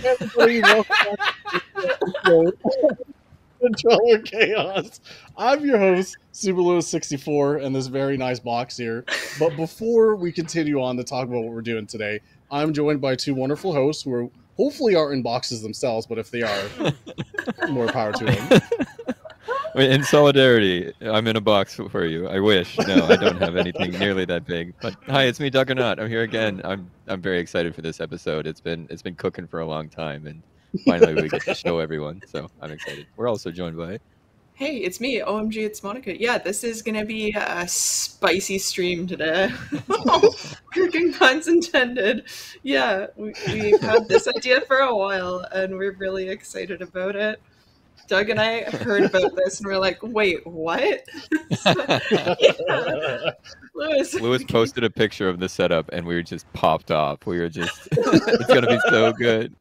Everybody, welcome back to Controller Chaos. I'm your host, SuperLewis64, and this very nice box here. But before we continue on to talk about what we're doing today, I'm joined by two wonderful hosts who are hopefully aren't in boxes themselves, but if they are, more power to them. In solidarity, I'm in a box for you. I wish. No, I don't have anything nearly that big. But hi, it's me, Duggernaut. I'm here again. I'm very excited for this episode. It's been cooking for a long time, and finally we get to show everyone. So I'm excited. We're also joined by. Hey, it's me. OMG, it's Monica. Yeah, this is gonna be a spicy stream today. Cooking puns intended. Yeah, we've had this idea for a while, and we're really excited about it. Doug and I heard about this, and we're like, "Wait, what?" Lewis posted a picture of the setup, and we were just popped off. We were just, it's gonna be so good.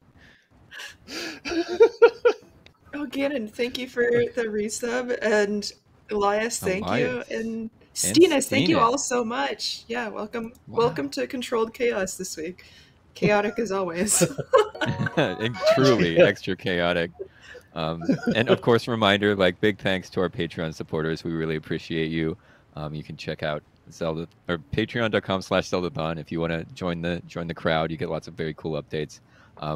Oh, Gannon, thank you for the resub, and Elias, thank you, and Steenus, thank you all so much. Yeah, welcome to Controlled Chaos this week. Chaotic as always. And truly extra chaotic. And of course, reminder, like, big thanks to our Patreon supporters. We really appreciate you. You can check out Zelda or patreon.com/Zeldathon if you want to join the crowd. You get lots of very cool updates.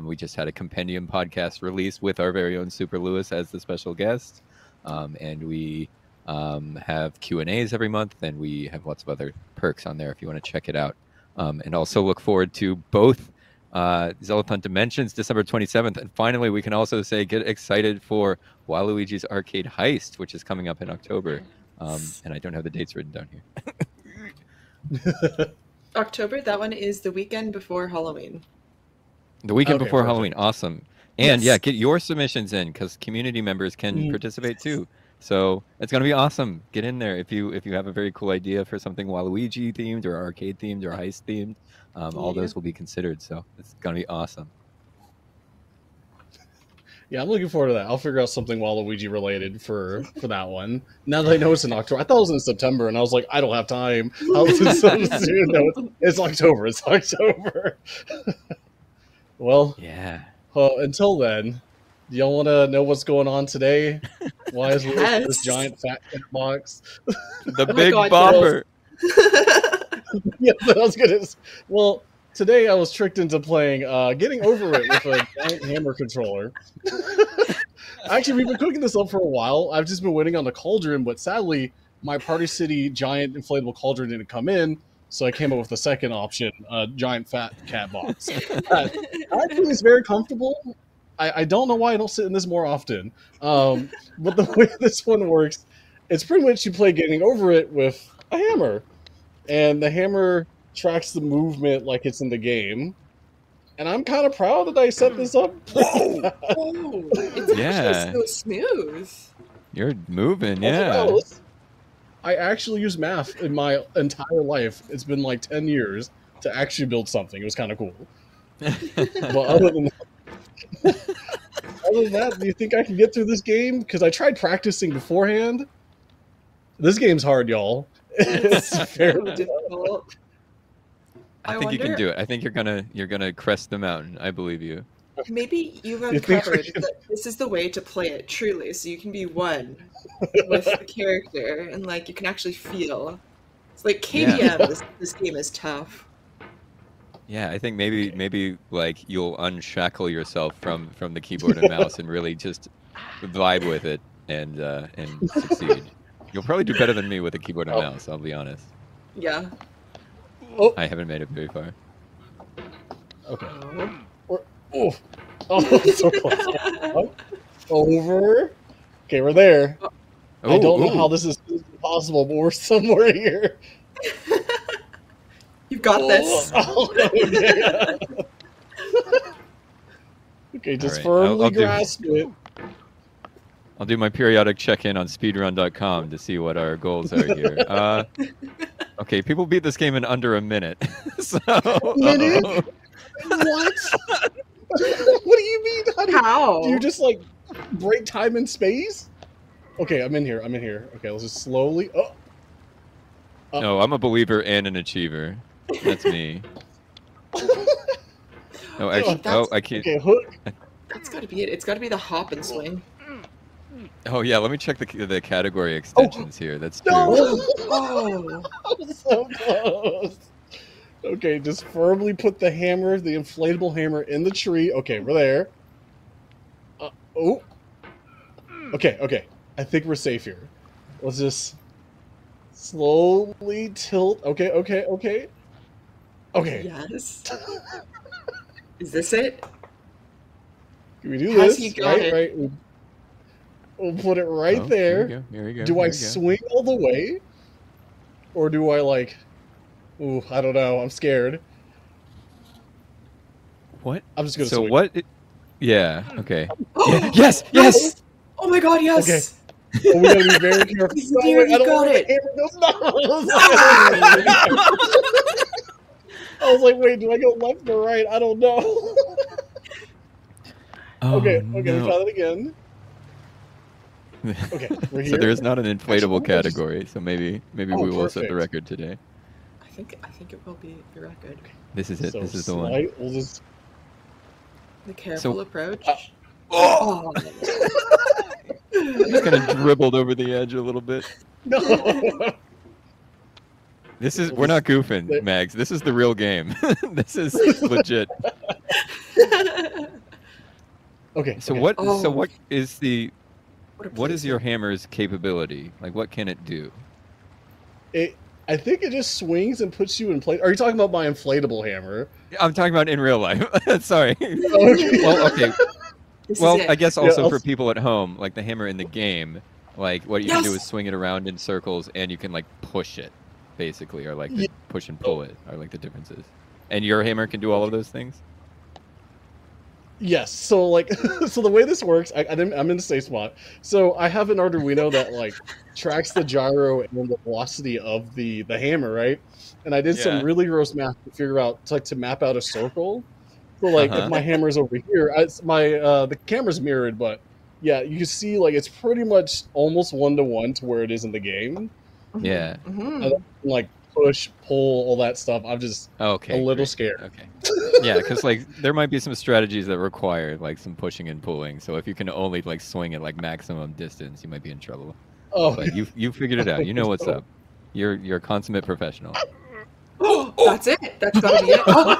We just had a compendium podcast release with our very own Super Lewis as the special guest, and we have Q&As every month, and we have lots of other perks on there if you want to check it out. And also look forward to both Zeldathon Dimensions December 27th, and finally we can also say get excited for Waluigi's Arcade Heist, which is coming up in October. And I don't have the dates written down here. October, that one is the weekend before Halloween. The weekend before Halloween, awesome. And yeah, get your submissions in, because community members can participate too. So it's gonna be awesome. Get in there if you have a very cool idea for something Waluigi themed or arcade themed or heist themed. All those will be considered, so it's gonna be awesome. Yeah, I'm looking forward to that. I'll figure out something Waluigi related for that one. Now that I know it's in October, I thought it was in September, and I was like, I don't have time. How is it so soon? No, it's October. It's October. Well, yeah. Until then, do y'all want to know what's going on today? Why is this giant fat cat box? The big bopper. Yeah, I was gonna. Well, today I was tricked into playing Getting Over It with a giant hammer controller. Actually, we've been cooking this up for a while. I've just been waiting on the cauldron, but sadly, my Party City giant inflatable cauldron didn't come in, so I came up with the second option, a giant fat cat box. Actually, it's very comfortable. I don't know why I don't sit in this more often. But the way this one works, it's pretty much you play Getting Over It with a hammer. And the hammer tracks the movement like it's in the game. And I'm kind of proud that I set this up. Whoa! It's actually so smooth. You're moving, yeah. I actually use math in my entire life. It's been like 10 years to actually build something. It was kind of cool. But other than that, do you think I can get through this game? Because I tried practicing beforehand. This game's hard, y'all. It's fairly difficult. I think you can do it. I think you're gonna crest the mountain. I believe you. Maybe you've uncovered that this is the way to play it truly, so you can be one with the character, and like you can actually feel. It's like KDM. Yeah. This game is tough. Yeah, I think maybe like you'll unshackle yourself from the keyboard and mouse and really just vibe with it and succeed. You'll probably do better than me with a keyboard and mouse, I'll be honest. Yeah. Oh. I haven't made it very far. Okay. So close. Over. Okay, we're there. I don't know how this is possible, but we're somewhere here. You've got this. Okay, just firmly grasp it. I'll do my periodic check-in on speedrun.com to see what our goals are here. Okay, people beat this game in under a minute. So, minute? What? What do you mean? How? Do you just like break time and space? Okay, I'm in here. Okay, let's just slowly. No, I'm a believer and an achiever. That's me. No, I actually, think that's, I can't. Okay, hook. that's got to be it. It's got to be the hop and swing. Oh yeah, let me check the category extensions here. That's true. No! Oh. I'm so close. Okay, just firmly put the hammer, the inflatable hammer, in the tree. Okay, we're there. Oh. Okay, okay. I think we're safe here. Let's just slowly tilt. Okay, okay, okay. Okay. Yes. Is this it? Can we do Has this? he got Right, it? right. We'll put it right Oh, there. Here we go. Here we go. Do here I we go. swing all the way? Or do I like... Ooh, I don't know. I'm scared. What? I'm just going to So swing. what? Yeah. Okay. Oh, Yeah, yes. Yes. Oh my god, yes! Okay. Oh, we gotta be very careful. He's No, nearly wait, I don't got want it. the hammer goes. No! I was like, wait, do I go left or right? I don't know. Oh, Okay, we no. try that again. Okay, we're So here. there is not an inflatable Actually, just- category. So maybe Oh, we will set the perfect. record today. I think it will be the record. This is it. So This is the one. We'll just... The careful approach. Oh! Just kind of dribbled over the edge a little bit. No! This is we're not goofing, Mags. This is the real game. This is legit. Okay. So okay. what? Oh. So what is the? What a What is your placement. hammer's capability? Like, what can it do? I think it just swings and puts you in place. Are you talking about my inflatable hammer? I'm talking about in real life. Sorry. Okay. Well, okay. This Well, is it. I guess Yeah, also I'll for s- people at home, like the hammer in the game, like what you can do is Yes! swing it around in circles, and you can like push it, basically, or like Yeah. push and pull it, are like the differences. And your hammer can do all of those things. Yes. So like, so the way this works, I'm in the safe spot. So I have an Arduino that like tracks the gyro and the velocity of the hammer, right? And I did some Yeah. really gross math to figure out to map out a circle. So like, Uh-huh. if my hammer's over here, the camera's mirrored, but yeah, you can see like it's pretty much almost 1-to-1 to where it is in the game. Mhm, Yeah. mhm. And, like push, pull, all that stuff. I'm just Okay. a little great. scared. Okay. Yeah, because like there might be some strategies that require like some pushing and pulling. So if you can only like swing at like maximum distance, you might be in trouble. Oh, But you figured it out. You know what's up. You're a consummate professional. Oh, that's it. That's gotta be it. Oh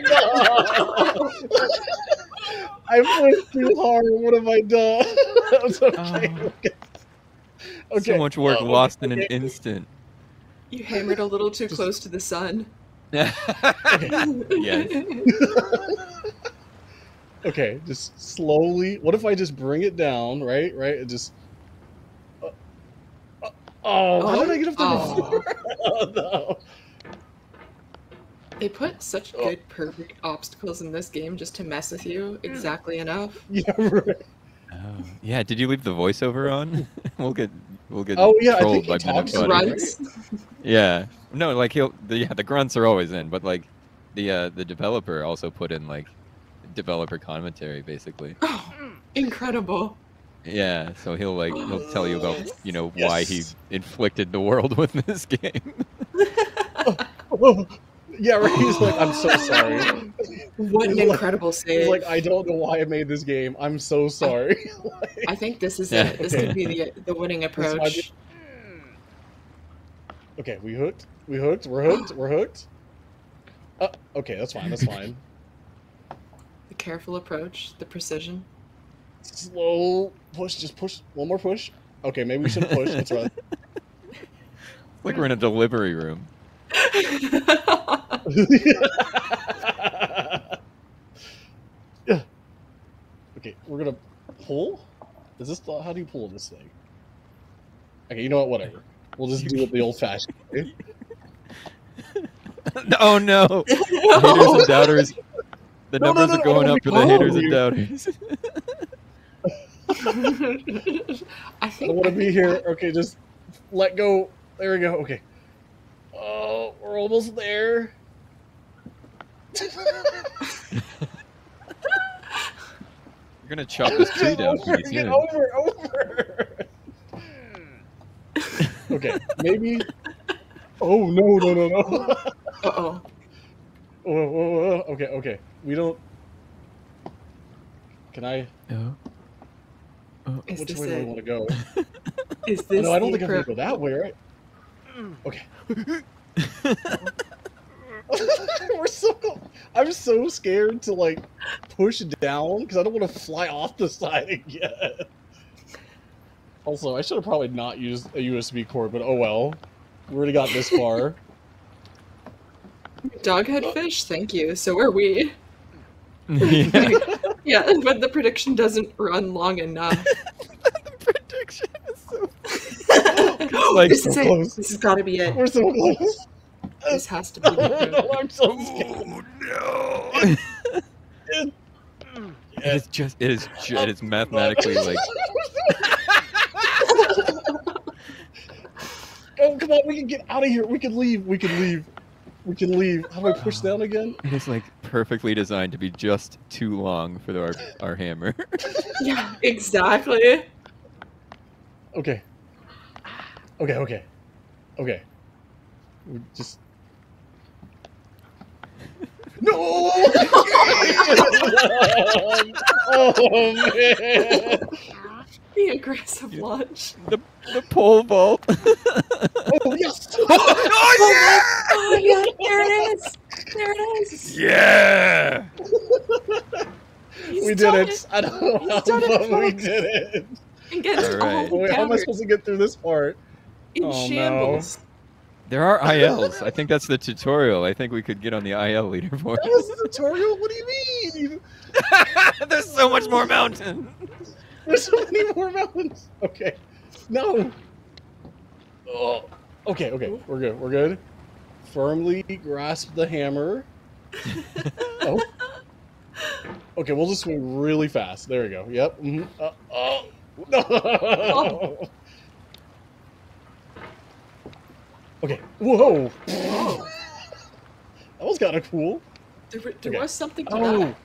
no! no! I pushed too hard. What have I done? That's okay. Oh. Okay. So much work Oh, lost in an okay. instant. You hammered a little too close to the sun. Yes. Okay, just slowly. What if I just bring it down, right? Right? It just. Oh, how did I get up there Oh. before? Oh, no. They put such good, perfect obstacles in this game just to mess with you exactly enough. Yeah, right. Oh, yeah. Did you leave the voiceover on? we'll get Oh, yeah, I trolled think he by Minute talks Buddy. Grunts. Yeah. No, like the grunts are always in, but like the developer also put in like developer commentary basically. Oh, incredible. Yeah, so he'll tell you about, you know, why he Yes. inflicted the world with this game. Oh, yeah, right. He's like, I'm so sorry. What an He's like- incredible He's save. like, I don't know why I made this game. I'm so sorry. Like, I think this is Yeah. it. This Okay. could be the winning why approach. okay, we hooked. We're hooked. Okay, that's fine. That's fine. The careful approach, the precision. Slow push. Just push. One more push. Okay, maybe we should push. Let's run. Like we're in a delivery room. Yeah. Okay, we're gonna pull. Is this how do you pull this thing? Okay, you know what? Whatever. We'll just do it the old-fashioned way. Oh no! Haters and doubters. The No, numbers no, are going no, up for the no. haters and doubters. I I think don't want to be here. Okay, just let go. There we go. Okay. Oh, we're almost there. You're gonna chop this tree down pretty Get soon. over. Okay, maybe. Oh no! Uh-oh. Okay, okay. We don't. Can I? Oh. Is Which this way do we it? want to go? Is Oh, this no, I don't the think I'm gonna approach? go that way, right? Okay. We're so. I'm so scared to like push down because I don't want to fly off the side again. Also, I should have probably not used a USB cord, but oh well. We already got this far. Doghead fish, thank you. So are we. Yeah. Yeah, but the prediction doesn't run long enough. The prediction is so. Like, this so is it. close. This has got to be it. We're so close. This has to be the approach. No, I'm so scared. Oh no! It is mathematically like. Oh, come on, we can get out of here. We can leave. We can leave. We can leave. How do I push down again? It is like perfectly designed to be just too long for our hammer. Yeah, exactly. Okay. Okay, okay. Okay. We just. No! Oh, man. The aggressive launch. The pole vault. Oh, yes! Oh yeah, there it is. There it is. Yeah! He's We did done it. I don't know He's how, done it, but we folks. did it. Against All right. all the Wait, how am I counters supposed to get through this part? in Oh, no. shambles. There are ILs. I think that's the tutorial. I think we could get on the IL leaderboard. That was the tutorial? What do you mean? There's so much more mountain. There's so many more mountains. Okay. No. Oh. Okay, okay. We're good. We're good. Firmly grasp the hammer. Oh. Okay, we'll just swing really fast. There we go. Yep. Mm-hmm. Oh. No. Oh. Okay. Whoa. Whoa. That was kind of cool. There Okay. was something to Oh. that.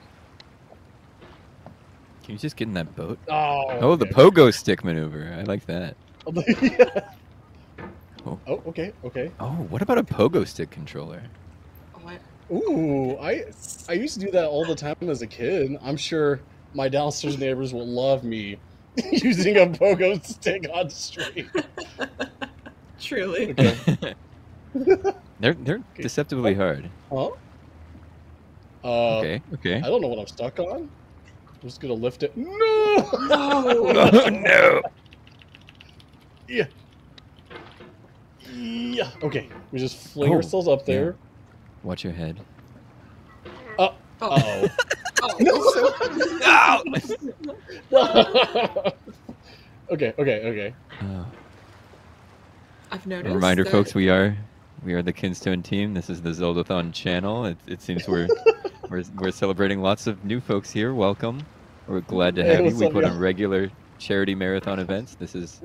Can you just get in that boat? Oh. Oh, the okay. pogo stick maneuver. I like that. Yeah. Oh. Oh, okay, okay. Oh, what about a pogo stick controller? What? Ooh, I used to do that all the time as a kid. I'm sure my downstairs neighbors will love me using a pogo stick on stream. Truly. Okay. They're deceptively hard. Huh? Okay, I okay. don't know what I'm stuck on. I'm just gonna lift it. No! No. Oh no! Yeah. Yeah. Okay. We just fling Oh, ourselves up there. Watch your head. Uh oh. Oh. No! Okay, okay, okay. I've A noticed. reminder, that- folks, we are the Kinstone team. This is the Zeldathon channel. It seems we're celebrating lots of new folks here. Welcome. We're glad to Hey, have you. what's We up, put y'all? on regular charity marathon events. This is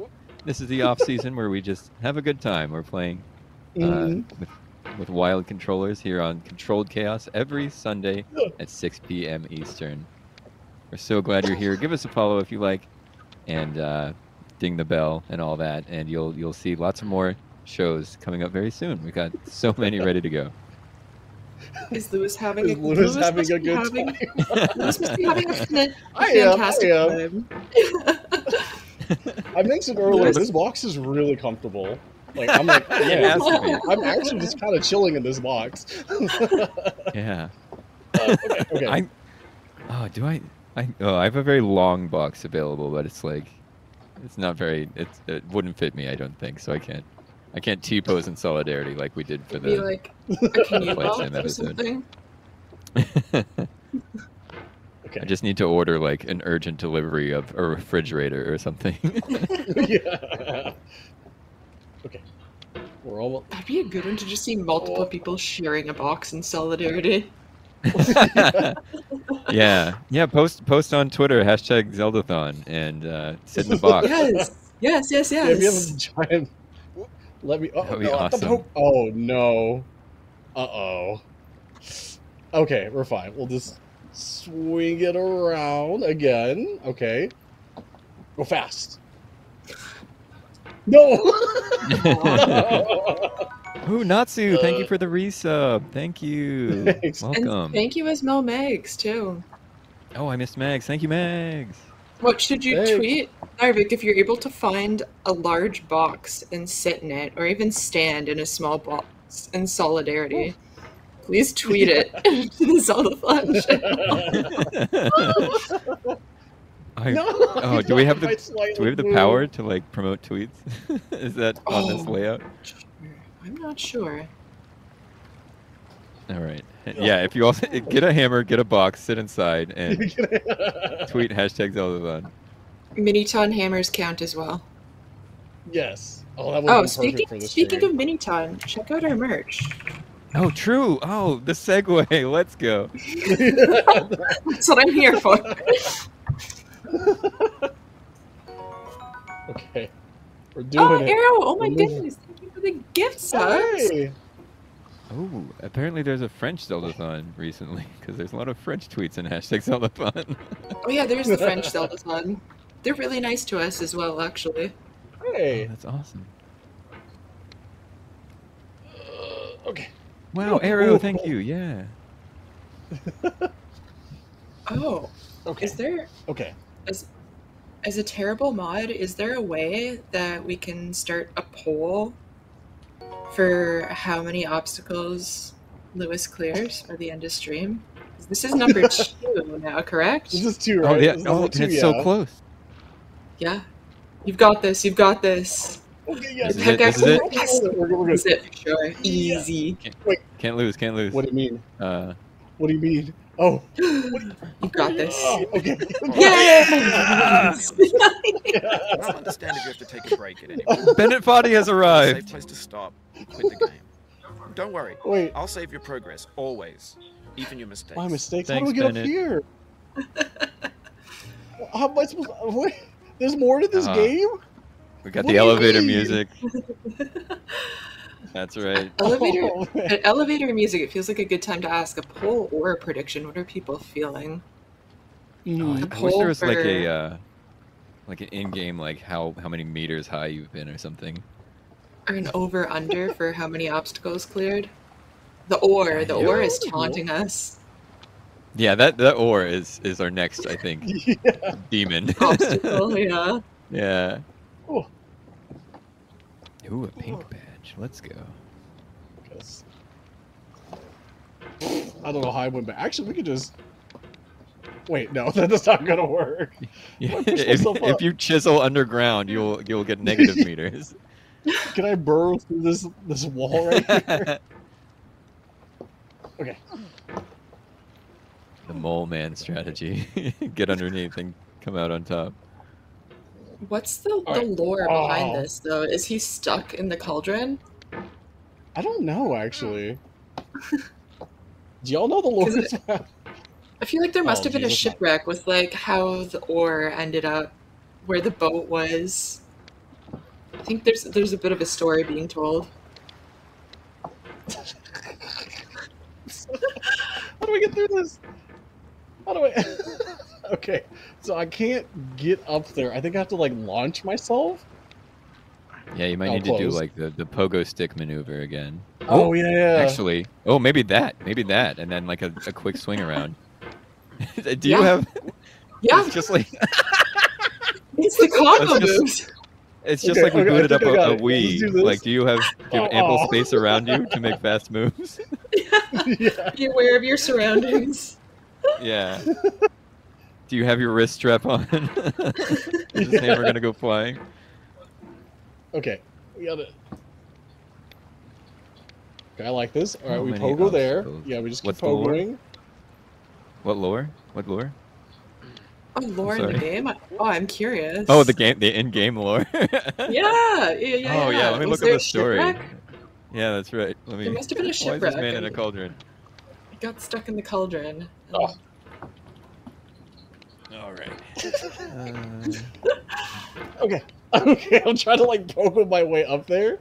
the off season where we just have a good time. We're playing Mhm. with wild controllers here on Controlled Chaos every Sunday at 6 p.m. Eastern. We're so glad you're here. Give us a follow if you like, and ding the bell and all that, and you'll see lots of more shows coming up very soon. We got so many ready to go. Is Lewis having Is Lewis having must a be good having- time? Lewis must be having a I am, fantastic I am. time. I mentioned earlier, Lewis- this box is really comfortable. Like, I'm like, It man, has to be. I'm actually just kind of chilling in this box. Yeah. Okay. I have a very long box available, but it's like it's not very it wouldn't fit me, I don't think, so I can't T-pose in solidarity like we did for Be the like a canoe Flight box sim or episode. something. Okay. I just need to order like an urgent delivery of a refrigerator or something. Yeah. Okay. We're almost. That'd be a good one to just see multiple people sharing a box in solidarity. Yeah. Post on Twitter #Zeldathon and sit in the box. Yes. Yeah, if you have Yes. a giant. Let me. Oh, That'd be no, awesome. Oh no. Uh-oh. Okay, we're fine. We'll just swing it around again. Okay. Go fast. No! Ooh, Natsu, thank you for the resub. Thank you. Thanks. And Welcome. thank you, Ismail Megs, too. Oh, I missed Mags. Thank you, Mags. What should you Thanks. tweet? Narvik, if you're able to find a large box and sit in it, or even stand in a small box in solidarity, please tweet it to the Zeldathon channel. No. Oh, do we have I the slightly power moved. to like promote tweets? Is that on this Oh. layout? I'm not sure. All right. Yeah, if you also get a hammer, get a box, sit inside, and tweet #Zeldathon. Miniton hammers count as well. Yes. Oh, that would Oh, be perfect for speaking this of Miniton, check out our merch. Oh, true. Oh, the segue. Let's go. That's what I'm here for. Okay. We're doing Oh, it. Arrow! Oh my We're moving. goodness! Thank you for the gift subs. Hey. Oh, apparently there's a French Zeldathon recently because there's a lot of French tweets in #Zeldathon. Oh yeah, there's the French Zeldathon. They're really nice to us as well, actually. Hey. Oh, that's awesome. Okay. Wow, Arrow, thank you. Yeah. Oh, Okay. is there Okay. as a terrible mod? Is there a way that we can start a poll for how many obstacles Lewis clears by the end of stream? This is number 2 now, correct? This is 2, right? Oh, yeah. This is Oh, two, it's so yeah. close. Yeah. You've got this. You've got this. Okay, yeah. This is it, this is it. We're good. This is it for sure. Easy. Can't lose. Can't lose. What do you mean? Uh, What do you mean? Oh. You've got this. Oh, okay. Yes! I don't understand if you have to take a break at any point. Bennett Foddy has Safe arrived. place to stop. Quit the game. Don't worry. Wait. I'll save your progress always, even your mistakes. My mistakes. Thanks, How do we get Bennett. up here? How am I supposed to... Wait. There's more to this game? We got What the do you elevator mean? music. That's right. Elevator, Oh, man. at elevator music, it feels like a good time to ask a poll or a prediction. What are people feeling? Mhm. I wish there was like for- a like an in-game like how many meters high you've been or something. Or an over under for how many obstacles cleared? The ore is taunting us. Yeah, that ore is our next, I think, Yeah. demon. Obstacle, yeah. Yeah. Oh. Ooh, a pink badge. Let's go. Guess. I don't know how I went back. Actually, we could just... Wait, no, that's not gonna work. Yeah, I push if myself up. you chisel underground, you'll get negative meters. Can I burrow through this wall right here? Okay. The mole man strategy. Get underneath and come out on top. What's the right. lore behind Oh. this, though? Is he stuck in the cauldron? I don't know, actually. Do y'all know the lore? Is I feel like there must Oh, have been a Jesus. shipwreck with, like, how the ore ended up where the boat was. I think there's a bit of a story being told. How do we get through this? How do I... Okay, so I can't get up there. I think I have to, like, launch myself? Yeah, you might Oh, need to do close. like the pogo stick maneuver again. Oh, yeah. Actually, maybe that, and then like a quick swing around. Do you Yeah. have? Yeah, It's just like it's the combo It's just- moves. it's just Okay, like we okay, I booted up think I got a it. Let's do Wii. this. Like, do you have ample Oh. space around you to make fast moves? Yeah. Be aware of your surroundings. Yeah. Do you have your wrist strap on? Is this hammer gonna go flying? Okay, we got it. Okay, I like this. All right, How we many pogo there. obstacles? Yeah, we just keep What's the lore? pogoing. What lore? What lore? Oh, lore in the sorry. game? I'm curious. Oh, the in-game lore. Yeah. Oh yeah, let me Was look up there the a story. shipwreck? Yeah, that's right. Let me. There must have been a Why is shipwreck. this man in a and cauldron? he got stuck in the cauldron. Oh. All right. Okay. Okay, I'm trying to like pogo my way up there.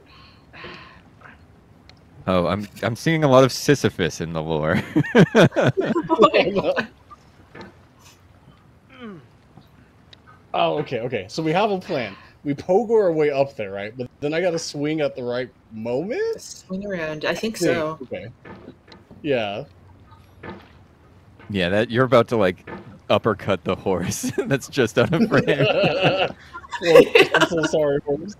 Oh, I'm seeing a lot of Sisyphus in the lore. Oh, okay, okay. So we have a plan. We pogo our way up there, right? But then I got to swing at the right moment? Swing around. I think so. Okay. Yeah. Yeah, that you're about to like uppercut the horse that's just out of frame. Well, I'm so sorry, horse.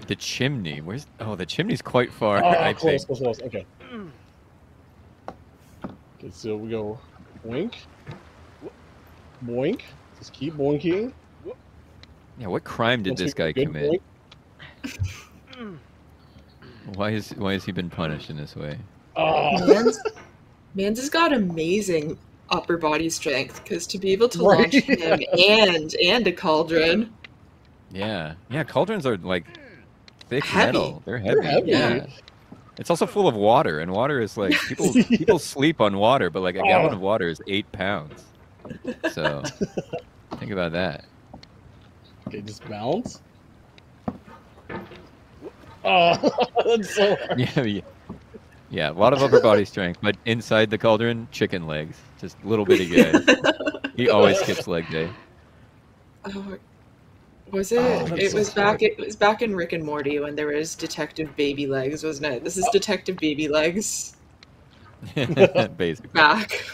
The chimney. Where's? Oh, the chimney's quite far. Oh, I close, think. close. Okay. Okay, so we go boink, boink. Just keep boinking. Yeah, what crime did Once we this go guy good commit? boink. Why has he been punished in this way? Oh. Mans has got amazing upper body strength because to be able to Right. launch him and a cauldron. Yeah, cauldrons are like thick Heavy. metal. They're heavy. heavy. Yeah. It's also full of water, and water is like people sleep on water, but like a gallon of water is 8 pounds. So think about that. Okay, just bounce. Oh, that's so hard. Yeah, a lot of upper body strength, but inside the cauldron, chicken legs, just little bitty guys. He always skips leg day. Oh, was it? Oh, that's it so was hard. back. It was back in Rick and Morty when there was Detective Baby Legs, wasn't it? This is Detective Baby Legs Basically. back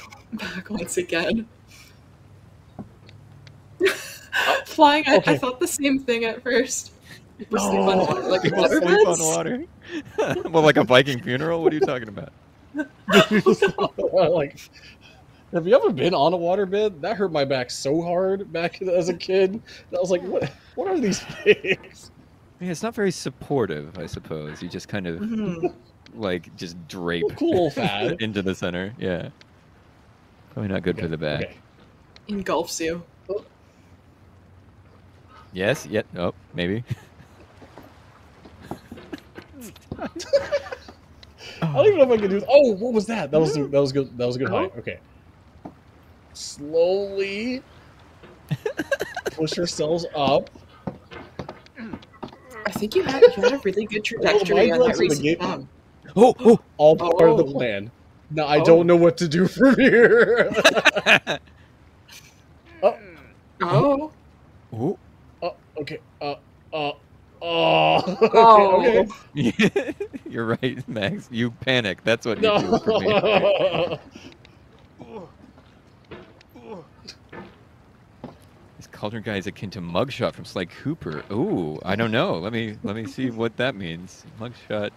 once again. Flying. Okay. I thought the same thing at first. People No. sleep on water like People water sleep on beds. water. Well, like a Viking funeral? What are you talking about? Like, have you ever been on a waterbed? That hurt my back so hard back as a kid. I was like, what are these things? Yeah, it's not very supportive, I suppose. You just kind of Mhm. like just drape Cool fad. into the center. Yeah. Probably not good for the back. Okay. Engulfs you. Yes, yet. Oh, maybe. I don't even know if I can do this. Oh, what was that? That was good. That was a good Oh. height. Okay. Slowly push yourselves up. I think you had a really good trajectory on that Migraines are the recent game. jump. Oh! All part of the Oh. plan. Now I Oh. don't know what to do from here. Oh. Oh! Okay. Oh. Oh. Okay. You're right, Max. You panic. That's what you No. do for me. This cauldron guy is akin to mugshot from Sly Cooper. Ooh, I don't know. Let me see what that means. Mugshot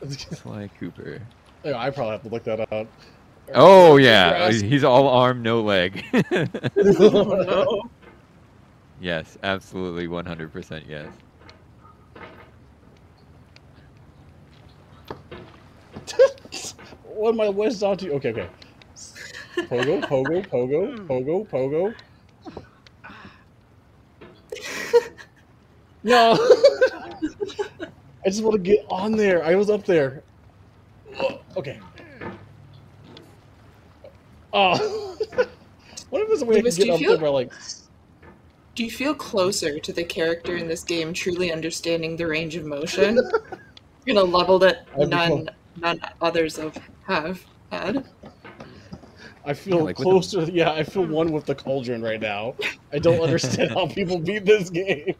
Sly Cooper. Yeah, I probably have to look that up. Oh yeah, Grass. he's all arm, no leg. Oh, no. Yes, absolutely, 100% yes. What am I wished on to? Okay, okay. Pogo, pogo, pogo, pogo, pogo. No! I just want to get on there. I was up there. Oh, okay. Oh. What if there's a way Lewis, I do can you get up feel- there by like... Do you feel closer to the character in this game truly understanding the range of motion? In a level that I'd none others have had. I feel Yeah, like with the- closer. Yeah, I feel one with the cauldron right now. I don't understand how people beat this game.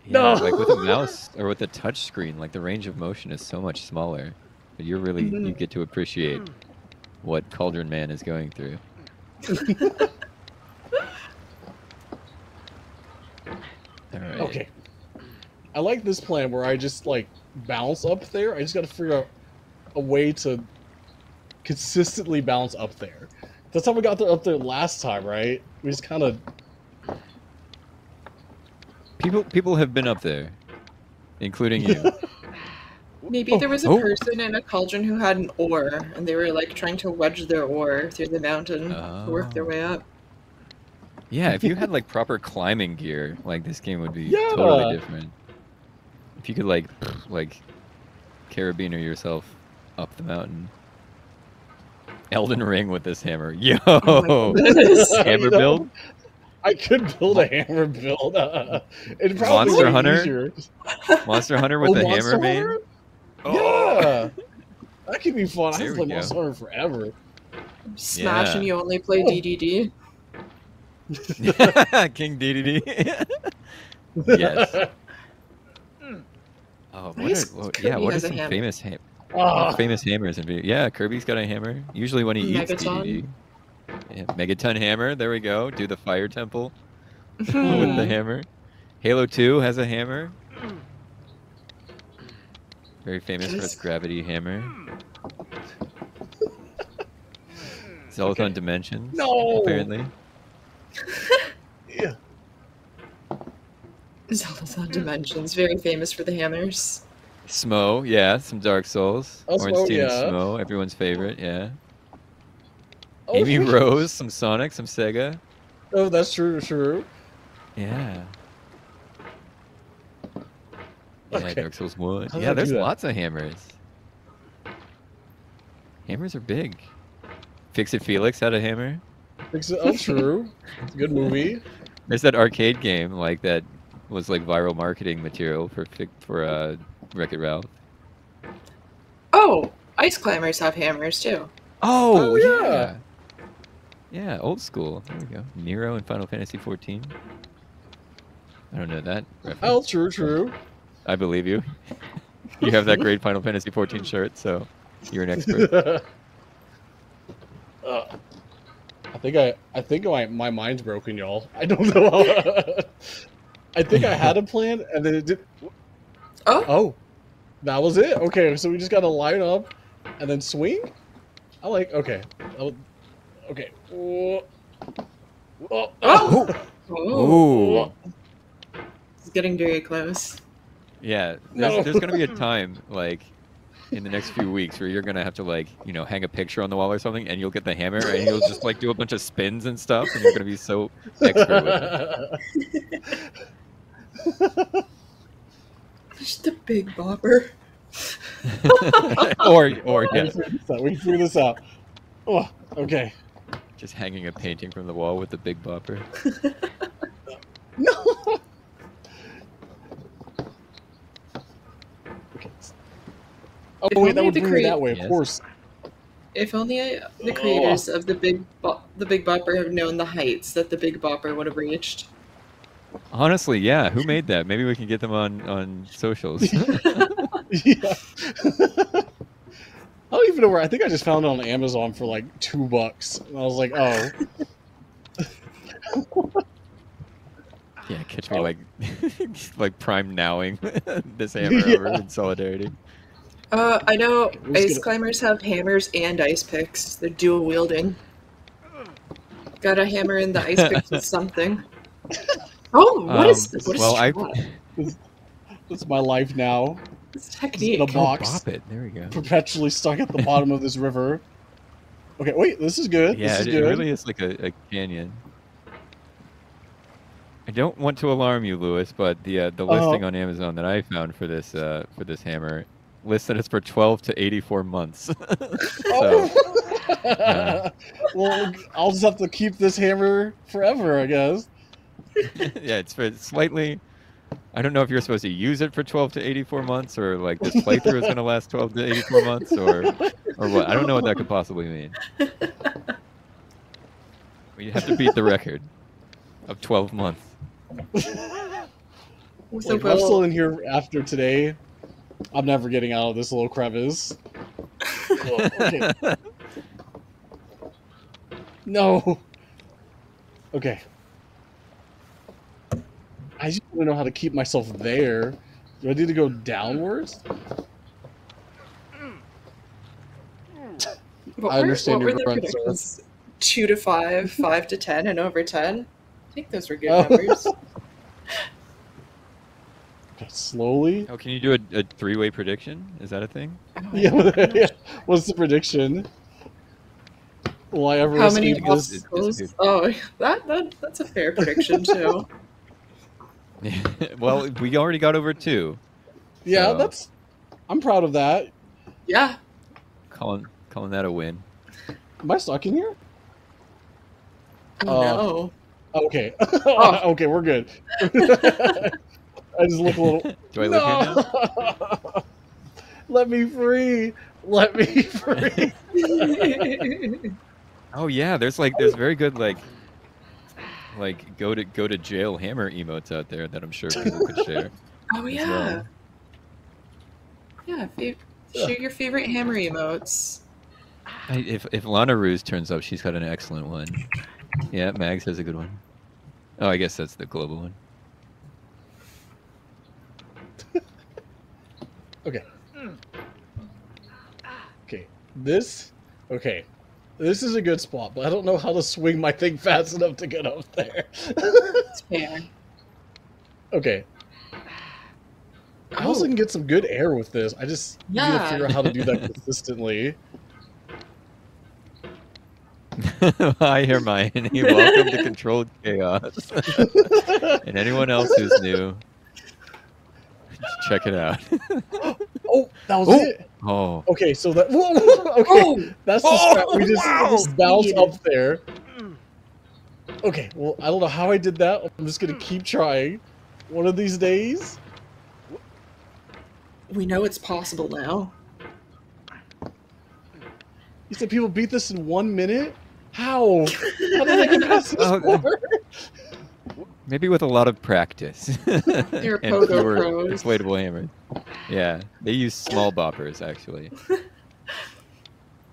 Yeah, No. like with a mouse or with a touch screen, like the range of motion is so much smaller. But you're really you get to appreciate what Cauldron Man is going through. All right. Okay. I like this plan where I just like bounce up there. I just got to figure out a way to consistently bounce up there. That's how we got up there last time, right? We just kind of... People have been up there, including you. Maybe there was a Oh. person in a cauldron who had an oar, and they were like trying to wedge their oar through the mountain to work their way up. Yeah, if you had like proper climbing gear, like this game would be Yeah. totally different. If you could like carabiner yourself up the mountain. Elden Ring with this hammer. Yo! Oh my goodness. Hammer You know, build? I could build a hammer build. It'd probably Monster be Hunter? easier. Monster Hunter with the Monster hammer main? Hunter? Oh. Yeah. That could be fun. I There haven't we played go. Monster Hunter forever. Smash Yeah. and you only play Oh. DDD. King DDD. Yes. Oh, Nice. yeah, Kirby what are has a some hammer. famous Ah, famous hammers in video? Yeah, Kirby's got a hammer. Usually when he eats Megaton. DDD. Yeah, Megaton hammer. There we go. Do the fire temple with the hmm. hammer. Halo 2 has a hammer. Very famous for its Yes. gravity hammer. Zeldathon Okay. Dimensions, No. apparently. Yeah. Zeldathon Dimensions, very famous for the hammers. Smo, yeah, some Dark Souls. Oh, Orange Smo, Team and yeah. Smo, everyone's favorite, yeah. Oh, Amy Rose, some Sonic, some Sega. oh, that's true. True. Yeah. Yeah, Okay. Dark Souls 1. How did Yeah, I there's do that? lots of hammers. Hammers are big. Fix It Felix had a hammer. Oh, true. It's a good movie. There's that arcade game like that was like viral marketing material for Wreck-It Ralph. Oh, ice climbers have hammers too. Oh, yeah. Yeah, old school. There we go. Nero in Final Fantasy 14. I don't know that reference. Oh, true. True. I believe you. You have that great Final Fantasy 14 shirt, so you're an expert. I think my mind's broken, y'all. I don't know. I think I had a plan, and then it did. Oh, Oh, that was it. Okay, so we just gotta line up, and then swing. I like. Okay. Okay. Oh. Oh. Oh. Ooh. It's getting very close. Yeah, No. there's gonna be a time like in the next few weeks where you're gonna have to like hang a picture on the wall or something, and you'll get the hammer and you'll just like do a bunch of spins and stuff, and you're gonna be so expert with it. Just the big bopper. or We yeah, can figure this out. Oh, okay. just hanging a painting from the wall with the big bopper. No. Okay. Oh If wait, that only would the bring me that way. Yes. Of course. If only the creators of the Big Bopper have known the heights that the Big Bopper would have reached. Honestly, yeah, who made that? Maybe we can get them on socials. Yeah. I don't even know where. I think I just found it on Amazon for like $2, and I was like, oh. Yeah, catch me like prime nowing this hammer over in solidarity. I know we're just ice gonna- climbers have hammers and ice picks. They're dual wielding. Got a hammer in the ice pick with something. Oh, what is this? What is well, It's my life now. this Just technique? in a Oh, box, bop it. There we go. perpetually stuck at the bottom of this river. Okay, wait. This is good. Yeah, this is it good. really is like a canyon. I don't want to alarm you, Lewis, but the listing on Amazon that I found for this hammer lists that it's for 12 to 84 months. So, Oh. Well, I'll just have to keep this hammer forever, I guess. yeah, it's for slightly. I don't know if you're supposed to use it for 12 to 84 months, or like this playthrough is going to last 12 to 84 months, or what. I don't know what that could possibly mean. We have to beat the record of 12 months. With Like, a if I'm still will. in here after today, I'm never getting out of this little crevice. Oh, okay. No. Okay. I just want to know how to keep myself there. Do I need to go downwards? I understand what your were the grunt, sir. predictions? 2 to 5, 5 to 10, and over 10? I think those were good Oh. numbers. Okay, slowly. Oh, can you do a three-way prediction? Is that a thing? Yeah, yeah. What's the prediction? Will I ever How many escape this? obstacles? Oh, that's a fair prediction, too. Well, we already got over 2. Yeah, So- I'm proud of that. Yeah. Calling that a win. Am I stuck in here? No. Okay. Oh. Okay, we're good. I just look a little. Do I live here now? No! Let me free. Let me free. Oh yeah, there's very good like go to jail hammer emotes out there that I'm sure people could share. Oh as yeah. well. Yeah, share your favorite hammer emotes. If Lana Ruse turns up, she's got an excellent one. Yeah, Mags has a good one. Oh, I guess that's the global one. Okay. Okay. This is a good spot, but I don't know how to swing my thing fast enough to get up there. It's fair. Okay. I also can get some good air with this. I just need to figure out how to do that consistently. Hi, Hermione. Welcome to Controlled Chaos. And anyone else who's new, check it out. Oh, that was it. Oh. Okay, so that. Okay, that's the strat. We just bounce up there. Okay, well, I don't know how I did that. I'm just gonna keep trying. One of these days. We know it's possible now. You said people beat this in 1 minute? How? How did I get past this far? Maybe with a lot of practice. You're and pogo fewer pros. inflatable hammers. Yeah, they use small boppers actually.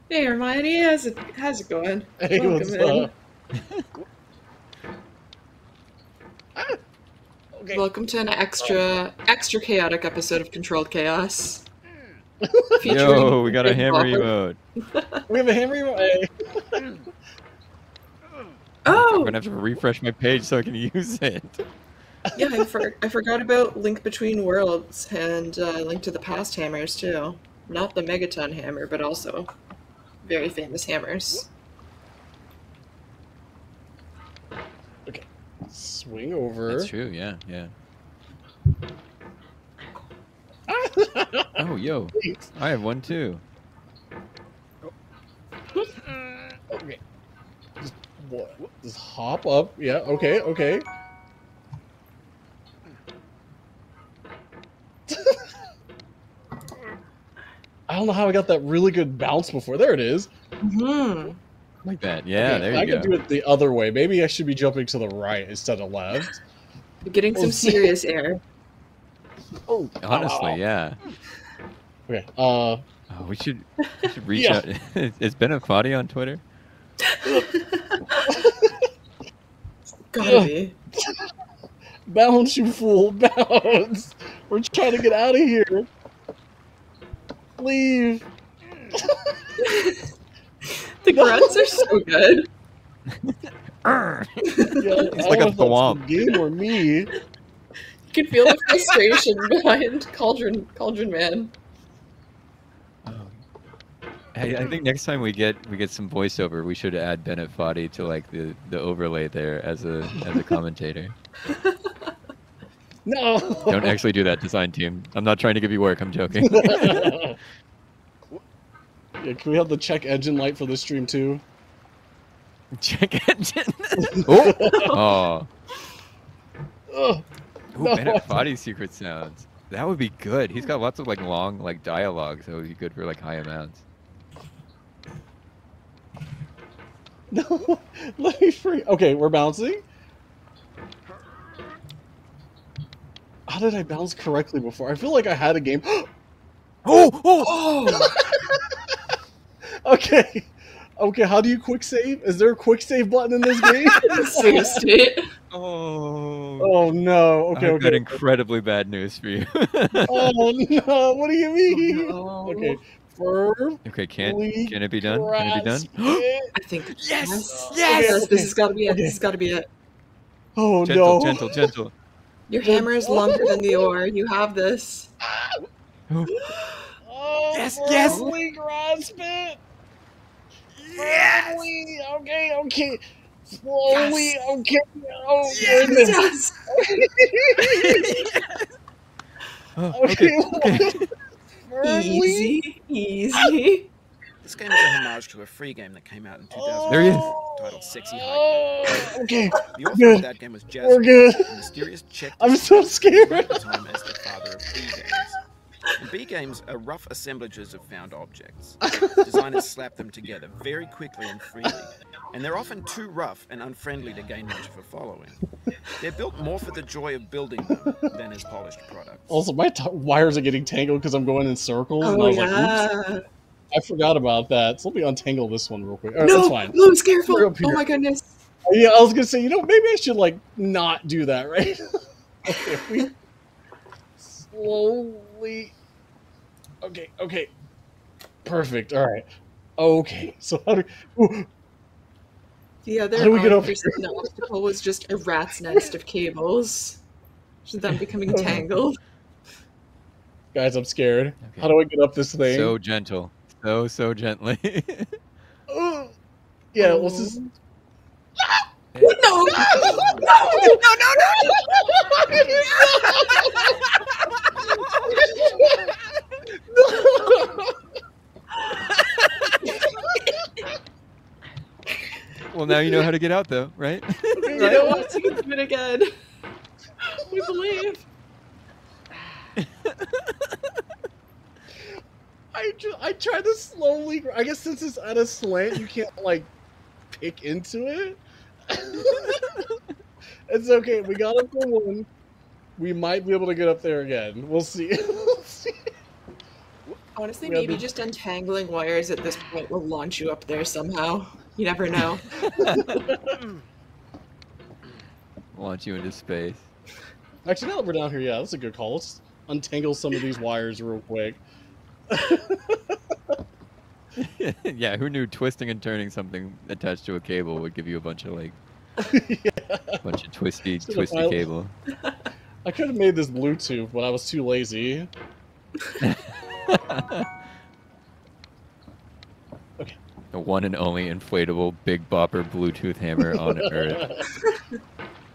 Hey Hermione, how's it going? Hey, what's Welcome up? Okay. Welcome to an extra chaotic episode of Controlled Chaos. Yo, we got a Big hammer Bopper. emote. We have a hammer emote. Oh! I'm gonna have to refresh my page so I can use it. Yeah, I forgot about Link Between Worlds and Link to the Past hammers too. Not the Megaton hammer, but also very famous hammers. Okay. Swing over. That's true, yeah. Oh, yo. I have one too. Okay. Just hop up. Yeah, okay. I don't know how I got that really good bounce before. There it is. Mm-hmm. Like that. Yeah, Okay, there you I go. can do it the other way. Maybe I should be jumping to the right instead of left. You're getting some serious air. Oh, Honestly, yeah. Okay. Oh, we should reach out. Is Ben Foddy on Twitter? Gotta be. Bounce, you fool! Bounce! We're trying to get out of here. Leave. The grunts are so good. Yeah, It's like a thwomp. Game or me? You can feel the frustration behind Cauldron Man. Hey, I think next time we get some voiceover, we should add Bennett Foddy to like the overlay there as a commentator. No. Don't actually do that, design team. I'm not trying to give you work. I'm joking. Yeah, can we have the check engine light for this stream too? Check engine. Oh. Ugh. Ooh, No. Bennett Foddy's secret sounds. That would be good. He's got lots of like long like dialogue, so it would be good for like high amounts. No, let me free. Okay, we're bouncing. How did I bounce correctly before? I feel like I had a game. Oh! Okay. Okay, how do you quick save? Is there a quick save button in this game? Save state. Oh. Oh no. Okay, I've okay. got incredibly bad news for you. Oh no, what do you mean? Oh, no. Okay. Firm. Okay, can it be done? Can it be grasp done? it. I think Yes! Yes! This has got to be it. Okay. This has got to be it. Oh Gentle, no. gentle. Your hammer is longer than the ore. You have this. Oh. Oh, Yes, firmly grasp it. Firmly. Okay. Slowly. Yes. Okay. Oh Yes. goodness. Oh, okay. Firmly. Easy. This game is a homage to a free game that came out in 2000 There he is. titled Sexy Hike. Oh, okay. The author Good. of that game was We're Jasmine, good. a mysterious Czech I'm so scared. known at the time as the father of B games. And B games are rough assemblages of found objects. Designers slap them together very quickly and freely, and they're often too rough and unfriendly to gain much of a following. They're built more for the joy of building them than as polished products. Also, my wires are getting tangled because I'm going in circles, and I Oh was like, yeah. oops, I forgot about that. So let me untangle this one real quick. All right, No, that's fine. Lou's careful. We're up here. Oh my goodness. Yeah, I was gonna say, maybe I should like not do that, right? Okay, we slowly. Okay, perfect. All right. Okay, so how do? Ooh, The other How do we get over unforeseen obstacle was just a rat's nest of cables. Just them becoming tangled. guys, I'm scared. Okay. How do I get up this thing? So gentle. So gently. Yeah, let's just. No! No! Well, now you know how to get out, though, right? You don't want to do it again. We believe. I tried to slowly. I guess since it's at a slant, you can't like pick into it. It's okay. We got up to one. We might be able to get up there again. We'll see. We'll see. Honestly, We have maybe the- just untangling wires at this point will launch you up there somehow. You never know. Launch you into space. Actually, now that we're down here, yeah, that's a good call. Let's untangle some of these wires real quick. Yeah, who knew twisting and turning something attached to a cable would give you a bunch of like bunch of twisty Should've filed- cable. I could have made this Bluetooth, but I was too lazy. Okay. The one and only inflatable big bopper Bluetooth hammer on Earth.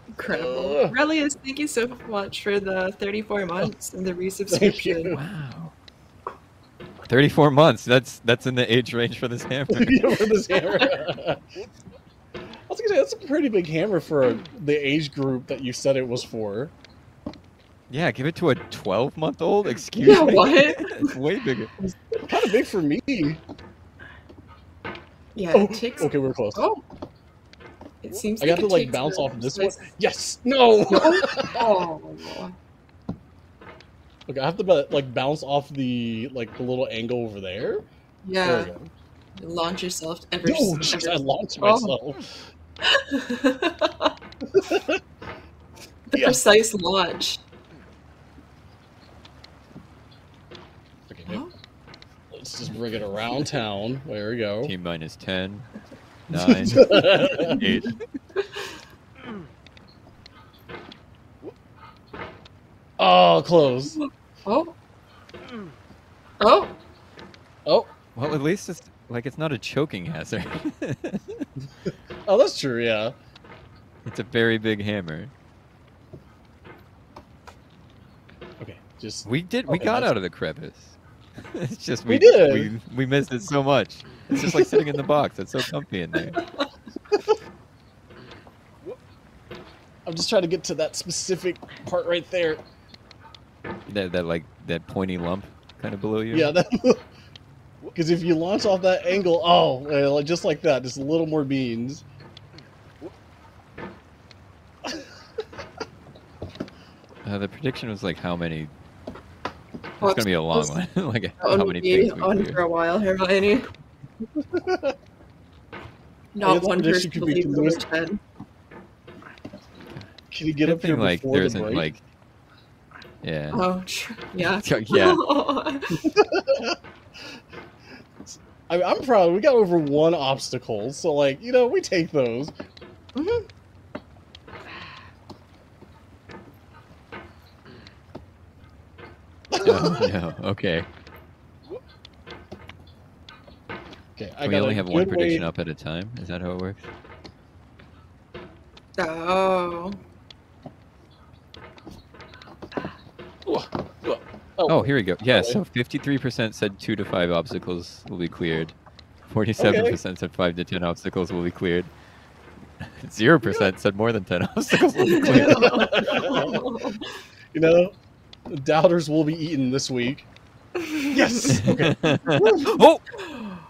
Incredible. Relius, thank you so much for the 34 months and the resubscription. Wow. 34 months. That's in the age range for this hammer. Yeah, for this hammer. I was gonna say that's a pretty big hammer for the age group that you said it was for. Yeah, give it to a 12-month-old. Excuse Yeah, me. what? It's way bigger. Kind of big for me. Yeah, Oh, it takes. okay, we're close. Oh. It seems I like got to it like takes bounce a off this one. precise- Yes. No. Oh. Okay, I have to like bounce off the little angle over there. Yeah. There we go. Launch yourself ever. Oh, jeez, I launched Oh. myself. The Yeah. precise launch. Okay, Oh. let's just bring it around town. There we go. T minus 10, 9, 8. Oh, close. Oh. Oh. Oh, Well, at least it's like it's not a choking hazard. oh, that's true. Yeah. It's a very big hammer. Okay, just We Okay, got that's- out of the crevice. It's just We did. we missed it so much. It's just like sitting in the box. It's so comfy in there. I'm just trying to get to that specific part right there. That pointy lump kind of below you. Yeah, that. Because if you launch off that angle, oh, just like that, just a little more beans. The prediction was like how many. Oh, It's gonna be a long one. Like That how one many will be things we on do. for a while, Hermione. Not guess one prediction person could be believes Lewis- over 10. Can you get up here Something like before there the isn't break? like. Yeah. Oh, yeah. Yeah. I'm proud. We got over one obstacle, so like we take those. Mhm. Oh, no. Okay. Okay, I Can we got only a have one good prediction way- up at a time? Is that how it works? Oh. Oh, here we go. Yeah, Okay. so 53% said 2 to 5 obstacles will be cleared. 47% said 5 to 10 obstacles will be cleared. 0% said more than 10 obstacles will be cleared. The doubters will be eaten this week. Yes. Okay. Oh!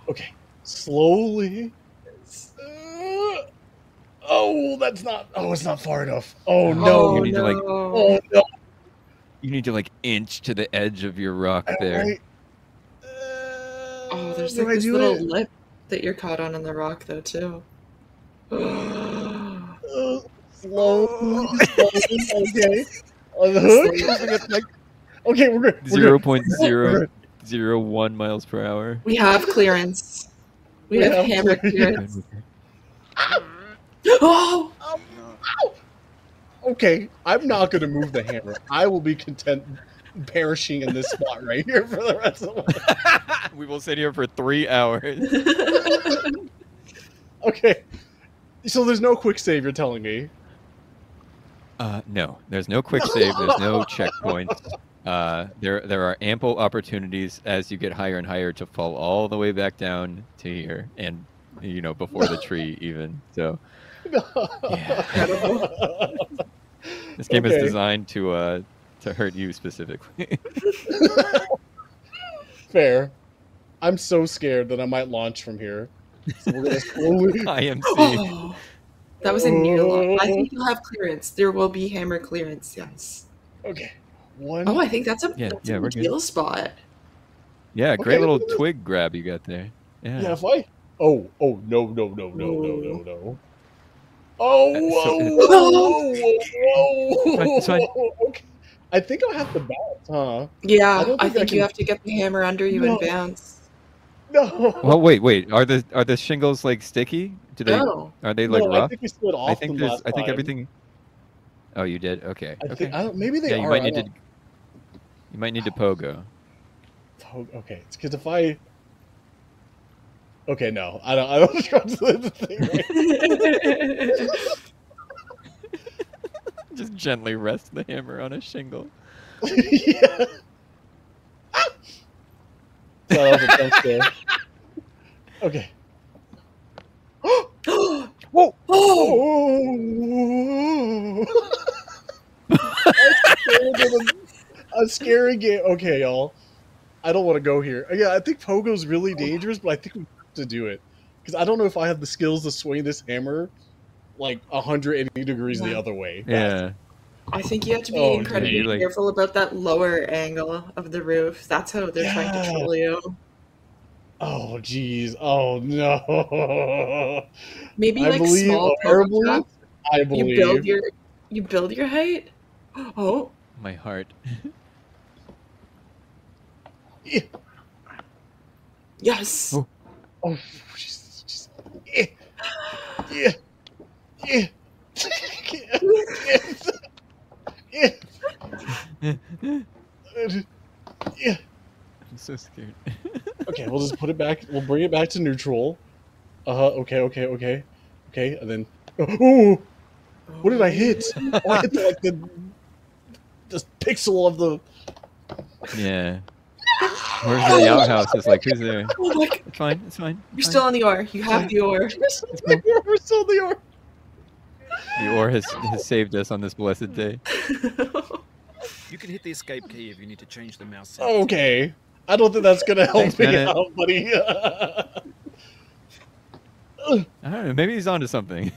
Okay. Slowly. Oh, that's not. Oh, it's not far enough. Oh Oh, no. you need to like Oh no. you need to like inch to the edge of your rock Am there. I- Oh, there's do like I this do little it? lip that you're caught on the rock though too. Slowly, slowly. Okay. On the Slowly. hook. Moving at like Okay, we're good. We're zero good. point We're zero good. zero 0.001 miles per hour. We have clearance. We have hammer clearance. clearance. Oh! Okay, I'm not going to move the hammer. I will be content perishing in this spot right here for the rest of the life. We will sit here for 3 hours. Okay, so there's no quick save, you're telling me? No, there's no quick save. There's no checkpoints. There are ample opportunities as you get higher and higher to fall all the way back down to here, and before the tree even. So, yeah. This game is designed to hurt you specifically. Fair. I'm so scared that I might launch from here. So we're gonna slowly. IMC. Oh, that was a near launch. I think you'll have clearance. There will be hammer clearance, yes. Okay. One. Oh, I think that's a Yeah, a we're good. ideal spot. Yeah, great Okay, little this is- twig grab you got there. Yeah. Yeah, if I. Oh, no. Oh, It's fine. Okay. I think I'll have to bounce, huh? Yeah, don't I think I think you can- have to get the hammer under you and bounce. No. Well, wait. Are the shingles like sticky? Do they? No. Are they like No, I rough? think we slid off I think them there's. last I think time. everything. Oh, you did. Okay. I okay. think, maybe they Yeah, are. you might I need to. don't- You might need to pogo. Okay, it's because if I. Okay, no, I don't trust the thing. Right? Just gently rest the hammer on a shingle. Yeah. So that was a jump scare. Okay. Whoa! Oh! Oh! A scary game. Okay, y'all. I don't want to go here. Yeah, I think Pogo's really dangerous, but I think we have to do it. Because I don't know if I have the skills to swing this hammer like 180 degrees the other way. Yeah. I think you have to be Oh, incredibly yeah, like- careful about that lower angle of the roof. That's how they're trying to troll you. Oh, jeez. Oh, no. Maybe I like believe small horribly. pogo shots. I believe. You build your height. Oh, My heart. Yeah. yes. Oh. Oh, Jesus. Yeah. Yeah. Yeah. Yeah. Yeah. I'm so scared. Okay, we'll just put it back. We'll bring it back to neutral. Okay. And then. Oh! What did I hit? Oh, I hit the pixel of the. Yeah. Where's the outhouse? It's like, who's there? Oh my God. It's fine. It's fine. You're still on the oar. You have the oar. We're still the orb. The oar has saved us on this blessed day. You can hit the escape key if you need to change the mouse. Okay. I don't think that's gonna help Thanks, me Bennett. out, buddy. I don't know. Maybe he's onto something.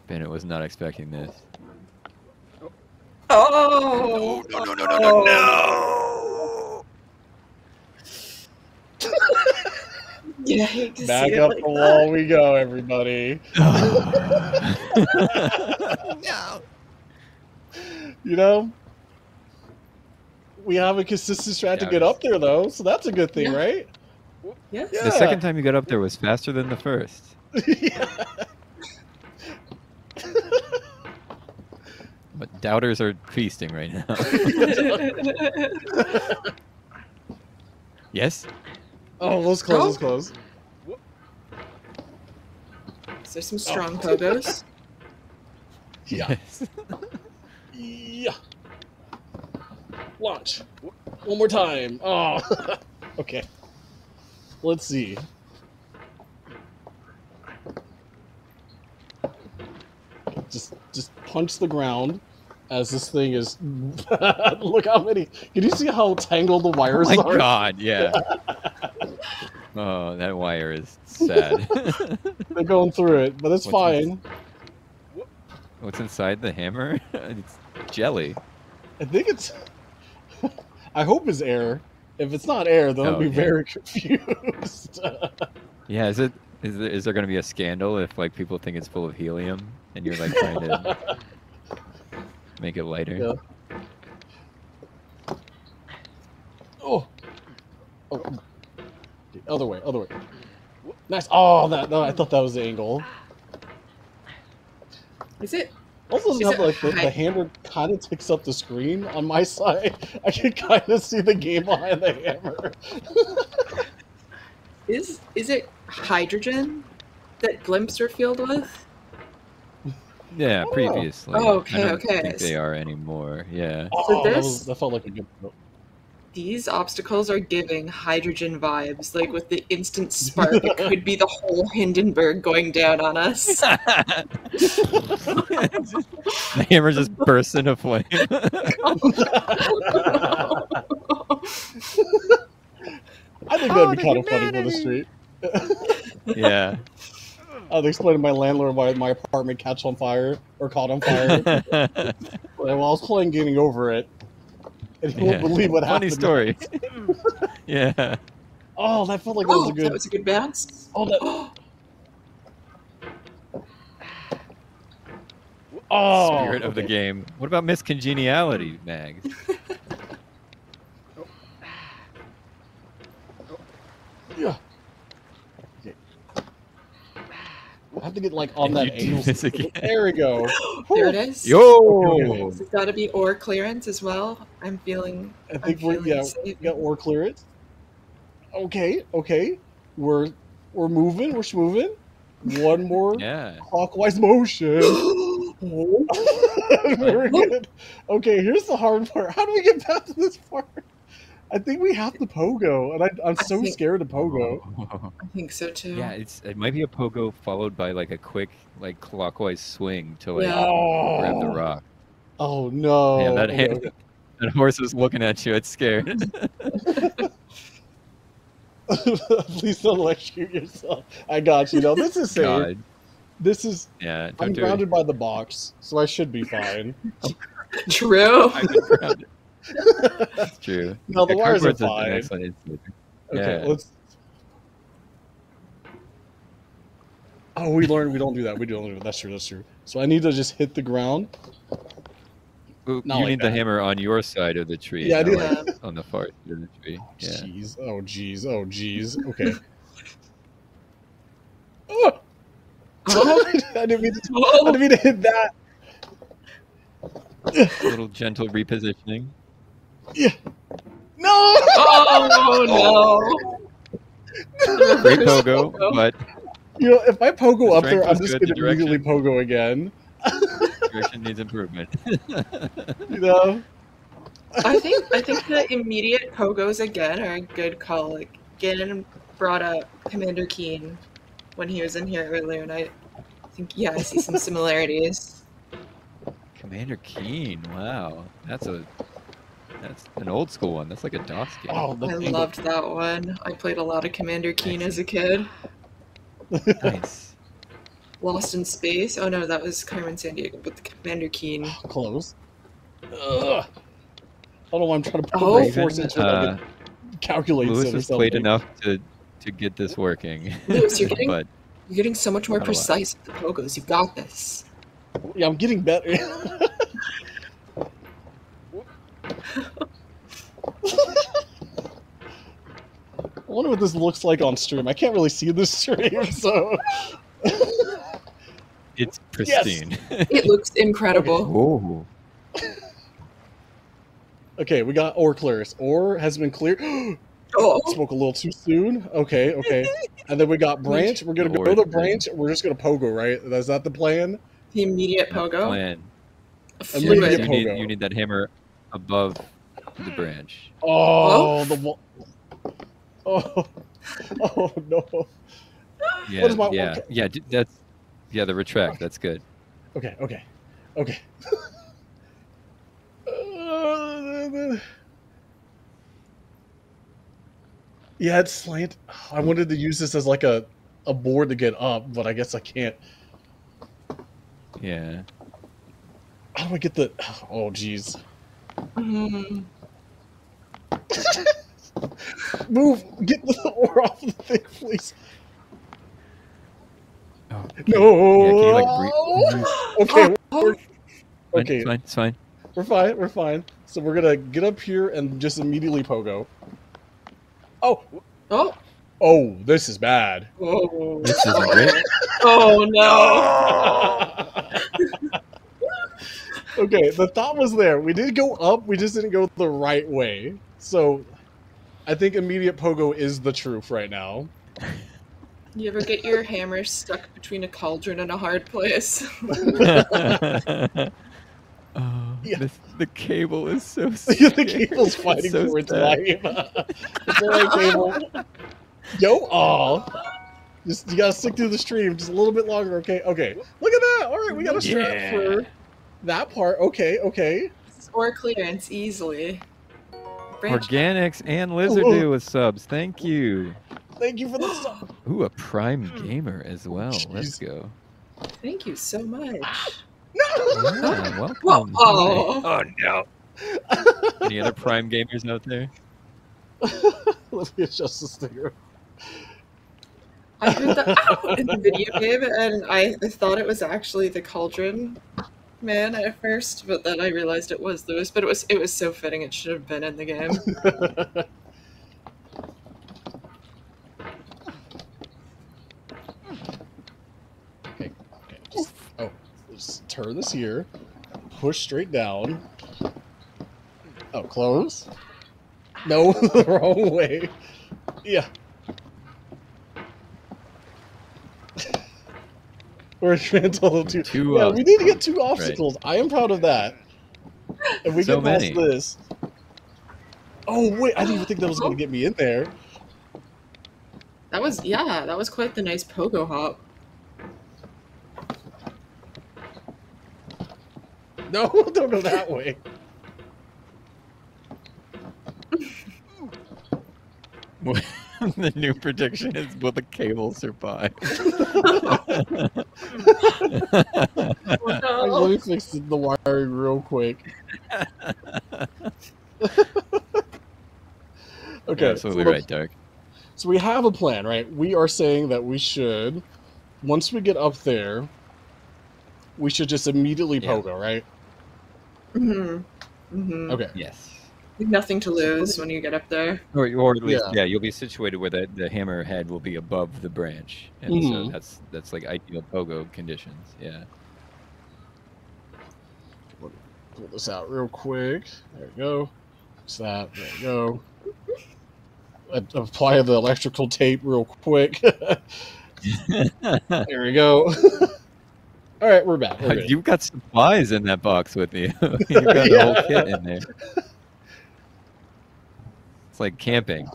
Bennett was not expecting this. Oh. No! Yeah, I hate to Back see it up like the that. wall we go, everybody. No. You know, we have a consistent strat to get up there, though, so that's a good thing, Yeah. right? Yes. Yeah. The second time you got up there was faster than the first. Yeah. But doubters are feasting right now. Yes? Oh, let's close. Let's close. Is there some strong pogos? Yeah. Yes. Yeah. Launch. One more time. Oh. Okay. Let's see. Just punch the ground. as this thing is. Look how many. Can you see how tangled the wires Oh my are? god, yeah. Oh, that wire is sad. They're going through it, but it's fine. What's inside the hammer? It's jelly. I think it's. I hope it's air. If it's not air, then I'll be very confused. Yeah, is there going to be a scandal if like people think it's full of helium and you're like trying to make it lighter? Yeah. Oh. Other way. Nice. Oh, no, I thought that was the angle. Is it? Also, doesn't have like the hammer kind of takes up the screen on my side. I can kind of see the game behind the hammer. Is it hydrogen that blimps are filled with? Yeah, previously. Oh, okay, I don't okay. think they are anymore. Yeah. Oh, that felt like a good. These obstacles are giving hydrogen vibes, like with the instant spark, it could be the whole Hindenburg going down on us. The hammer just bursts into flame. I think that'd be kind of funny for the street. Yeah. I was explaining to my landlord why my apartment caught on fire. While I was playing Getting Over It. And you won't believe what happened. Funny story. Yeah. Oh, that felt like that was a good. That was a good bounce. Oh, that. Oh. Spirit of the game. What about Miss Congeniality, Mags? Yeah. Okay. I have to get like on that angle. There we go. There it is. Yo. It's got to be ore clearance as well. I think we got ore clearance. Okay. We're moving. We're moving. One more clockwise motion. Very good. Okay, here's the hard part. How do we get back to this part? I think we have to pogo, and I'm so scared of pogo. I think so too. Yeah, it might be a pogo followed by like a quick like clockwise swing to like grab the rock. Oh no! Yeah, that horse is looking at you. It's scared. Please don't electrocute yourself. I got you. No, this is safe. God. This is. Yeah. I'm grounded by the box, so I should be fine. True. I've been grounded. That's true. No, the wires are fine. Okay, let's. Oh, we learned we don't do that. We don't do that. That's true. So I need to just hit the ground. You need the hammer on your side of the tree. Yeah, I do. Like on the far side of the tree. Jeez. Oh, jeez. Okay. Oh! I didn't mean to hit that. A little gentle repositioning. Yeah. No! Oh no! Great pogo, but if I pogo up there, I'm just going to immediately pogo again. Direction needs improvement. I think the immediate pogos again are a good call. Like Gannon brought up Commander Keen when he was in here earlier, and I think I see some similarities. Commander Keen, wow, that's an old school one. That's like a DOS game. Oh, I loved that one. I played a lot of Commander Keen as a kid. Nice. Lost in Space. Oh no, that was Carmen Sandiego, but the Commander Keen. Close. I don't know why I'm trying to put force into it. Calculate Lewis it or has something. played enough to get this working. Lewis, you're getting so much more precise with the pogos. You've got this. Yeah, I'm getting better. I wonder what this looks like on stream. I can't really see this stream, so... It's pristine. Yes. It looks incredible. Okay, we got ore clearance. Ore has been cleared. Spoke a little too soon. Okay. And then we got branch. We're going to go to the branch. We're just going to pogo, right? Is that the plan? The immediate pogo? Plan. Fluid. You need that hammer above the branch. Oh no. Yeah, the retract. That's good. Okay. Yeah, it's slant. I wanted to use this as like a board to get up, but I guess I can't. Yeah. How do I get the? Oh, jeez. Mhm. Move! Get the ore off the thing, please. Oh, No. Yeah, can you like breathe? Okay. Oh, Okay. It's fine. It's fine. We're fine. We're fine. So we're gonna get up here and just immediately pogo. Oh. oh, Oh, this is bad. oh, This isn't great. oh no! Okay, the thought was there. We did go up. We just didn't go the right way. So, I think immediate pogo is the truth right now. You ever get your hammer stuck between a cauldron and a hard place? Oh, Yeah. the cable is so The scared. cable's fighting It's so for its sad. life. It's alright, cable. Yo, aw. Just you gotta stick through the stream just a little bit longer, okay? Okay. Look at that. All right, we got a strap Yeah. for that part. Okay, okay. Or clearance easily. Branch. Organics and Lizardo with subs. Thank you. Thank you for the stuff. Ooh, a Prime Gamer as well. Let's Jeez. go. Thank you so much. Yeah, welcome. Whoa. Oh. Oh no. Any other Prime Gamers out there? Let me adjust the sticker. I heard that in the video game, and I thought it was actually the cauldron man at first, but then I realized it was those. But it was so fitting; it should have been in the game. Okay. Just turn this here. Push straight down. Oh, close. No, the wrong way. Yeah. We're Trantola too. Two, Yeah, we need to get 2 obstacles. I am proud of that. If we So get past many. this. Oh wait, I didn't even think that was going to get me in there. That was quite the nice pogo hop. No, don't go that way. The new prediction is, will the cable survive? Like, let me fix the wiring real quick. Okay, You're absolutely right, Dark. So we have a plan, right? We are saying that we should, once we get up there, we should just immediately Yeah. pogo, right? Mm-hmm. Mm-hmm. Okay. Yes. Nothing to lose when you get up there. Or at least, yeah, you'll be situated where the hammer head will be above the branch, and Mhm. so that's like ideal pogo conditions. Yeah. Pull this out real quick. There we go. Fix that. There we go. Apply the electrical tape real quick. There we go. All right, we're back. We're good. You've got supplies in that box with you. You've got the whole kit in there. It's like camping.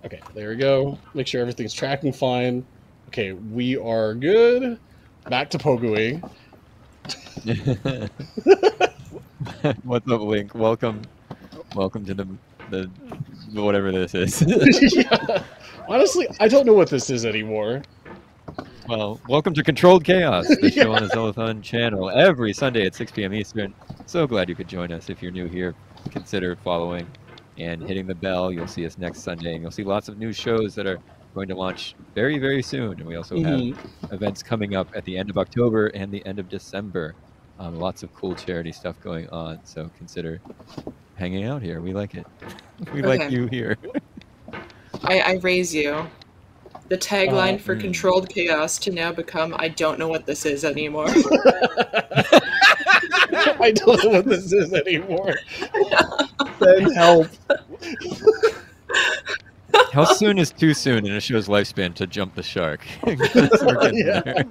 Okay, there we go. Make sure everything's tracking fine. Okay, we are good. Back to pogoing. What's up, Link? Welcome to the whatever this is. Yeah. Honestly, I don't know what this is anymore. Well, welcome to Controlled Chaos, the show on the Zeldathon channel every Sunday at 6 p.m. Eastern. So glad you could join us. If you're new here, consider following and hitting the bell. You'll see us next Sunday, and you'll see lots of new shows that are going to launch very, very soon. And we also have events coming up at the end of October and the end of December. Lots of cool charity stuff going on. So consider hanging out here. We like it. We like Okay. you here. I raise you. The tagline for Controlled Chaos to now become I don't know what this is anymore. I don't know what this is anymore. Send help. How soon is too soon in a show's lifespan to jump the shark? 'Cause we're getting Yeah. there.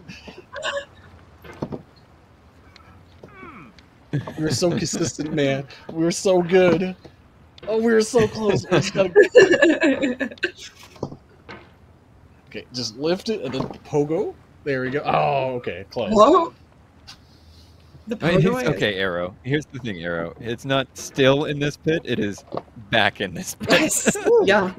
We were so consistent, man. We were so good. Oh, we were so close. We just gotta... Okay, just lift it and then pogo. There we go. Oh, okay, close. Whoa. The I mean, pogo. okay, Arrow. Here's the thing, Arrow. It's not still in this pit. It is back in this pit. Yes. Yeah.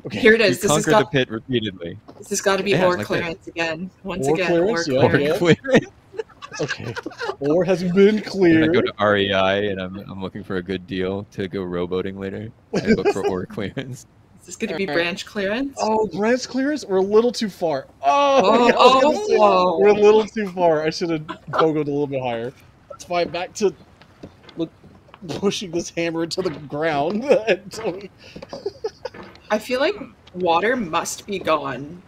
Okay. Here it You is. This has conquer the got. pit repeatedly. This has got to be Yeah, ore like clearance again. Once Ore again, ore clearance, yeah, Or clearance. yeah. clear. Okay. Ore has been And I cleared. go to REI and I'm looking for a good deal to go rowboating later. I look for ore clearance. Is this going to be Alright. branch clearance? Oh, branch clearance? We're a little too far. Oh, Oh, yeah, I was gonna say, oh. we're a little too far. I should have pogoed a little bit higher. That's fine. Back to pushing this hammer to the ground. Until we... I feel like water must be gone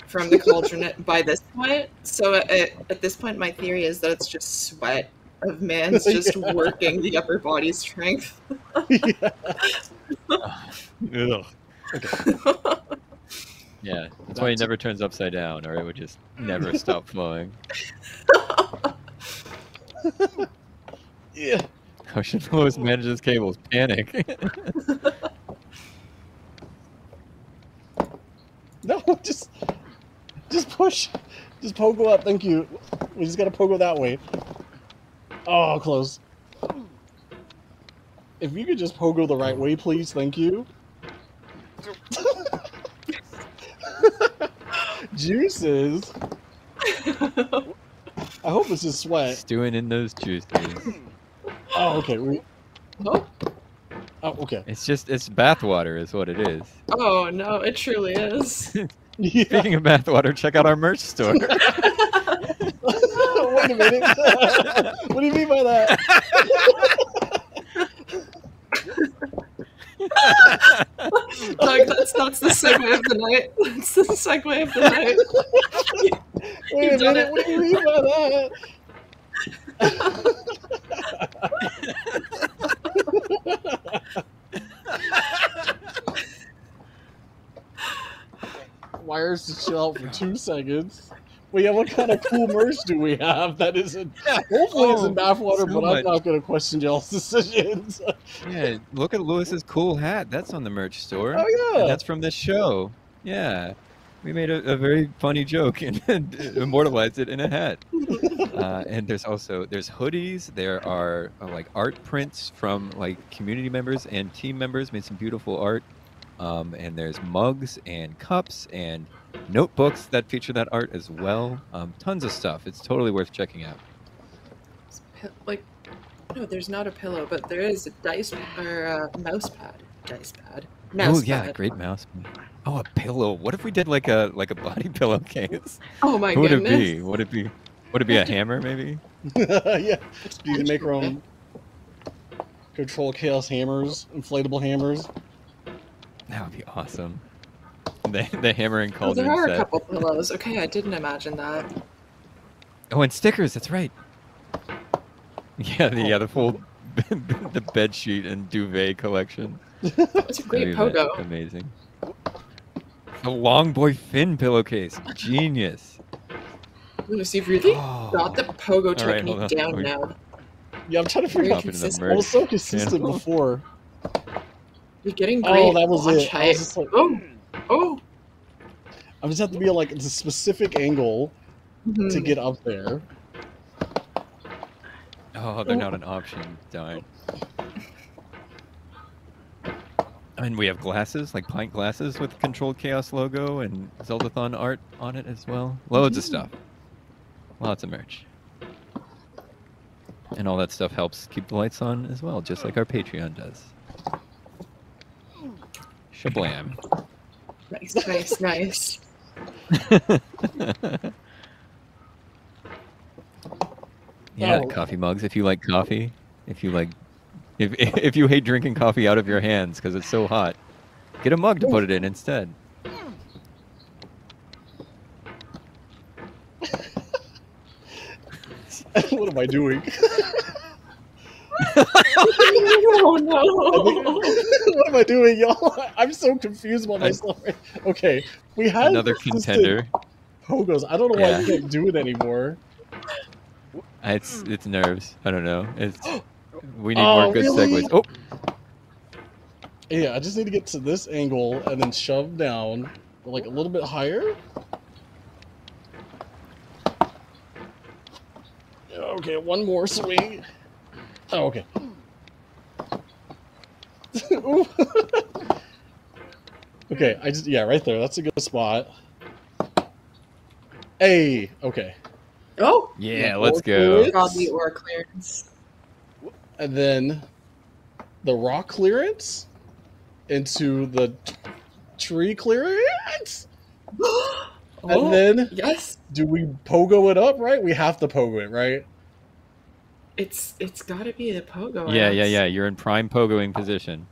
from the cauldron by this point. So at this point, my theory is that it's just sweat of man's just Yeah. working the upper body strength. Yeah. Ugh. Yeah, that's why it never turns upside down, or it would just never stop flowing. Yeah. Ocean Lewis manages cables. Panic. No, just push. Just pogo up. Thank you. We just gotta pogo that way. Oh, close. If you could just pogo the right way, please. Thank you. Juices. I hope this is sweat. Stewing in those juices. Oh, okay. Oh, Okay. It's bath water is what it is. oh no, it truly is. Yeah. Speaking of bath water, check out our merch store. Wait a minute. What do you mean by that? Doug, that's the segue of the night. That's the segue of the night. Wait a You've done minute. it. What do you mean by that? Wires to chill out for 2 seconds. Well, yeah, what kind of cool merch do we have that isn't? Hopefully, it's in bathwater, so but I'm much. not going to question y'all's decisions. Yeah, look at Lewis's cool hat. That's on the merch store. Oh, yeah. And that's from this show. Yeah. We made a very funny joke and immortalized it in a hat. And there's hoodies. There are like art prints from like community members and team members made some beautiful art. And there's mugs and cups and notebooks that feature that art as well. Tons of stuff. It's totally worth checking out. Like, no, there's not a pillow, but there is a dice or a mouse pad. Dice pad. Mouse Oh yeah, pad. great mouse. Oh, a pillow. What if we did like a body pillowcase? Oh my Who would goodness. it be? Would it be a hammer maybe? Yeah. You can make our own Control Chaos hammers, inflatable hammers. That would be awesome. The hammer and Oh, cauldron there are a set. couple pillows. Okay, I didn't imagine that. Oh, and stickers. That's right. Yeah, the full the bed sheet and duvet collection. It's a great That'd be pogo. Amazing. The Long Boy Finn pillowcase. Genius. Ooh, so you've really Oh. got the pogo All right, technique hold on. down We- now. Yeah, I'm trying to Very figure out. Hop into the consistent. I was so merch consistent channel. before. You're getting Oh, great that was launch it. I height. was just like, Oh. I just have to be at like a specific angle to Mhm. get up there. Oh, they're not an option. Darn. And we have glasses, like pint glasses with the Controlled Chaos logo and Zeldathon art on it as well. Loads of stuff. Lots of merch. And all that stuff helps keep the lights on as well, just like our Patreon does. Shablam. Nice. Yeah, Oh. coffee mugs if you like coffee. If you hate drinking coffee out of your hands because it's so hot, get a mug to put it in instead. What am I doing? Oh no. What am I doing, y'all? I'm so confused about myself. Okay, we had Another consistent contender. pogos. I don't know why Yeah. you can't do it anymore. It's nerves. I don't know. We need Oh, more good really? segues. Oh, Yeah, I just need to get to this angle and then shove down, like a little bit higher. Okay, one more swing. Oh, okay. Okay, right there. That's a good spot. Hey, okay. Oh, Yeah, More let's go. godly ore clearance. And then the rock clearance into the tree clearance. And then yes, do we pogo it up, right? We have to pogo it, right? it's got to be the pogo. Yeah, axe. You're in prime pogoing position.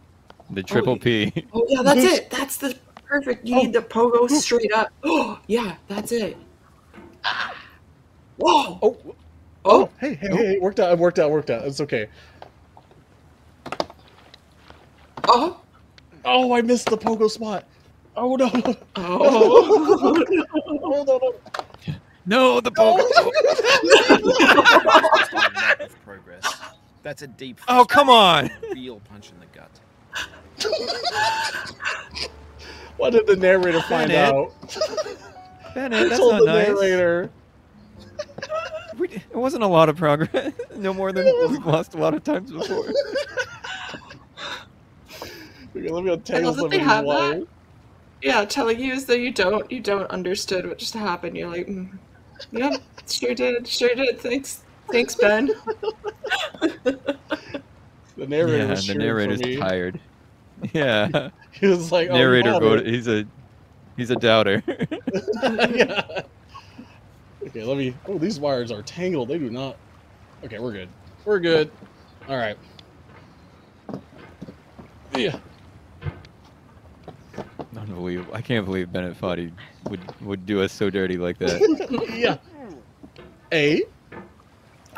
The triple P. Oh yeah, that's it. That's the perfect. You need the pogo straight up. Oh yeah, that's it. Whoa. Oh. Hey, it worked out. It worked out. It's okay. Oh. Oh, I missed the pogo spot. Oh no. Oh. No. No, the pogo. Of progress. That's a deep. Oh, come on. Real punch in the gut. Why did the narrator find out? Bennett, that's told not the nice. narrator. It wasn't a lot of progress. No more than we've lost a lot of times before. Okay, let me I untangle love that some they of have these that. wires. Yeah, telling you as though you don't understood what just happened. You're like, yeah, sure did. Thanks, Ben. The narrator was the cheering narrator's for me. tired. Yeah. He was like, Narrator oh, voted. He's a doubter. Yeah. Okay, let me. Oh, these wires are tangled. They do not. Okay, we're good. We're good. All right. Yeah. Unbelievable. I can't believe Bennett thought he would do us so dirty like that. Yeah. A.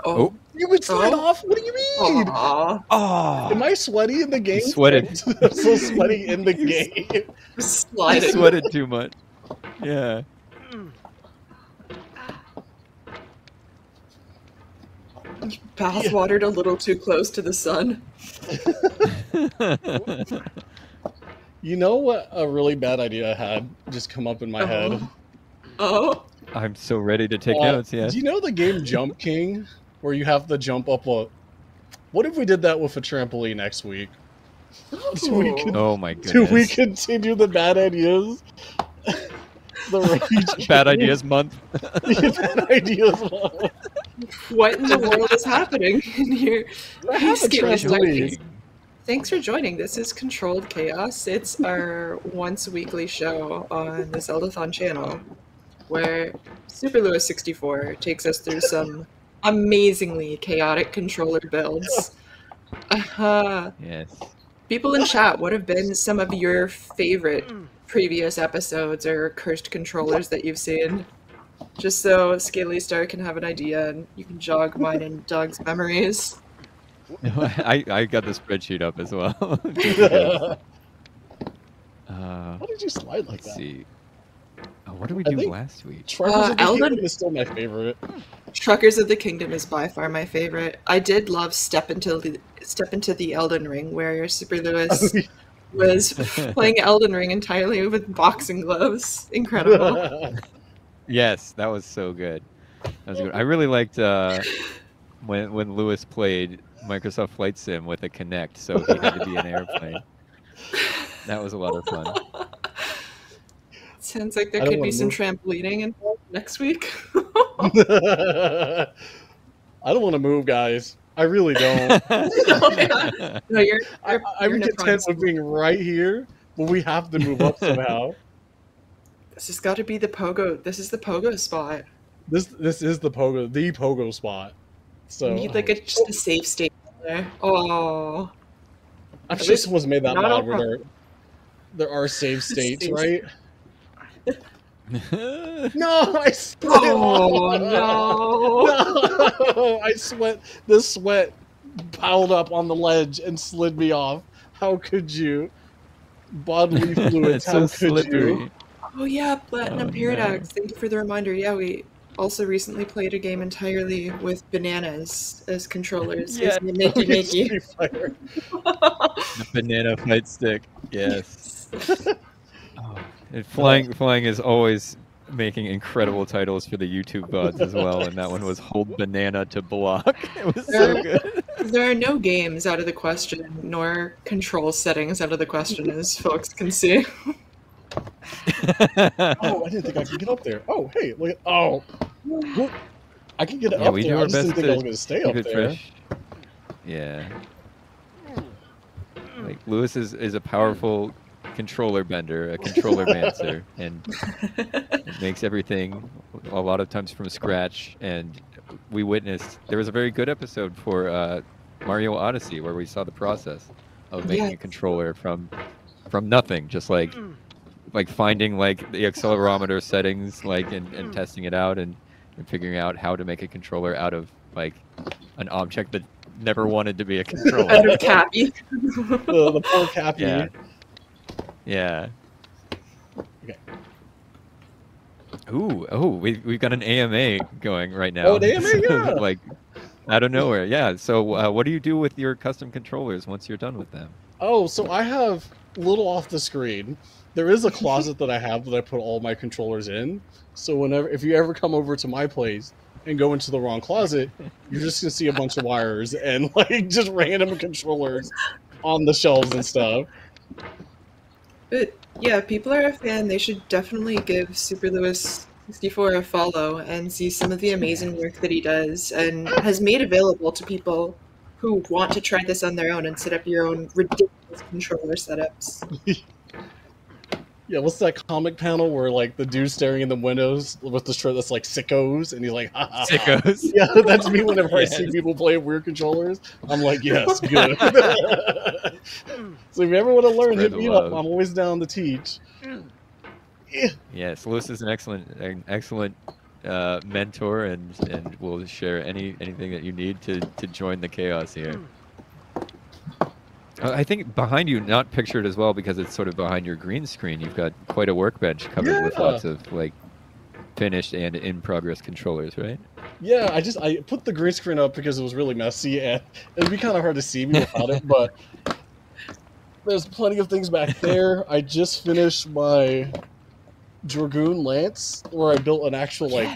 Oh. You would slide off? What do you mean? Aw. Oh. Am I sweaty in the game? He sweated. I'm so sweaty in the game. He Sliding. sweated too much. Yeah. Bath watered a little too close to the sun. You know what a really bad idea I had just come up in my head? Oh. I'm so ready to take notes, yeah. Do you know the game Jump King? Where you have to jump up a... What if we did that with a trampoline next week? Oh my goodness. Do we continue the bad ideas? The rage Bad ideas month. Bad ideas month. What in the world is happening in here? I have a trampoline. Thanks for joining. This is Controlled Chaos. It's our once weekly show on the Zeldathon channel where Super Lewis 64 takes us through some amazingly chaotic controller builds. Yes. People in chat, what have been some of your favorite previous episodes or cursed controllers that you've seen? Just so Scaly Star can have an idea and you can jog mine and Doug's memories. I got the spreadsheet up as well. How did you slide like that? Let's see. Oh, what did we do last week? Truckers of the Elden- Kingdom is still my favorite. Truckers of the Kingdom is by far my favorite. I did love Step into the Elden Ring, where Super Lewis was playing Elden Ring entirely with boxing gloves. Incredible. Yes, that was so good. That was good. I really liked when Lewis played Microsoft Flight Sim with a Kinect, so he had to be an airplane. That was a lot of fun. Sounds like there I don't could be wanna some move. trampolining involved next week. I don't want to move, guys. I really don't. No, you're I'm in a content prime with being right here, but we have to move up somehow. This has got to be the pogo. This is the pogo spot. This is the pogo spot. So You need like just a safe state there. Oh, I'm sure someone's made that not mod all where there are save states, Safe- right? No, I slid oh off. no! No, I sweat. The sweat piled up on the ledge and slid me off. How could you? Bodily fluids. It's How so could slippery. you? Oh yeah, Platinum Oh, Paradox. Thank you for the reminder. Yeah, we also recently played a game entirely with bananas as controllers. Yeah. Makey makey. Street Fighter. The banana fight stick. Yes. Oh, and flying is always making incredible titles for the YouTube VODs as well, and that one was Hold Banana to Block. It was so good. There are no games out of the question, nor control settings out of the question, as folks can see. Oh, I didn't think I could get up there. Oh, hey, look at whoop. I can get Yeah, up we there. do I our just best didn't think I to was going to stay keep up it there. fresh. Yeah. Like Lewis is a powerful controller bender, a controller mancer, and it makes everything a lot of times from scratch. And we witnessed there was a very good episode for Mario Odyssey where we saw the process of making a controller from nothing, just like finding like the accelerometer settings, like and testing it out and figuring out how to make a controller out of like an object that never wanted to be a controller. Out of Cappy. The poor Cappy. Yeah. Yeah. Okay. Ooh, we've got an AMA going right now. Oh, an AMA, yeah. Like out of nowhere. Yeah. So what do you do with your custom controllers once you're done with them? Oh, so I have a little off the screen. There is a closet that I have that I put all my controllers in. So if you ever come over to my place and go into the wrong closet, you're just gonna see a bunch of wires and like just random controllers on the shelves and stuff. But yeah, people are a fan. They should definitely give Super Lewis 64 a follow and see some of the amazing work that he does and has made available to people who want to try this on their own and set up your own ridiculous controller setups. Yeah, what's that comic panel where like the dude staring in the windows with the shirt that's like sickos and he's like, ha, ha, ha. Sickos. Yeah, that's me whenever Yes. I see people play weird controllers. I'm like, yes, good. So if you ever want to learn, Spread hit the me up. love. I'm always down to teach. Yeah. Yes, Lewis is an excellent mentor, and will share anything that you need to join the chaos here. I think behind you, not pictured as well because it's sort of behind your green screen, you've got quite a workbench covered with Yeah. lots of like finished and in progress controllers, right? Yeah, I put the green screen up because it was really messy and it'd be kind of hard to see me without it, but there's plenty of things back there. I just finished my Dragoon Lance where I built an actual a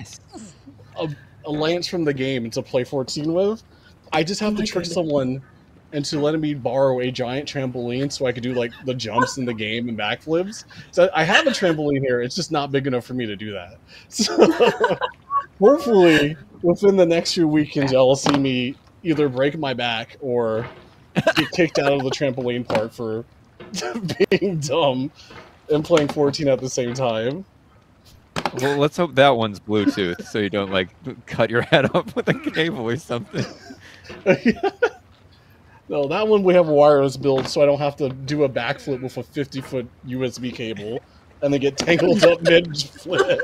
lance from the game to play 14 with. I just have to trick someone into letting me borrow a giant trampoline so I could do like the jumps in the game and backflips. So I have a trampoline here, it's just not big enough for me to do that. So hopefully within the next few weekends y'all see me either break my back or get kicked out of the trampoline park for being dumb and playing 14 at the same time. Well, let's hope that one's Bluetooth so you don't like cut your head off with a cable or something. No, that one we have a wireless build, so I don't have to do a backflip with a 50-foot USB cable and then get tangled up mid-flip.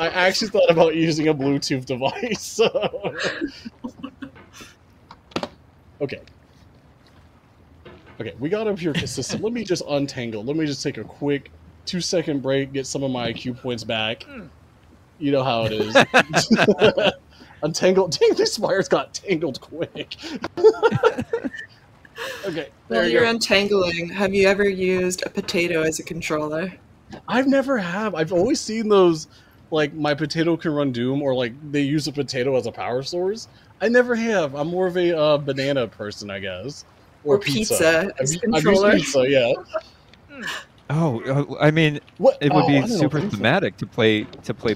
I actually thought about using a Bluetooth device. So. Okay, we got up here consistent. Let me just untangle. Let me just take a quick 2-second break, get some of my IQ points back. You know how it is. Untangled. Dang, these wires got tangled quick. Okay, While you're untangling, have you ever used a potato as a controller? I've never have. I've always seen those, like, my potato can run Doom, or, like, they use a potato as a power source. I never have. I'm more of a banana person, I guess. Or pizza as a I've used controller. pizza, yeah. Oh, I mean, What? it would I be don't know super pizza. thematic to play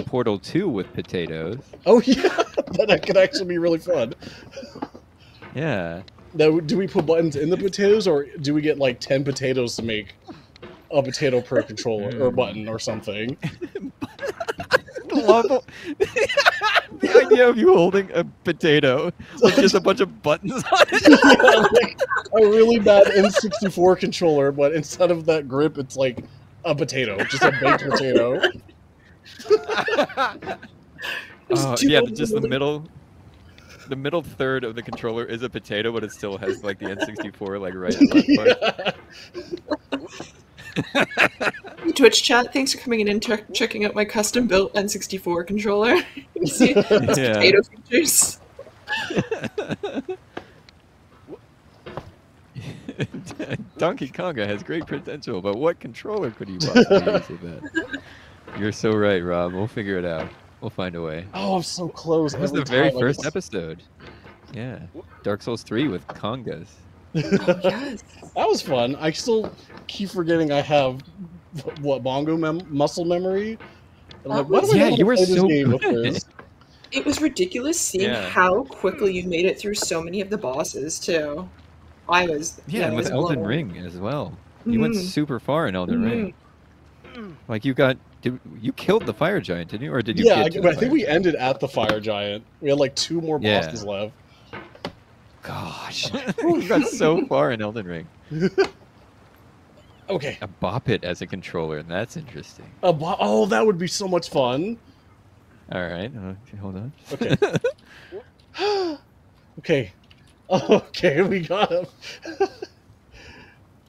Portal 2 with potatoes. Oh, yeah. That could actually be really fun. Yeah. Now, do we put buttons in the potatoes, or do we get, like, 10 potatoes to make a potato per controller, or button, or something? The idea of you holding a potato with just a bunch of buttons on it. Yeah, like a really bad N64 controller, but instead of that grip, it's like a potato, just a baked potato. Yeah, just the middle third of the controller is a potato, but it still has like the N64 like right and left part. Hey, Twitch chat, thanks for coming in and checking out my custom built N64 controller. You see those Yeah. potato features. Donkey Konga has great potential, but what controller could you possibly use with that? You're so right, Rob. We'll figure it out. We'll find a way. Oh, I'm so close. That was every the very time, like, first it's- episode. Yeah. Dark Souls 3 with congas. Oh, yes. That was fun. I still keep forgetting I have what muscle memory. And I'm like, why do I Yeah, know how you to were play this so game with good. this? It was ridiculous seeing Yeah. how quickly you made it through so many of the bosses too. I was Yeah, and I with was Elden blown. Ring as well. You went Mhm. super far in Elden Ring. Like you killed the fire giant, didn't you? Or did you Yeah, get to the I think fire we giant? ended at the fire giant. We had like 2 more Yeah. bosses left. Gosh. You got so far in Elden Ring. Okay. A bop it as a controller, and that's interesting. Oh, that would be so much fun. Alright, okay, hold on. Okay. Okay. Okay, we got him.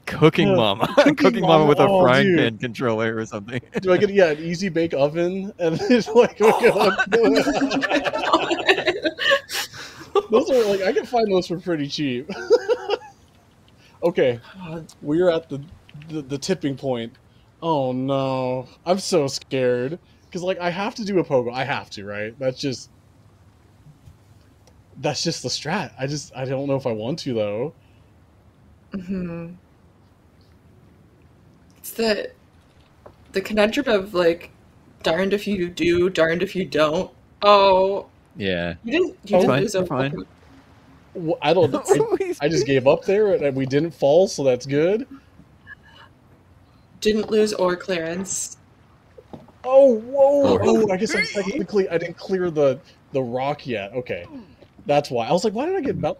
Cooking Mama. Cooking Cooking Mama with a Mama, frying dude. pan controller or something. Do I get an easy bake oven? And it's like, those are like, I can find those for pretty cheap. Okay, we're at the tipping point. Oh no, I'm so scared because like I have to do a pogo. I have to, right? That's just the strat. I don't know if I want to though. Mm-hmm. It's the conundrum of like, darned if you do, darned if you don't. Oh, Yeah. you didn't fine, lose you're a fine. Well, I don't. I just gave up there and we didn't fall, so that's good. Didn't lose or clearance. Oh, whoa! Or- Oh, I guess I didn't clear the rock yet. Okay, that's why. I was like, why did I get about?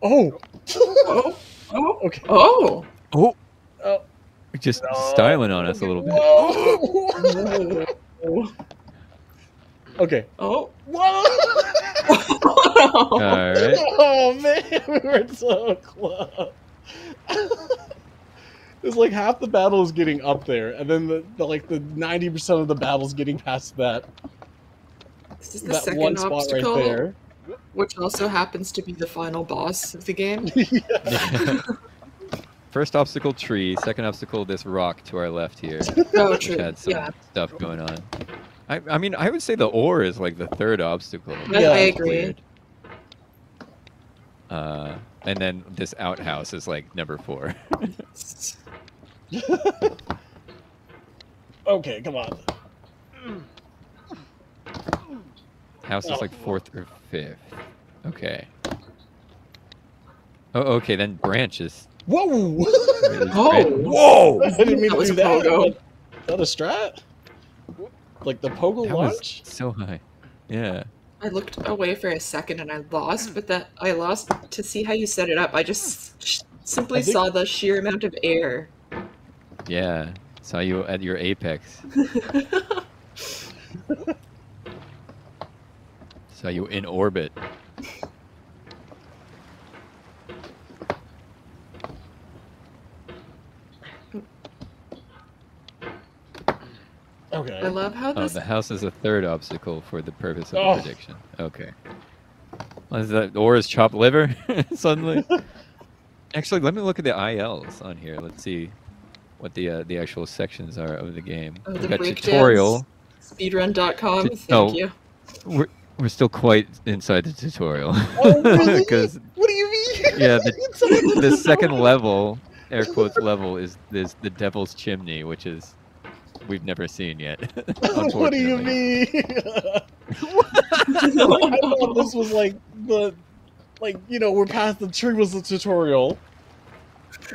Oh, Oh, oh, okay. oh. Oh, Oh, just no. styling on us a little bit. Whoa. Okay. Oh. Whoa! Alright. Oh man, we were so close. It's like half the battle is getting up there, and then the 90% of the battle is getting past that This is the that second one spot obstacle, right there. which also happens to be the final boss of the game. First obstacle, tree. Second obstacle, this rock to our left here. Oh, Which true. had some Yeah, stuff going on. I mean, I would say the ore is like the third obstacle. I Yeah. agree. And then this outhouse is like number 4. Okay, come on. House is like 4th or 5th. Okay. Oh, okay. Then branch is. Whoa! Oh. Whoa! I didn't mean That to was do a that. pogo. Is that a strat? Like the pogo That was launch? so high. Yeah. I looked away for a second and I lost, but I lost to see how you set it up. I just simply I think- saw the sheer amount of air. Yeah. Saw you at your apex. Saw you in orbit. Okay. I love how Oh, this. the house is a third obstacle for the purpose of Oh. the prediction. Okay. Is that ore is chopped liver suddenly? Actually, let me look at the ILs on here. Let's see what the actual sections are of the game. Oh, We the got breakdance. tutorial. Speedrun.com. Tu- Thank oh. you. We're still quite inside the tutorial. Oh, really? Because What do you mean? yeah, the second level, air quotes level, is the Devil's Chimney, which is we've never seen yet. What do you unfortunately. mean? I thought this was like we're past the tree was the tutorial.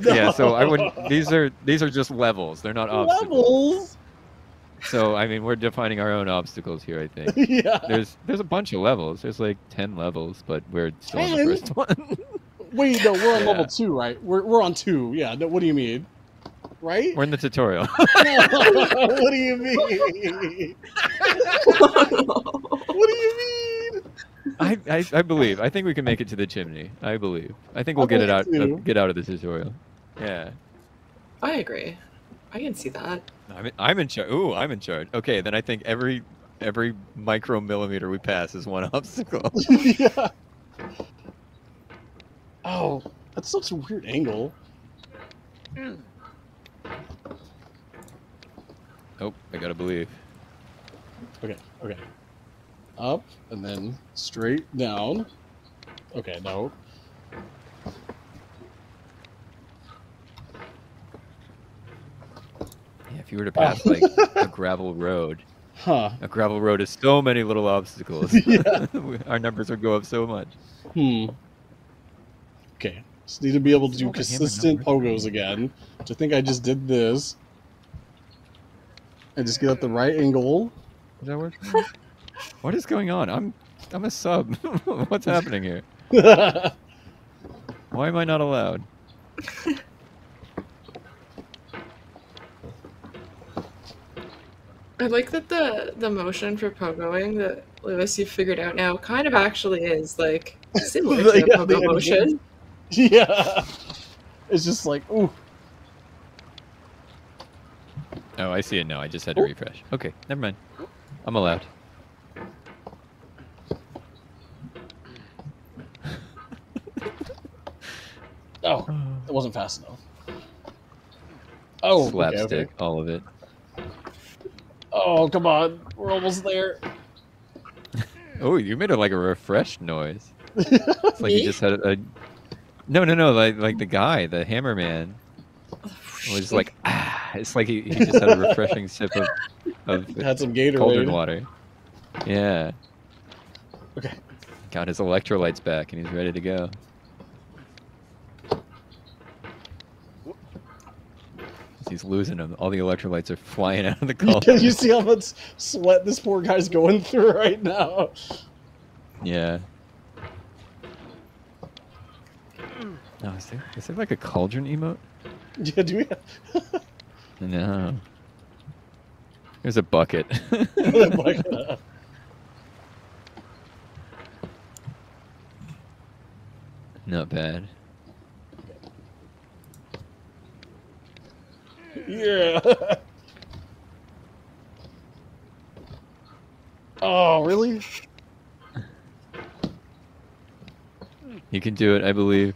Yeah, so I would. These are just levels. They're not obstacles. Levels. So I mean, we're defining our own obstacles here. I think Yeah. there's a bunch of levels. There's like 10 levels, but we're still on the 10? first one. Wait, no, we're on Yeah. level 2, right? We're on 2. Yeah. No, what do you mean? Right? We're in the tutorial. What do you mean? What do you mean? I believe. I think we can make it to the chimney. I believe. I think we'll get it out. believe too. Get out of the tutorial. Yeah. I agree. I can see that. I'm in charge. Ooh, I'm in charge. Okay, then I think every micromillimeter we pass is one obstacle. Yeah. Oh, that's such a weird angle. Oh, I gotta believe. Okay, okay. Up and then straight down. Okay, no. Yeah, if you were to pass like a gravel road, Huh. a gravel road is so many little obstacles. Yeah. Our numbers would go up so much. Okay. Just need to be able to do All the hammer consistent numbers. pogos again. Which I think I just did this. And just get at the right angle. Does that work? What is going on? I'm a sub. What's happening here? Why am I not allowed? I like that the motion for pogoing that Lewis you figured out now kind of actually is like similar to a pogo motion. Yeah. It's just like, ooh. Oh, I see it now. I just had to refresh. Okay, never mind. I'm allowed. Oh, it wasn't fast enough. Oh, slapstick, okay. all of it. Oh, come on. We're almost there. Oh, you made it like a refreshed noise. It's like you just had a... No, like the guy, the hammer man, was like, ah. It's like he just had a refreshing sip of had some Gatorade. cauldron water. Yeah. Okay. Got his electrolytes back and he's ready to go. He's losing them. All the electrolytes are flying out of the cauldron. You see how much sweat this poor guy's going through right now? Yeah. Oh, is there like a cauldron emote? Yeah, do we? No. There's a bucket. Not bad. Yeah. Oh, really? You can do it, I believe.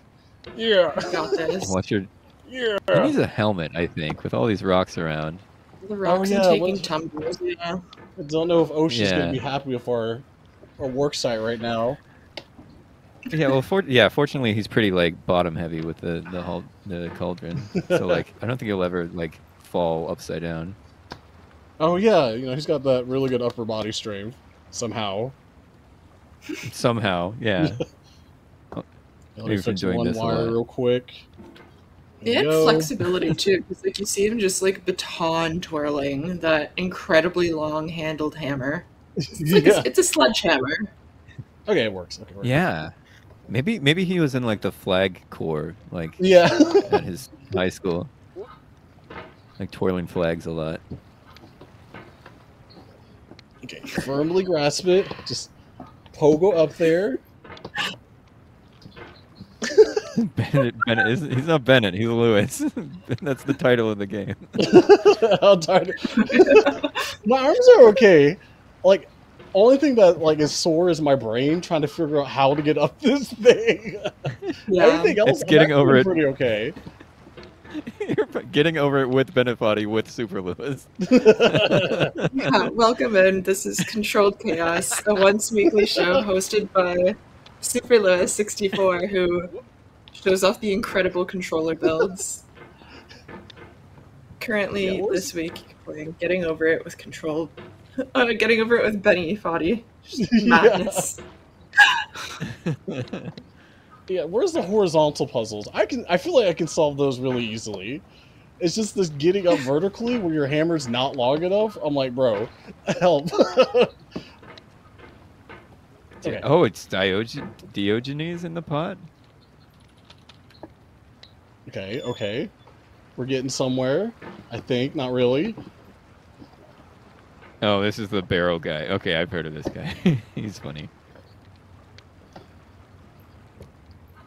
Yeah. Got this. Watch your... Yeah. He needs a helmet, I think, with all these rocks around. The rocks yeah, and taking tumbles, yeah. I don't know if Oshi's Yeah. gonna be happy with our work site right now. Yeah, well, fortunately, he's pretty like bottom heavy with the cauldron. So like, I don't think he'll ever like fall upside down. Oh yeah, you know he's got that really good upper body strength somehow. Somehow, yeah. Let me We've been fix doing one this a wire lot. real quick. They had flexibility too, because like you see him just like baton twirling that incredibly long-handled hammer. It's like it's a sledgehammer. Okay, it works. Okay, it works. Yeah. Maybe he was in like the flag corps, like at his high school, like twirling flags a lot. Okay, firmly grasp it. Just pogo up there. Bennett he's not Bennett, he's Lewis. That's the title of the game. How tired? My arms are okay. Like, only thing that like is sore is my brain trying to figure out how to get up this thing. Yeah. Everything else, It's getting over it. Pretty okay. You're getting over it with Bennett Body with Super Lewis. Yeah, welcome in. This is Controlled Chaos, a once-weekly show hosted by Super Lewis 64, who shows off the incredible controller builds. Currently, this week, playing Getting Over It with Controlled. Getting Over It with Benny Foddy. Just madness. Yeah, where's the horizontal puzzles? I feel like I can solve those really easily. It's just this getting up vertically where your hammer's not long enough. I'm like, bro, help. Okay. Oh, it's Diogenes in the pot? Okay. We're getting somewhere. I think, not really. Oh, this is the barrel guy. Okay, I've heard of this guy. He's funny.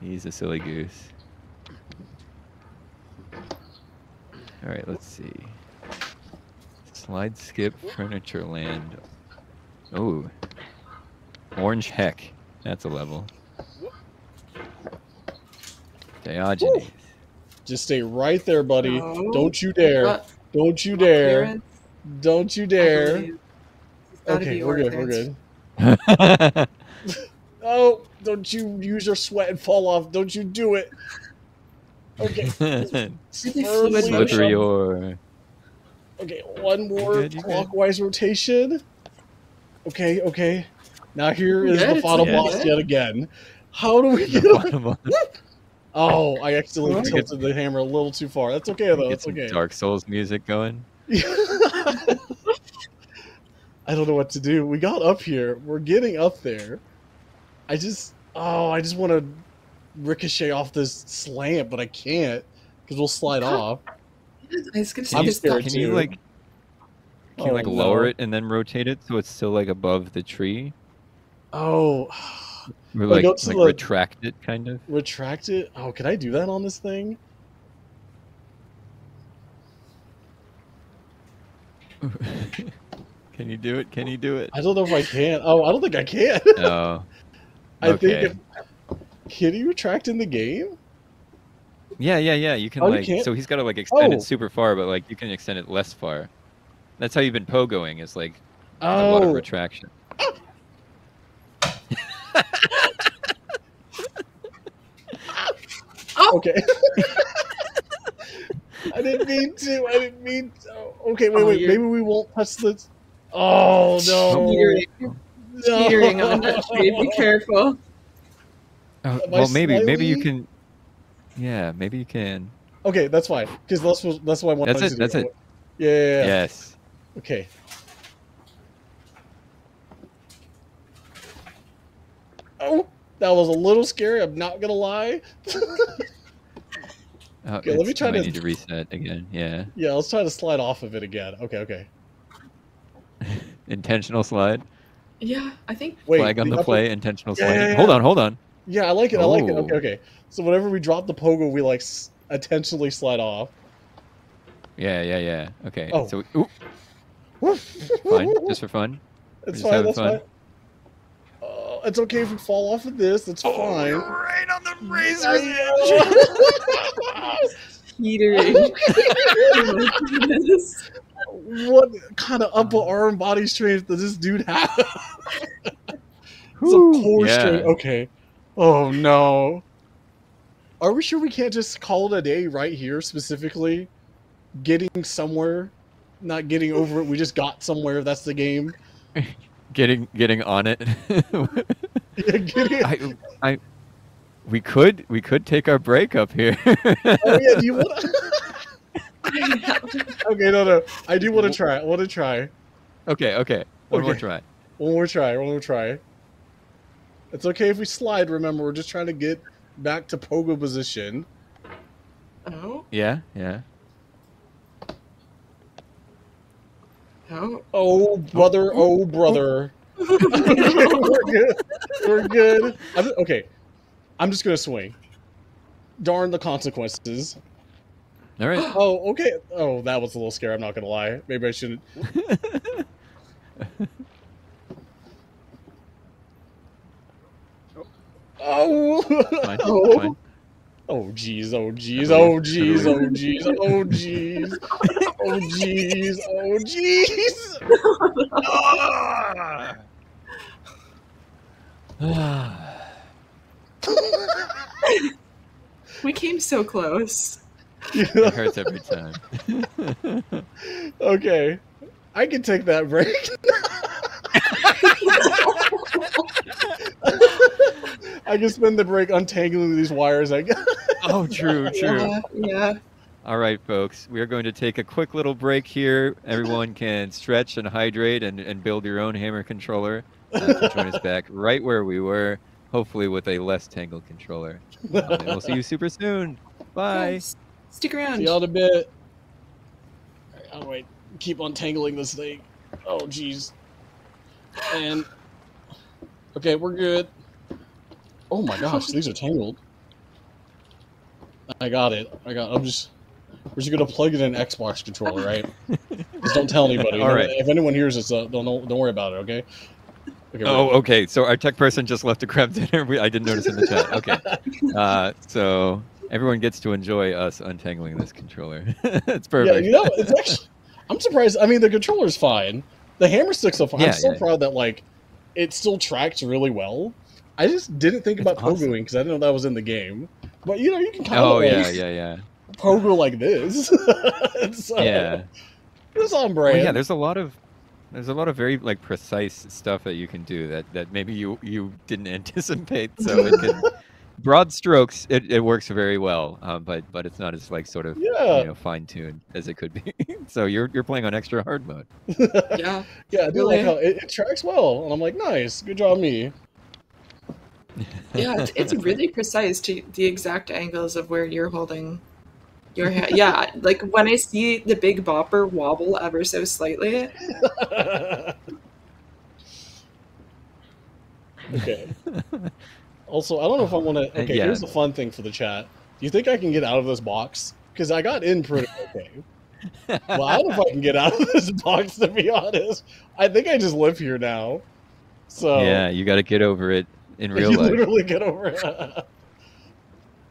He's a silly goose. Alright, let's see. Slide, skip, furniture, land. Oh. Orange heck. That's a level. Diogenes. Just stay right there, buddy. No. Don't you dare. Don't you dare. Clearance. Don't you dare. Gotta Okay, be we're good. organs. We're good. Oh, don't you use your sweat and fall off. Don't you do it. Okay. Really Firmly fluid Slippery motion. or... Okay, one more good, you good. clockwise rotation. Okay, okay. Now here is Good, the it's final looking boss good. yet again. How do we The get bottom one. Oh, I accidentally We tilted the hammer a little too far. That's okay though. Get That's some okay. Dark Souls music going. I don't know what to do. We got up here. We're getting up there. I just want to ricochet off this slant, but I can't because we'll slide off. I was gonna say, I'm there's scared got- Can you too. like... Can you Oh, like lower no. it and then rotate it so it's still like above the tree? Oh, Or Like, like, go to like the- retract it kind of? retract it. Oh, can I do that on this thing? Can you do it? Can you do it? I don't know if I can. Oh, I don't think I can. Oh. I Okay. think can you retract in the game? Yeah. You can Oh, you like... can't? So he's got to like extend Oh. it super far, but like you can extend it less far. That's how you've been pogoing, is like a lot of Oh, retraction. okay. I didn't mean to. I didn't mean to. Okay, wait. Oh, Maybe you're- we won't touch this. Oh no! Teetering, No. teetering on that tree. Be careful. Oh, Am I well, maybe you slightly- can... Yeah, maybe you can. Okay, that's fine. Because that's what I wanted That's to it, do. that's it. Yeah. Yes. Okay. Oh, that was a little scary. I'm not gonna lie. Oh, Okay, let me try I to- need to reset again. Yeah. Yeah, let's try to slide off of it again. Okay. Intentional slide. Yeah, I think. Wait. Flag on the upper- play. Intentional Yeah, sliding. yeah, Hold yeah. on. Yeah, I like it. I like it. Oh. Okay. So whenever we drop the pogo, we like intentionally slide off. Yeah. Okay. Oh. So, ooh, fine. Just for fun. It's just fine. having That's fun. fine. It's okay if we fall off of this. It's fine. Right on the Teetering. What kind of upper arm body strength does this dude have? Some Whew, core yeah. strength. Okay. Oh no. Are we sure we can't just call it a day right here specifically? Getting somewhere, not getting over it. We just got somewhere. That's the game. Getting on it. Yeah, getting, We could take our break up here. oh yeah. Do you want? Okay, no. I do want to try. I want to try. Okay. One more Okay. try. One more try. It's okay if we slide. Remember, we're just trying to get back to pogo position. Oh, Yeah. oh. Oh brother. We're good. Okay. I'm just gonna swing. Darn the consequences. All right. Oh, okay. Oh, that was a little scary. I'm not gonna lie. Maybe I shouldn't. Oh. Fine. Oh. Fine. Oh jeez. I believe. We came so close. It hurts every time. Okay. I can take that break. I can spend the break untangling these wires. Oh, true. Yeah. All right, folks. We are going to take a quick little break here. Everyone can stretch and hydrate and build your own hammer controller. To join us back right where we were, hopefully with a less tangled controller. And we'll see you super soon. Bye. Yes. Stick around. See y'all in a bit. How do I keep untangling this thing? Oh, jeez. And okay, we're good. Oh my gosh, these are tangled. I got it. We're just gonna plug it in an Xbox controller, right? Just don't tell anybody. All right. If anyone hears this, don't worry about it. Okay. Okay. Oh, okay. So our tech person just left to grab dinner. I didn't notice in the chat. Okay. So everyone gets to enjoy us untangling this controller. It's perfect. Yeah, it's actually. I'm surprised. I mean, the controller's fine. The hammer stick's so fun. Yeah, I'm so yeah. proud that like it still tracks really well. I just didn't think It's about awesome. pogoing because I didn't know that was in the game. But you know, you can kind Oh of like yeah. pogo like this. So Yeah. it's on Well, yeah. brand. There's a lot of very like precise stuff that you can do that maybe you didn't anticipate. So it can broad strokes. It works very well. But it's not as like sort of Yeah. fine tuned as it could be. So you're playing on extra hard mode. Yeah. Yeah, I do like Really? how it tracks well. And I'm like, nice, good job, me. Yeah, it's really precise to the exact angles of where you're holding your hand. Yeah, like when I see the Big Bopper wobble ever so slightly. Okay. Also, I don't know if I want to. Okay, Yeah. here's a fun thing for the chat. Do you think I can get out of this box? Because I got in pretty okay. Well, I don't know if I can get out of this box, to be honest. I think I just live here now. So Yeah, you got to get over it in real you life. literally get over it.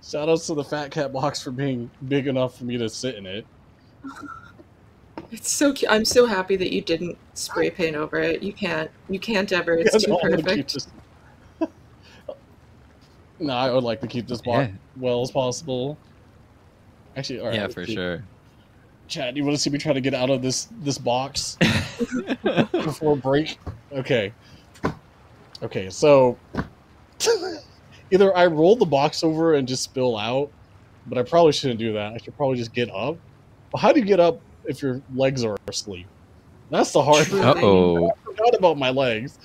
Shout outs to the Fat Cat box for being big enough for me to sit in it. It's so cute. I'm so happy that you didn't spray paint over it. You can't ever. It's Yeah, too no, I'm gonna keep perfect. this. No, I would like to keep this box Yeah. well as possible. Actually, all right. Yeah, let's for see. sure. Chad, you want to see me try to get out of this box before break? Okay. Okay, so either I roll the box over and just spill out, but I probably shouldn't do that. I should probably just get up. But how do you get up if your legs are asleep? That's the hard True. part. Uh-oh. I forgot about my legs.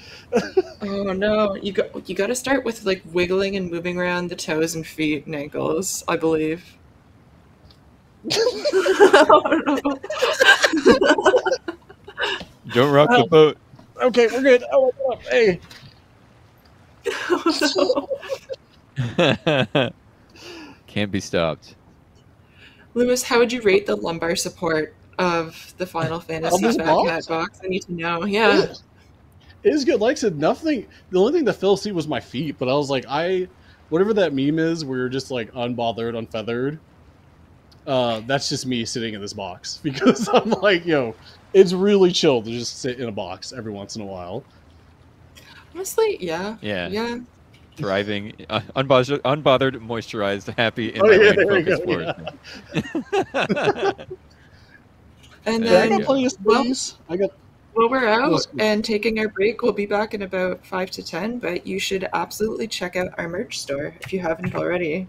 Oh no, you got to start with like wiggling and moving around the toes and feet and ankles, I believe. Oh, no. Don't rock the boat. Okay, we're good. Oh, hey. Oh, no. Can't be stopped. Lewis, how would you rate the lumbar support of the Final Fantasy this Fat box? Cat box? I need to know. Yeah. It is good. Like I said, nothing. The only thing that fell asleep was my feet, but I was like, whatever that meme is, where you're just like unbothered, unfeathered. That's just me sitting in this box because I'm like, it's really chill to just sit in a box every once in a while. Honestly, yeah. Yeah. Yeah. Thriving, unbothered, moisturized, happy in Oh, my yeah, lane there we focused go, forward. And Yeah, I then got plenty of space. while we're out That's good. and taking our break, we'll be back in about 5 to 10, but you should absolutely check out our merch store if you haven't already.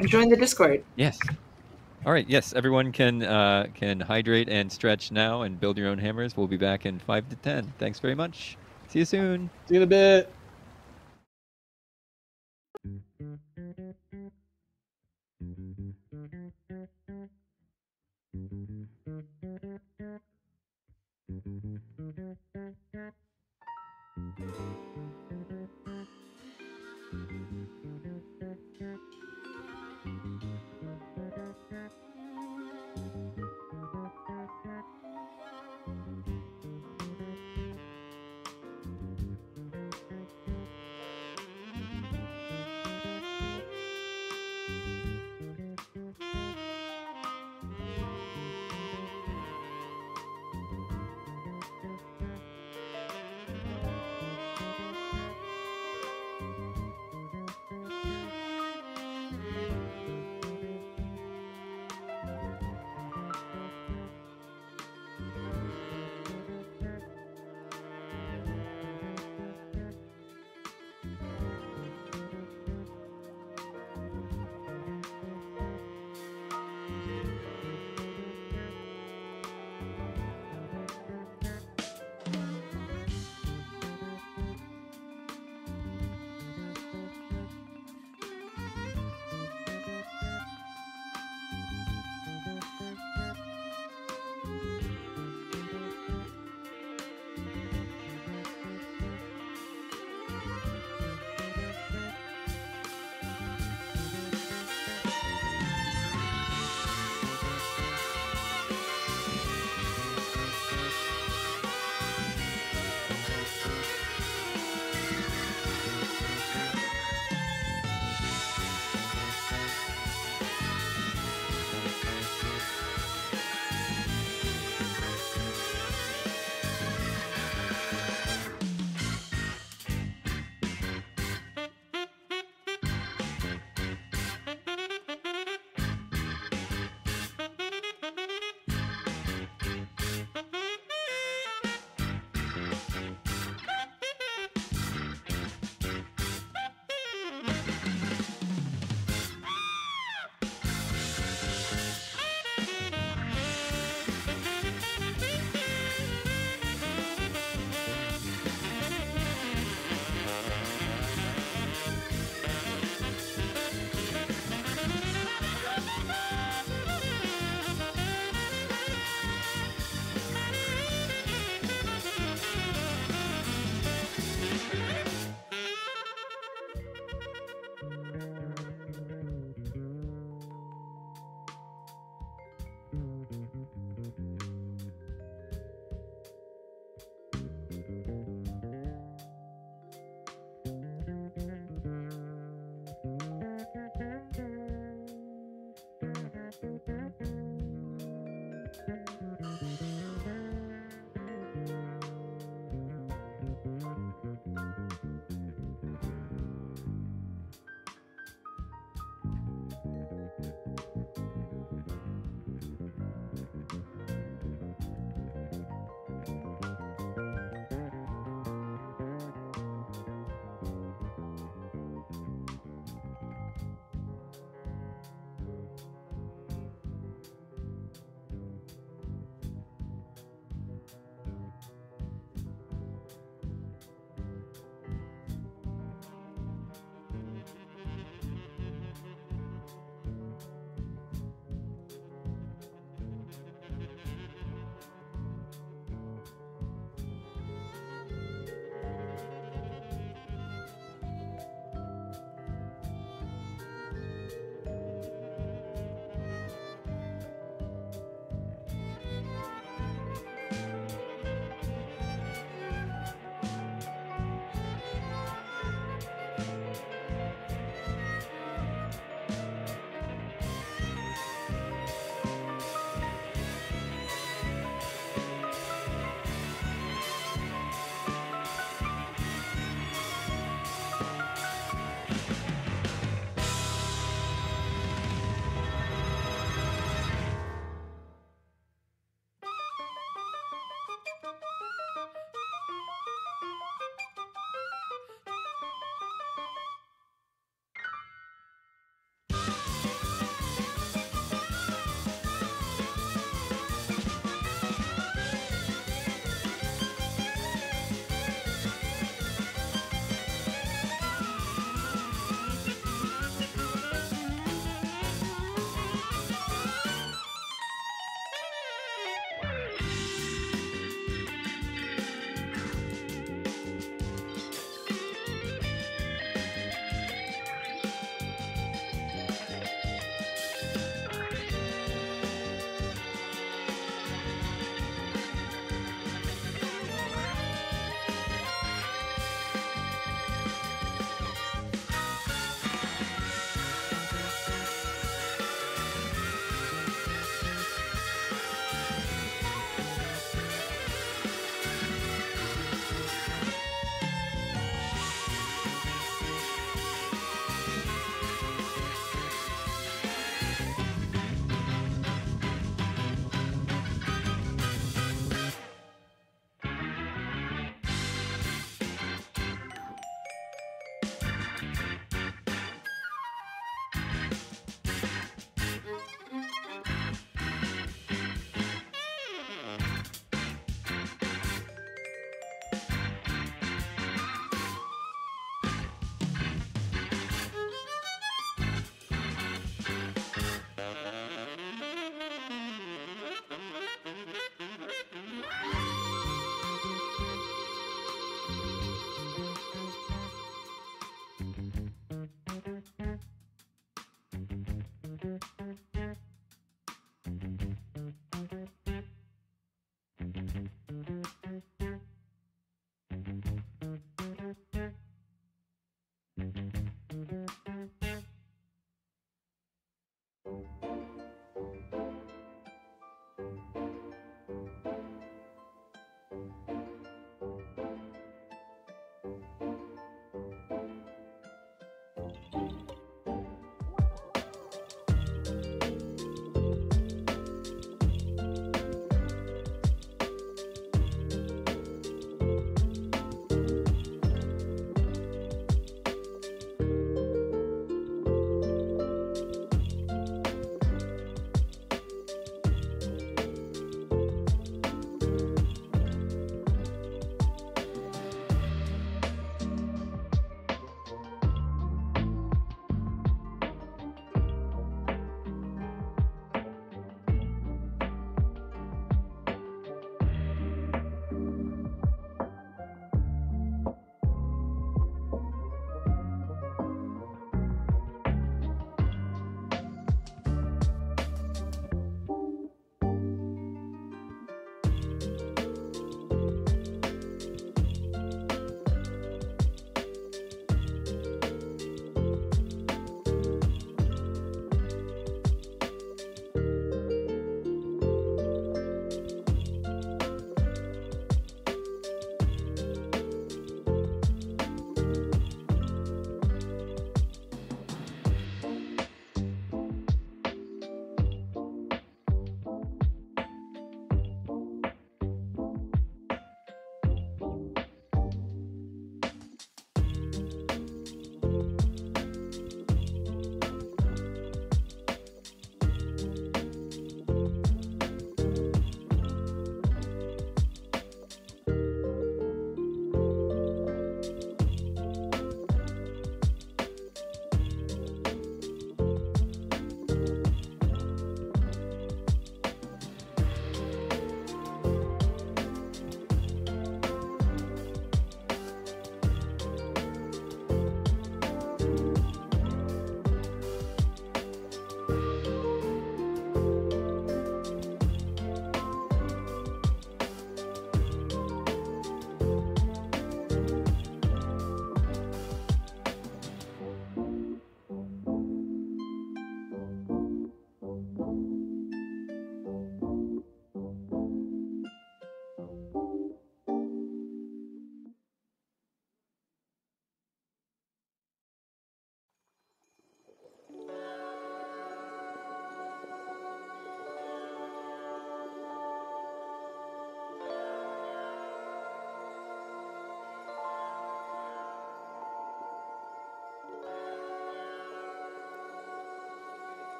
And join the Discord. Yes. All right. Yes, everyone can hydrate and stretch now and build your own hammers. We'll be back in 5 to 10. Thanks very much. See you soon. See you in a bit.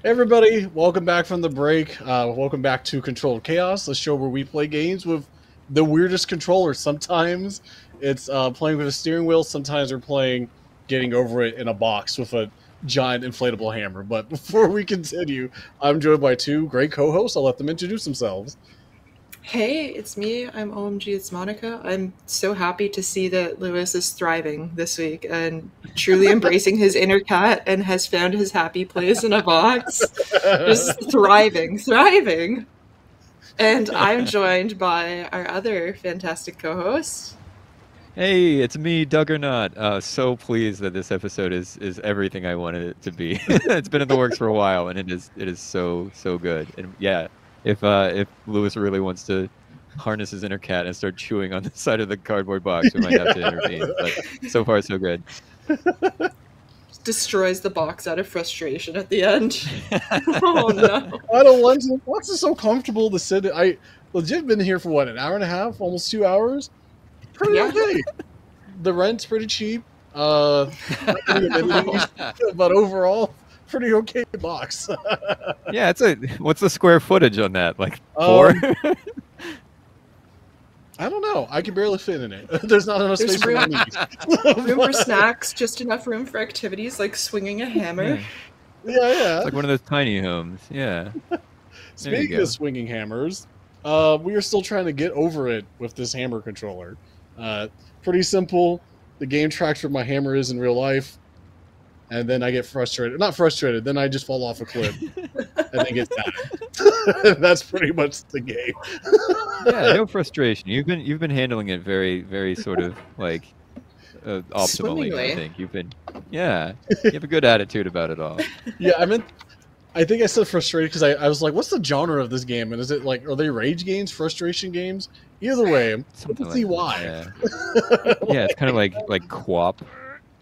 Hey everybody, welcome back from the break. Welcome back to Controlled Chaos, the show where we play games with the weirdest controllers. Sometimes it's playing with a steering wheel, sometimes we're playing getting over it in a box with a giant inflatable hammer. But before we continue, I'm joined by two great co-hosts. I'll let them introduce themselves. Hey, it's me. I'm OMG. It's Monica. I'm so happy to see that Lewis is thriving this week and truly embracing his inner cat and has found his happy place in a box. Just thriving. And I'm joined by our other fantastic co-host. Hey, it's me, Duggernaut. So pleased that this episode is everything I wanted it to be. It's been in the works for a while, and it is so good. And yeah, if Lewis really wants to harness his inner cat and start chewing on the side of the cardboard box, we might have to intervene. But so far, so good. Destroys the box out of frustration at the end. Oh no! I don't want to. Box is so comfortable to sit. I legit been here for what, an hour and a half, almost 2 hours. Pretty okay. The rent's pretty cheap. But overall, pretty okay box. Yeah, what's the square footage on that? Like 4? I don't know. I can barely fit in it. There's not enough space for my knees. Room for snacks, just enough room for activities like swinging a hammer. Yeah. It's like one of those tiny homes. Yeah. Speaking of swinging hammers, we are still trying to get over it with this hammer controller. Pretty simple. The game tracks where my hammer is in real life, and then I get frustrated. Not frustrated, then I just fall off a cliff and then get sad. That's pretty much the game. Yeah, no frustration. You've been handling it very sort of like optimally. Swimmingly. I think you have a good attitude about it all. Yeah, I think I said frustrated because I was like, what's the genre of this game? And is it like, are they rage games, frustration games? Either way, let's see why. Yeah. Yeah, it's kind of like QWOP.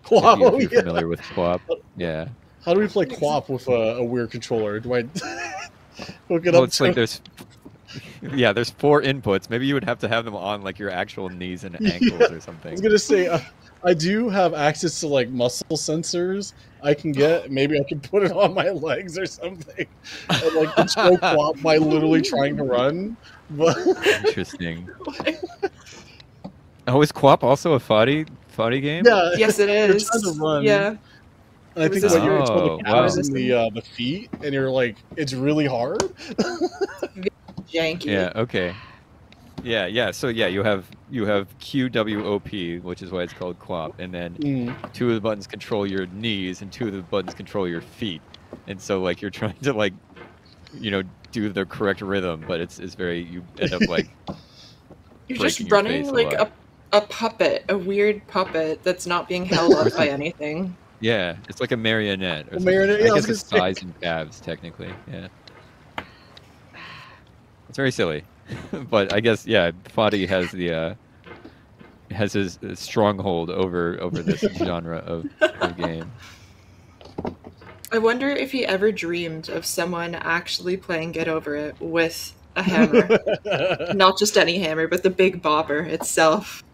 QWOP, If you're familiar with QWOP. Yeah. How do we play QWOP with a weird controller? Do I hook it Well, up? it's like there's 4 inputs. Maybe you would have to have them on like your actual knees and ankles or something. I was gonna say I do have access to like muscle sensors. I can get, maybe I can put it on my legs or something, and like control QWOP by literally trying to run. But Interesting. Oh, is QWOP also a Foddy game? yeah, Yes, it is. You're trying to run. Yeah. And I think Resist- when you're controlling the wow. calves and the feet, and you're like, it's really hard. Janky. Yeah. Okay. Yeah. So yeah, you have QWOP, which is why it's called QWOP, and then 2 of the buttons control your knees, and 2 of the buttons control your feet. And so like you're trying to like, do the correct rhythm, but it's very, you end up like You're just breaking your running face like lot. a puppet, a weird puppet that's not being held up by anything. Yeah, it's like a marionette. Or marionette, something. yeah, I I guess was it's gonna say. thighs and calves technically. Yeah. It's very silly, but I guess Foddy has his stronghold over this genre of game. I wonder if he ever dreamed of someone actually playing Get Over It with a hammer. Not just any hammer, but the big bopper itself.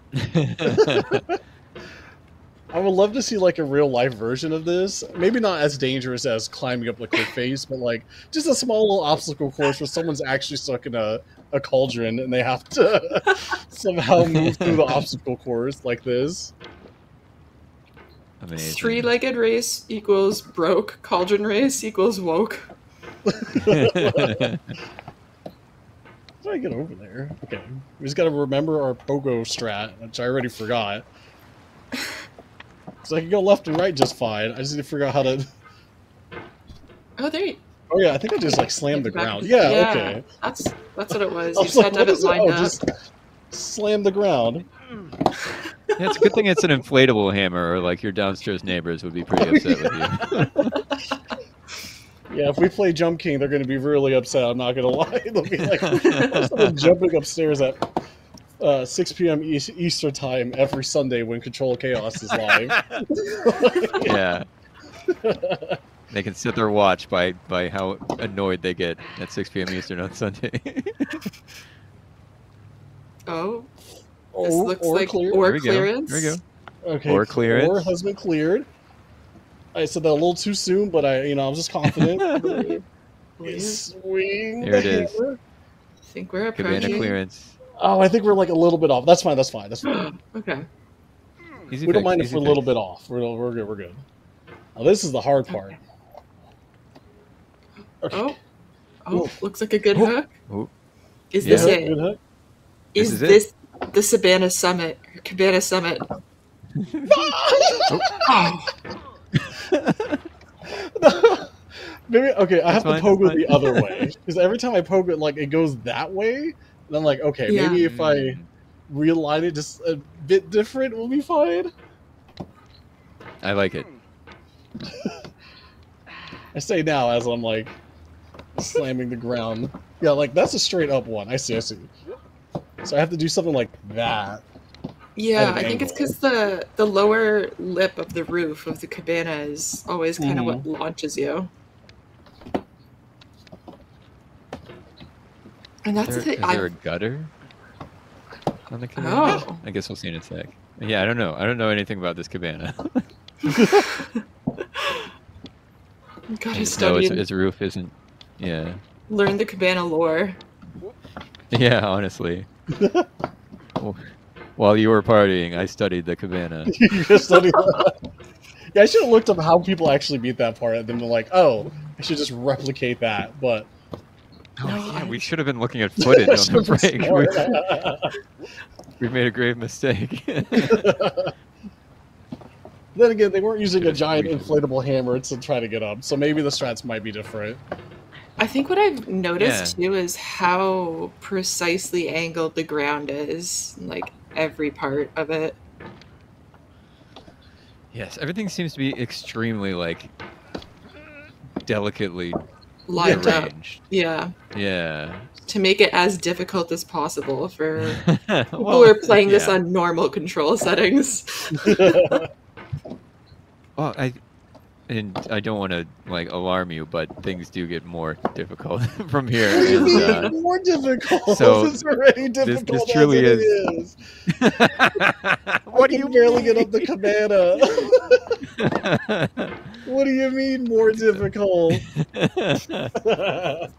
I would love to see like a real life version of this. Maybe not as dangerous as climbing up the cliff face, but like just a small little obstacle course where someone's actually stuck in a cauldron and they have to somehow move through the obstacle course like this. Amazing. 3-legged race equals broke. Cauldron race equals woke. How do I get over there? Okay. We just gotta remember our pogo strat, which I already forgot. So I can go left and right just fine. I just need to figure out how to... Oh, there you... Oh yeah, I think I just like slammed the ground. Yeah, okay. That's what it was. I You was just like, had to have what it is it? lined Oh, up. just slam the ground. Yeah, it's a good thing it's an inflatable hammer, or like your downstairs neighbors would be pretty upset with you. Yeah, if we play Jump King, they're going to be really upset. I'm not going to lie. They'll be like someone jumping upstairs at 6 p.m. Eastern time every Sunday when Control Chaos is live. Yeah. They can set their watch by how annoyed they get at 6 p.m. Eastern on Sunday. Oh, this looks or like clear. or There we go. clearance. There we go. Okay, or clearance. Or has been cleared. I said that a little too soon, but I was just confident. Believe. Swing. There it is. hammer. I think we're Cabana approaching. clearance. Oh, I think we're like a little bit off. That's fine. That's fine. That's fine. Okay. Easy We don't fix, mind if easy we're a little fix. bit off. We're good. We're good. Oh, this is the hard part. Oh. Oh, Ooh. looks like a good Ooh. hook. Ooh. Is Yeah. this Good hook, it? good hook. This Is is it. this the Cabana Summit? Cabana Summit. Oh. Maybe okay. I have That's to fine, pogo that's the fine. other way because every time I pogo it, like it goes that way, and I'm like, okay, Yeah. maybe if I Mm, realign it just a bit different, we'll be fine. I like it. I say now as I'm like slamming the ground. Yeah, like that's a straight up one. I see. I see. So I have to do something like that. Yeah, At an I think it's angle. because the lower lip of the roof of the cabana is always kind of what launches you. And that's the Is thing. there a gutter on the cabana? Oh. I guess we'll see in a sec. Yeah, I don't know. I don't know anything about this cabana. Gotta No, study and its roof isn't. Yeah. learn the cabana lore. Yeah, honestly. While you were partying, I studied the cabana. You just study that. Yeah, I should have looked up how people actually beat that part, and then been like, oh, I should just replicate that. But Oh, No, yeah, I- we should have been looking at footage I on the should've been break. smart. We made a grave mistake. Then again, they weren't using a Should've- giant we should've- inflatable hammer to try to get up, so maybe the strats might be different. I think what I've noticed too is how precisely angled the ground is, like every part of it. Yes, everything seems to be extremely, like, delicately Lined up. arranged. Yeah. Yeah. To make it as difficult as possible for people Well, who are playing this yeah. on normal control settings. Well, I don't want to like alarm you, but things do get more difficult from here. What do you and, mean more difficult? so it's already difficult this truly as it is- is. What I do can you barely mean? get up the cabana. What do you mean more difficult?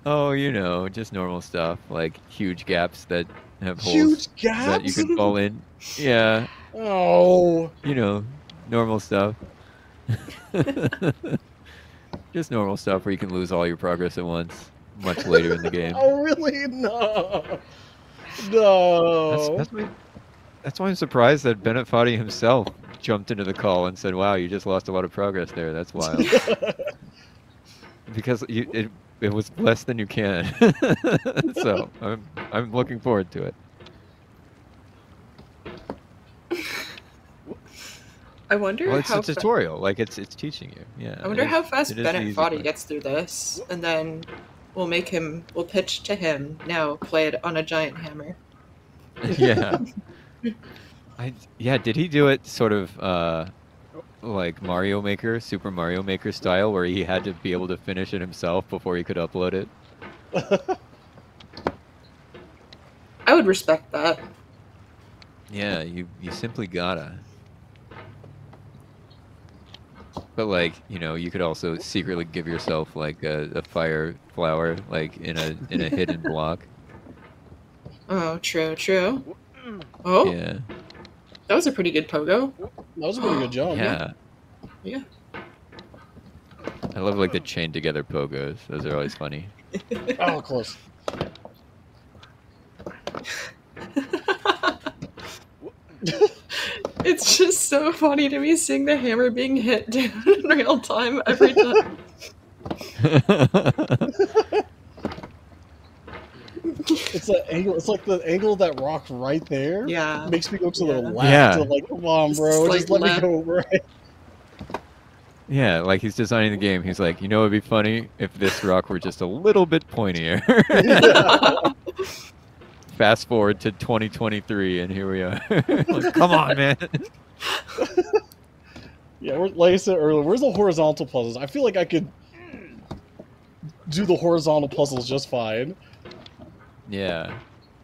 Oh, just normal stuff like huge gaps that have holes Huge that you gaps? can fall in. Yeah, Oh. normal stuff. Just normal stuff where you can lose all your progress at once, much later in the game. Oh, really? No. No. That's why I'm surprised that Bennett Foddy himself jumped into the call and said, "Wow, you just lost a lot of progress there. That's wild." Because it was less than you can. So I'm looking forward to it. I wonder Well, it's how a tutorial. Like it's teaching you. Yeah. I wonder how fast it is the Bennett easy Foddy part. gets through this, and then we'll pitch to him. Now play it on a giant hammer. Yeah. Did he do it sort of like Super Mario Maker style, where he had to be able to finish it himself before he could upload it? I would respect that. Yeah, you simply gotta. But like, you could also secretly give yourself like a fire flower, like in a hidden block. Oh, true. Oh, Yeah. that was a pretty good pogo. That was a pretty good jump. Yeah. Yeah. I love like the chained together pogos. Those are always funny. Oh, close. It's just so funny to me seeing the hammer being hit down in real time every time. It's that angle. It's like the angle of that rock right there. Yeah. Makes me go to the Yeah. left. Yeah. To like, come on, bro. Just, Just like, let left. me go right. Yeah, like he's designing the game. He's like, it'd be funny if this rock were just a little bit pointier. Fast forward to 2023, and here we are. Like, come on, man. Yeah, like I said earlier, where's the horizontal puzzles? I feel like I could do the horizontal puzzles just fine. Yeah.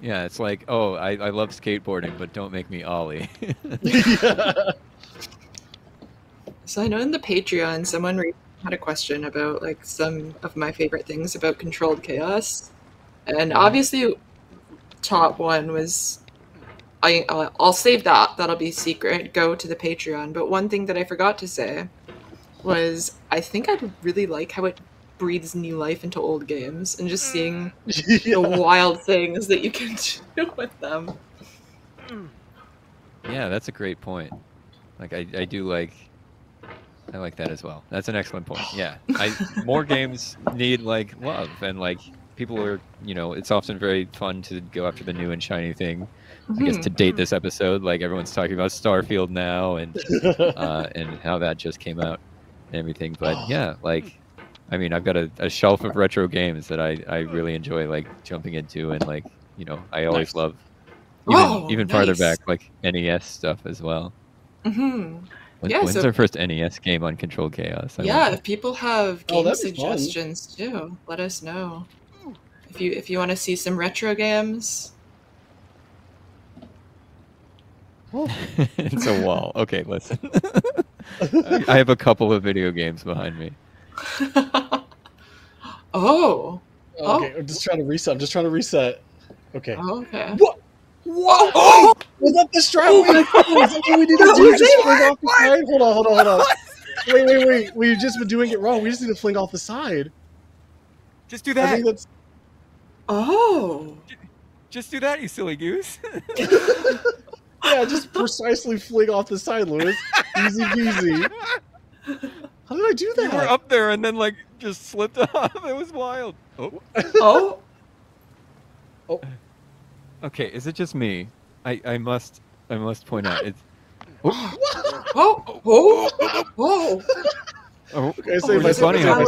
Yeah, it's like, oh, I love skateboarding, but don't make me ollie. Yeah. So I know in the Patreon, someone had a question about like some of my favorite things about controlled chaos, and obviously, top one was I'll save that. That'll be secret. Go to the Patreon. But one thing that I forgot to say was I think I'd really like how it breathes new life into old games and just seeing the wild things that you can do with them. Yeah, that's a great point. Like I do like. I like that as well. That's an excellent point. Yeah, more games need like love, and like people are, it's often very fun to go after the new and shiny thing. I guess to date this episode, like everyone's talking about Starfield now, and how that just came out and everything. But yeah, like, I mean, I've got a shelf of retro games that I really enjoy like jumping into, and like, I always love even farther back, like NES stuff as well. When's our first NES game on Controlled Chaos? If people have game suggestions too, let us know. If you want to see some retro games. It's a wall. Okay, listen. I have a couple of video games behind me. Oh. Okay, I'm just trying to reset. Okay. Oh, okay. What? Whoa! Oh! Was that the strap? Is that what we need to do? Just fling off the side? Hold on. Wait. We've just been doing it wrong. We just need to fling off the side. Just do that. I think that's... Oh. Just do that, you silly goose. Yeah, just precisely fling off the side, Lewis. Easy peasy. How did I do that? You were up there and then, like, just slipped off. It was wild. Oh. Okay, is it just me? I must point out it's. Whoa! Okay, so it's funny how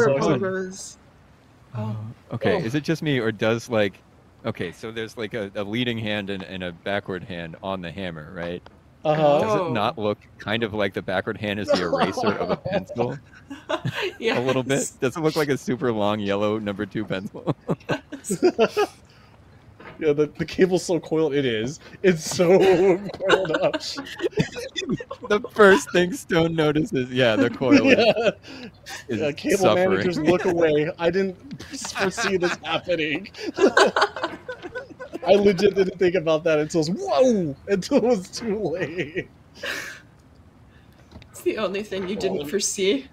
Okay, is it just me, or does like? Okay, so there's like a leading hand and a backward hand on the hammer, right? Does it not look kind of like the backward hand is the eraser of a pencil? Yes. A little bit. Does it look like a super long yellow number 2 pencil? Yeah, the cable's so coiled. It's so coiled up. The first thing Stone notices, the coil is cable suffering. Managers look away. I didn't foresee this happening. I legit didn't think about that until it was too late. It's the only thing you didn't foresee.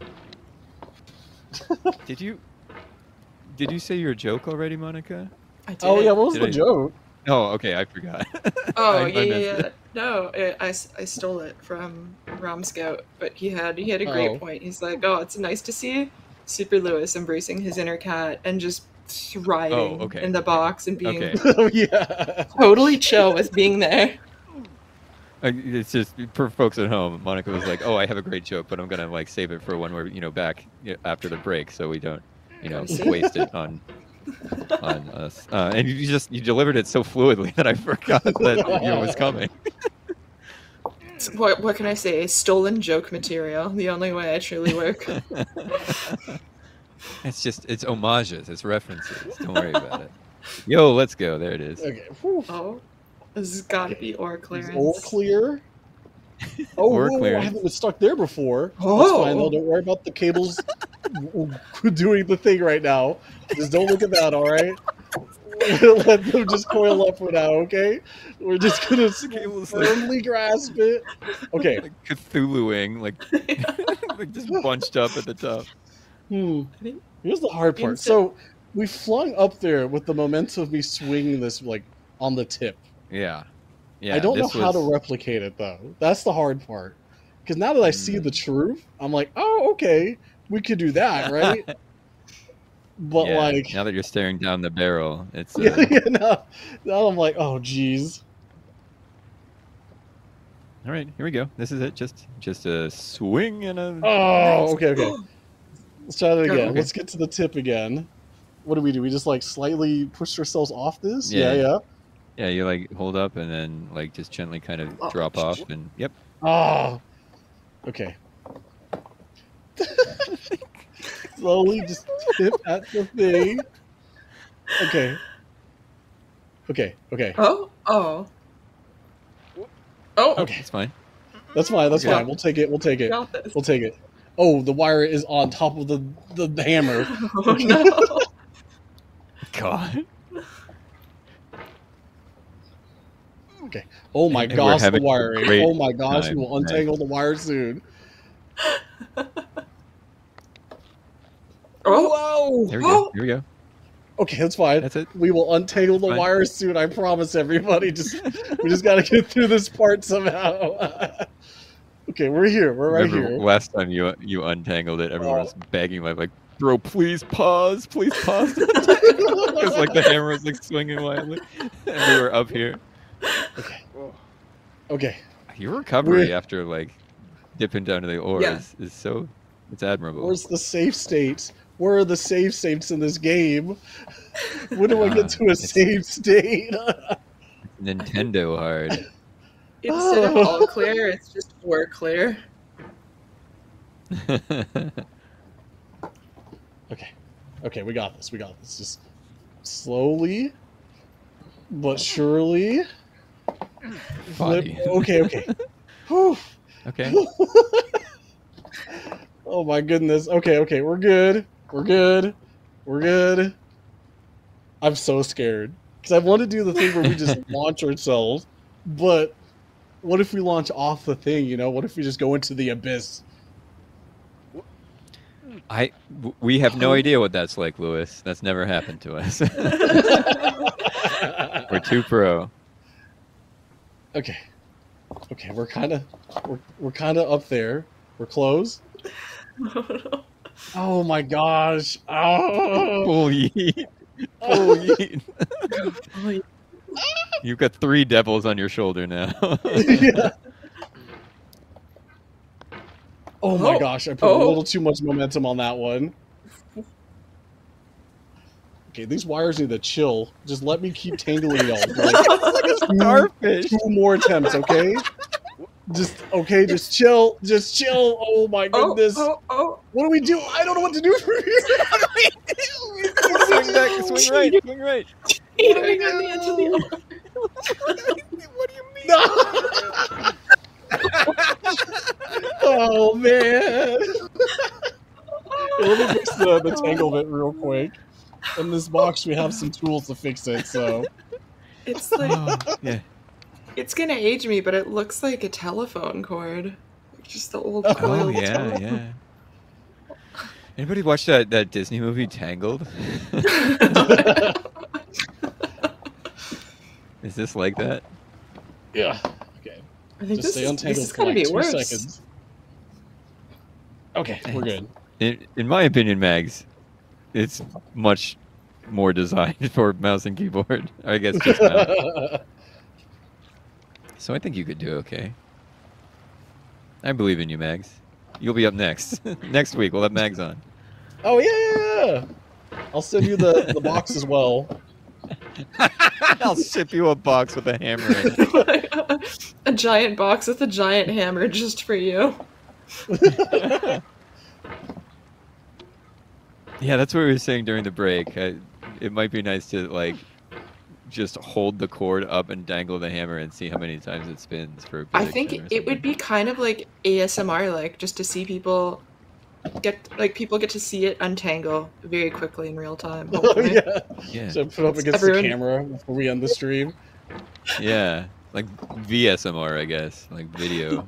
Did you say your joke already, Monica? I did. Oh yeah, what was the joke? Oh, okay, I forgot. Oh, yeah. No, I stole it from Rom Scout, but he had a great point. He's like, oh, it's nice to see Super Lewis embracing his inner cat and just thriving in the box and being totally chill with being there. It's just for folks at home. Monica was like, "Oh, I have a great joke, but I'm gonna like save it for when we're back after the break, so we don't waste it on us." And you delivered it so fluidly that I forgot that it was coming. What can I say? Stolen joke material. The only way I truly work. It's homages. It's references. Don't worry about it. Yo, let's go. There it is. Okay. Oh. This has got to be ore clearance. Ore clear? Ore clearance. I haven't been stuck there before. That's fine, though. Don't worry about the cables doing the thing right now. Just don't look at that, all right? Let them just coil up for now, okay? We're just going to firmly grasp it. Okay. Like Cthulhuing, like just bunched up at the top. Here's the hard part. So we flung up there with the momentum of me swinging this, like, on the tip. Yeah. I don't know how to replicate it, though. That's the hard part. Because now that I see the truth, I'm like, oh, okay, we could do that, right? But now that you're staring down the barrel, it's now I'm like, oh, geez. All right, here we go. This is it. Just a swing and a. Oh, okay. Let's try that again. Okay. Let's get to the tip again. What do? We just like slightly pushed ourselves off this? Yeah. Yeah, you like hold up and then like just gently kind of drop off and yep. Oh. Okay. Slowly just tip at the thing. Okay. Oh. Okay. That's fine. That's fine. We'll take it. Got this. We'll take it. Oh, the wire is on top of the hammer. Oh no. God. Okay. Oh my And we're gosh, the having a wiring. great Oh my gosh, we time. will untangle the wire soon. Oh, Whoa! There we go. Here we go. Okay, that's fine. That's it. We will untangle the Fine. wires soon. I promise, everybody. We just got to get through this part somehow. Okay, we're here. We're right Remember here. last time you untangled it, everyone was begging like, bro, please pause. Please pause. Because like the hammer was like swinging wildly. And we were up here. Okay. Okay. Your recovery after like dipping down to the ore is so, it's admirable. Where's the safe states? Where are the save states in this game? When do I get to a save state? Nintendo hard. instead of all clear, it's just or clear. Okay, we got this. We got this. Just slowly, but surely. Flip. Body. Okay. Whew. Okay. Oh my goodness. Okay. We're good. We're good. I'm so scared because I want to do the thing where we just launch ourselves, but what if we launch off the thing? You know, what if we just go into the abyss? We have no idea what that's like, Lewis. That's never happened to us. We're too pro. Okay, we're kind of up there. We're close. Oh my gosh! Oh, Full yeet. Full yeet. You've got 3 devils on your shoulder now. Yeah. Oh my gosh! I put a little too much momentum on that one. Okay, these wires need to chill. Just let me keep tangling y'all. Like a starfish. 2 more attempts, okay? Just chill. Just chill. Oh my goodness. Oh. What do we do? I don't know what to do from here. Swing back, swing right. Teetering on the edge of the What do you mean? No. Oh man. Let me fix the tanglement real quick. In this box, we have some tools to fix it. So It's like Yeah. it's gonna age me, but it looks like a telephone cord, like just the old Oh coiled yeah, telephone. yeah. Anybody watch that Disney movie Tangled? Is this like that? yeah. Okay. I think Just stay untangled this is for gonna like be 2 worse. seconds. Okay, we're good. In my opinion, Mags, it's much more designed for mouse and keyboard. I guess just mouse. So I think you could do okay. I believe in you, Mags. You'll be up next. Next week, we'll have Mags on. Oh yeah. I'll send you the box as well. I'll ship you a box with a hammer in it. A giant box with a giant hammer just for you. Yeah, that's what we were saying during the break. It might be nice to like just hold the cord up and dangle the hammer and see how many times it spins for a I prediction think or it would something. be kind of like ASMR, like just to see people get to see it untangle very quickly in real time. Oh Hopefully. yeah. Yeah. So put up against Everyone- the camera before we end the stream. Yeah, like VSMR, I guess, like video.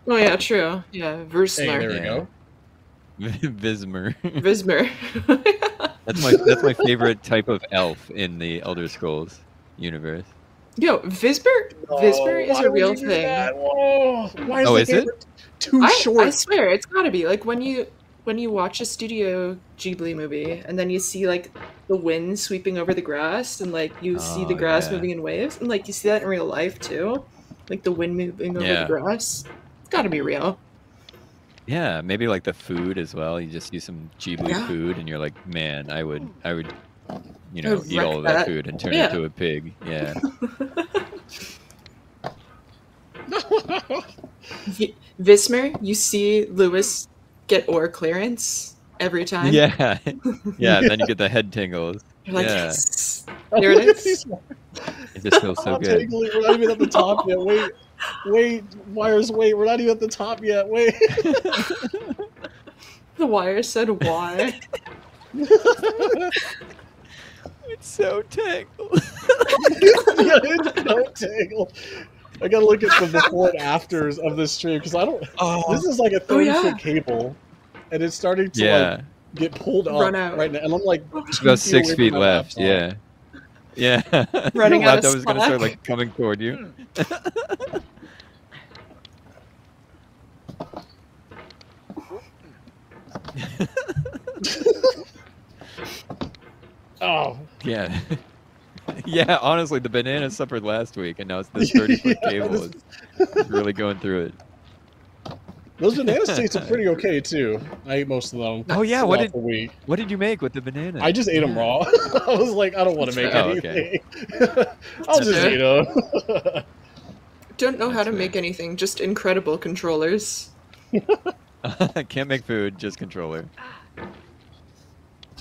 Oh yeah, true. Yeah, Hey, Versler. there we Yeah. go. Vismer. Vismer. That's my favorite type of elf in the Elder Scrolls universe. Yo, Vismer is Why a would real you do thing. that? Whoa. Why is Oh, the is it? camera too I short? swear it's gotta be like when you watch a Studio Ghibli movie and then you see like the wind sweeping over the grass and like you see the Oh, grass yeah. moving in waves and like you see that in real life too, like the wind moving over Yeah. the grass. It's gotta be real. Yeah, maybe like the food as well. You just see some Ghibli Yeah. food, and you're like, man, I would, I'd eat all wreck of that that. food and turn Yeah. into a pig. Yeah. Vismer, you see Lewis get ore clearance every time. Yeah. Yeah. And then you get the head tingles. You're like, Yeah. yes. There it is. It just feels so I'm good. tangling. We're not even at the top yet. Wait. Wait, wires, wait, we're not even at the top yet. Wait. The wire said why. It's so tangled. Yeah, it's so tangled. I gotta look at the before and afters of this stream because I don't. This is like a 30-foot cable, and it's starting to like get pulled up Run out. right now, and I'm like, There's about 6 feet left. Yeah. Yeah. Running out of laptop is gonna start slack. like coming toward you. Oh. Yeah. Yeah, honestly, the banana suffered last week, and now it's this 30-foot cable. It's really going through it. Those banana steaks are pretty okay too. I ate most of them. Oh yeah, what did you make with the banana? I just ate them raw. I was like, I don't want to make anything. Okay. I'll just eat them. Don't know how to make anything, just incredible controllers. Can't make food, just controller.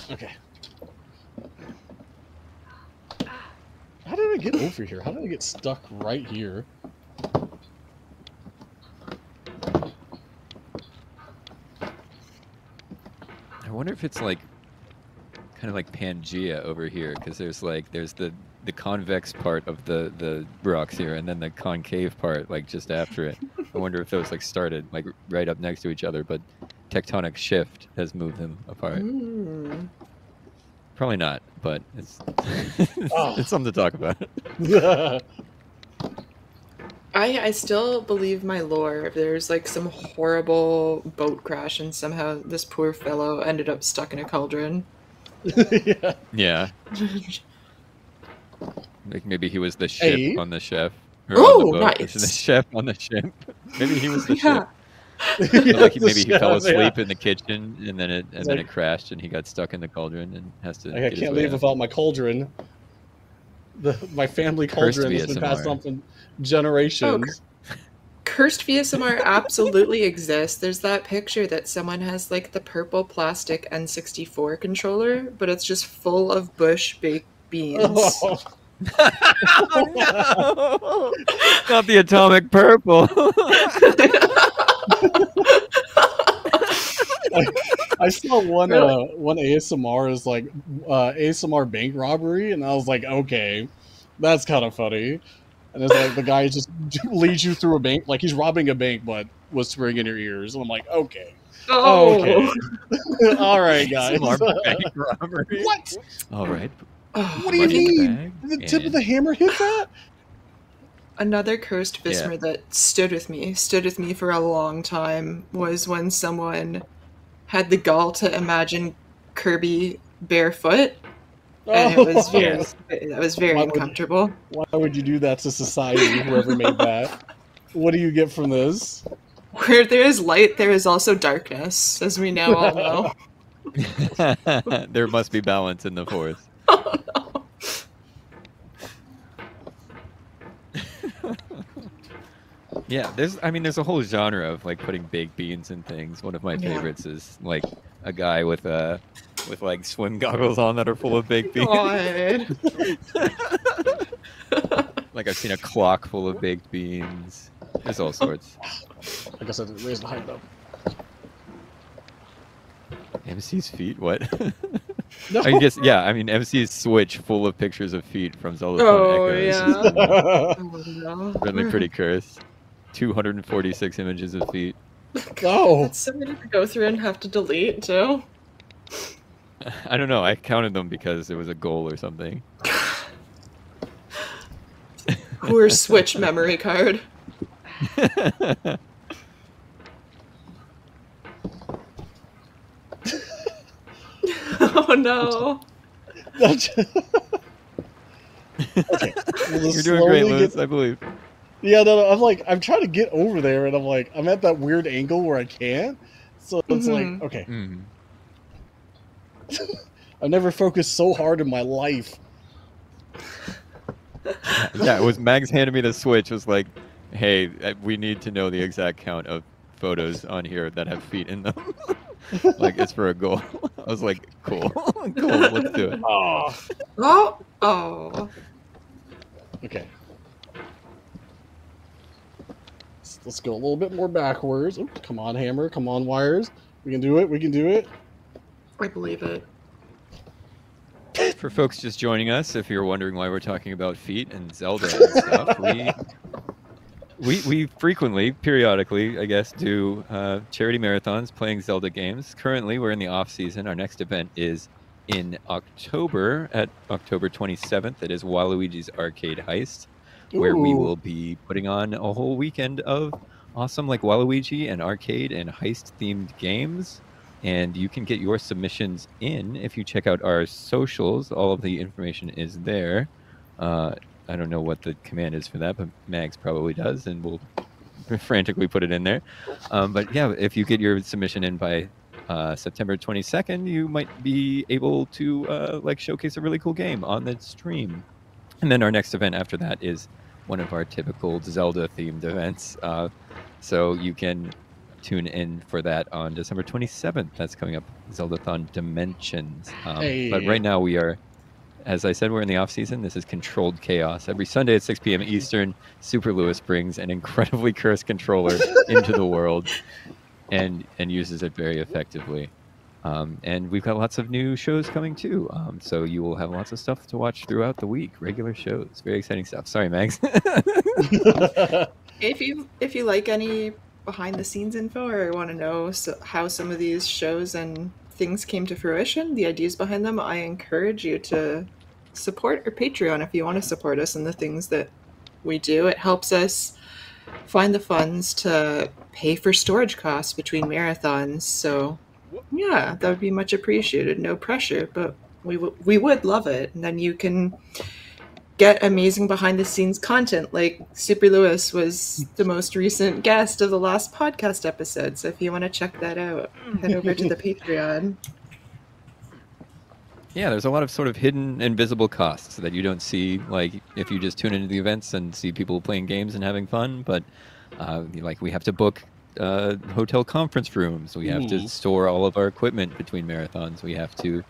Okay. How did I get over here? How did I get stuck right here? I wonder if it's like kind of like Pangea over here, because there's the convex part of the rocks here, and then the concave part like just after it. I wonder if those like started like right up next to each other, but tectonic shift has moved them apart. Probably not, but it's it's something to talk about. I still believe my lore. If there's like some horrible boat crash and somehow this poor fellow ended up stuck in a cauldron. Yeah. Like maybe he was the ship on the chef. Oh, nice. The chef on the ship. Maybe he was the ship. But like maybe he fell asleep in the kitchen, and then it crashed, and he got stuck in the cauldron and has to. I can't leave without my cauldron. My family cauldron has been passed on from generations. Cursed VSMR absolutely exists. There's that picture that someone has like the purple plastic N64 controller, but it's just full of bush baked beans. Oh. Oh, no. Not the atomic purple. I saw one ASMR is like ASMR bank robbery, and I was like, okay, that's kind of funny. And it's like the guy just leads you through a bank, like he's robbing a bank, but whispering in your ears. And I'm like, okay, okay, all right, guys. Bank robbery. What? All right. What do you mean? Did the tip of the hammer hit that? Another cursed Vismer that stood with me for a long time was when someone had the gall to imagine Kirby barefoot, and it was very uncomfortable. Why would you do that to society, whoever made that? What do you get from this? Where there is light, there is also darkness, as we now all know. There must be balance in the force. Oh, no. Yeah, there's a whole genre of like putting baked beans in things. One of my favorites is like a guy with like swim goggles on that are full of baked beans. Like I've seen a clock full of baked beans. There's all sorts. I guess I didn't raise the height up. MC's feet? What? No. I mean, MC's Switch full of pictures of feet from Zeldathon Echoes. No. Really pretty cursed. 246 images of feet. Oh. That's so many to go through and have to delete, too. I don't know. I counted them because it was a goal or something. Poor Switch memory card. Oh no. Okay. You're doing great, Lewis, I believe. Yeah, no, I'm trying to get over there, and I'm at that weird angle where I can't. So it's like, okay. I've never focused so hard in my life. Yeah, it was Mags handed me the Switch. It was like, hey, we need to know the exact count of photos on here that have feet in them. Like, it's for a goal. I was like, cool. Cool, let's do it. Oh. Okay. let's go a little bit more backwards. Ooh, come on, hammer. Come on, wires. We can do it. We can do it. I believe it. For folks just joining us, if you're wondering why we're talking about feet and Zelda and stuff, we frequently, periodically, I guess, do charity marathons playing Zelda games. Currently, we're in the off season. Our next event is in October, at October 27th. It is Waluigi's Arcade Heist, where we Ooh. will be putting on a whole weekend of awesome, like Waluigi and arcade and heist themed games. And you can get your submissions in if you check out our socials. All of the information is there. I don't know what the command is for that, but Mags probably does, and we'll frantically put it in there. But yeah, if you get your submission in by September 22nd, you might be able to like showcase a really cool game on the stream. And then our next event after that is one of our typical Zelda-themed events. So you can tune in for that on December 27th. That's coming up, Zeldathon Dimensions. Hey. But right now we are, as I said, we're in the off season. This is Controlled Chaos. Every Sunday at 6 p.m. Eastern, Super Lewis brings an incredibly cursed controller into the world and uses it very effectively. And we've got lots of new shows coming too. So you will have lots of stuff to watch throughout the week. Regular shows, very exciting stuff. Sorry, Mags. If you like any behind the scenes info or want to know how some of these shows and things came to fruition, the ideas behind them, I encourage you to support our Patreon if you want to support us in the things that we do. It helps us find the funds to pay for storage costs between marathons. So yeah, that would be much appreciated. No pressure, but we would love it. And then you can get amazing behind the scenes content, like Super Lewis was the most recent guest of the last podcast episode. So if you want to check that out, head over to the Patreon. Yeah, there's a lot of sort of hidden, invisible costs that you don't see, like if you just tune into the events and see people playing games and having fun. But like we have to book hotel conference rooms. We have to store all of our equipment between marathons. We have to,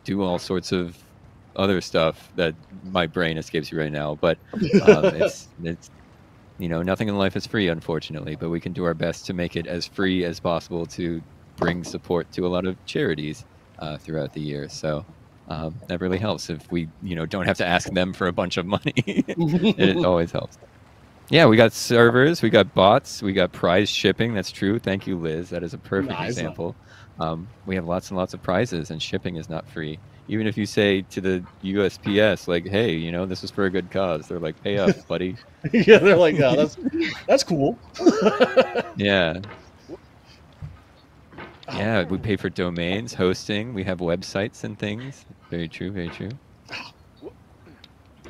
do all sorts of other stuff that my brain escapes you right now. But it's nothing in life is free, unfortunately. But we can do our best to make it as free as possible to bring support to a lot of charities throughout the year. So that really helps if we don't have to ask them for a bunch of money. It always helps. Yeah, we got servers, we got bots, we got prize shipping. That's true. Thank you, Liz. That is a perfect example. We have lots and lots of prizes, and shipping is not free. Even if you say to the USPS, like, hey, this is for a good cause, they're like, pay up, buddy. Yeah, they're like, no, that's cool. Yeah. Yeah, we pay for domains, hosting, we have websites and things. Very true, very true.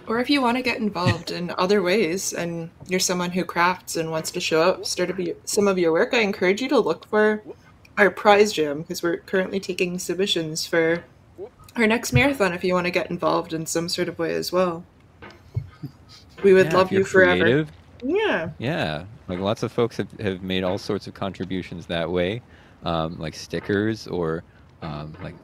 Or if you want to get involved in other ways and you're someone who crafts and wants to show up some of your work, I encourage you to look for our prize jam, because we're currently taking submissions for our next marathon if you want to get involved in some sort of way as well. We would love you forever. Creative, yeah. Yeah. Like lots of folks have made all sorts of contributions that way, like stickers or like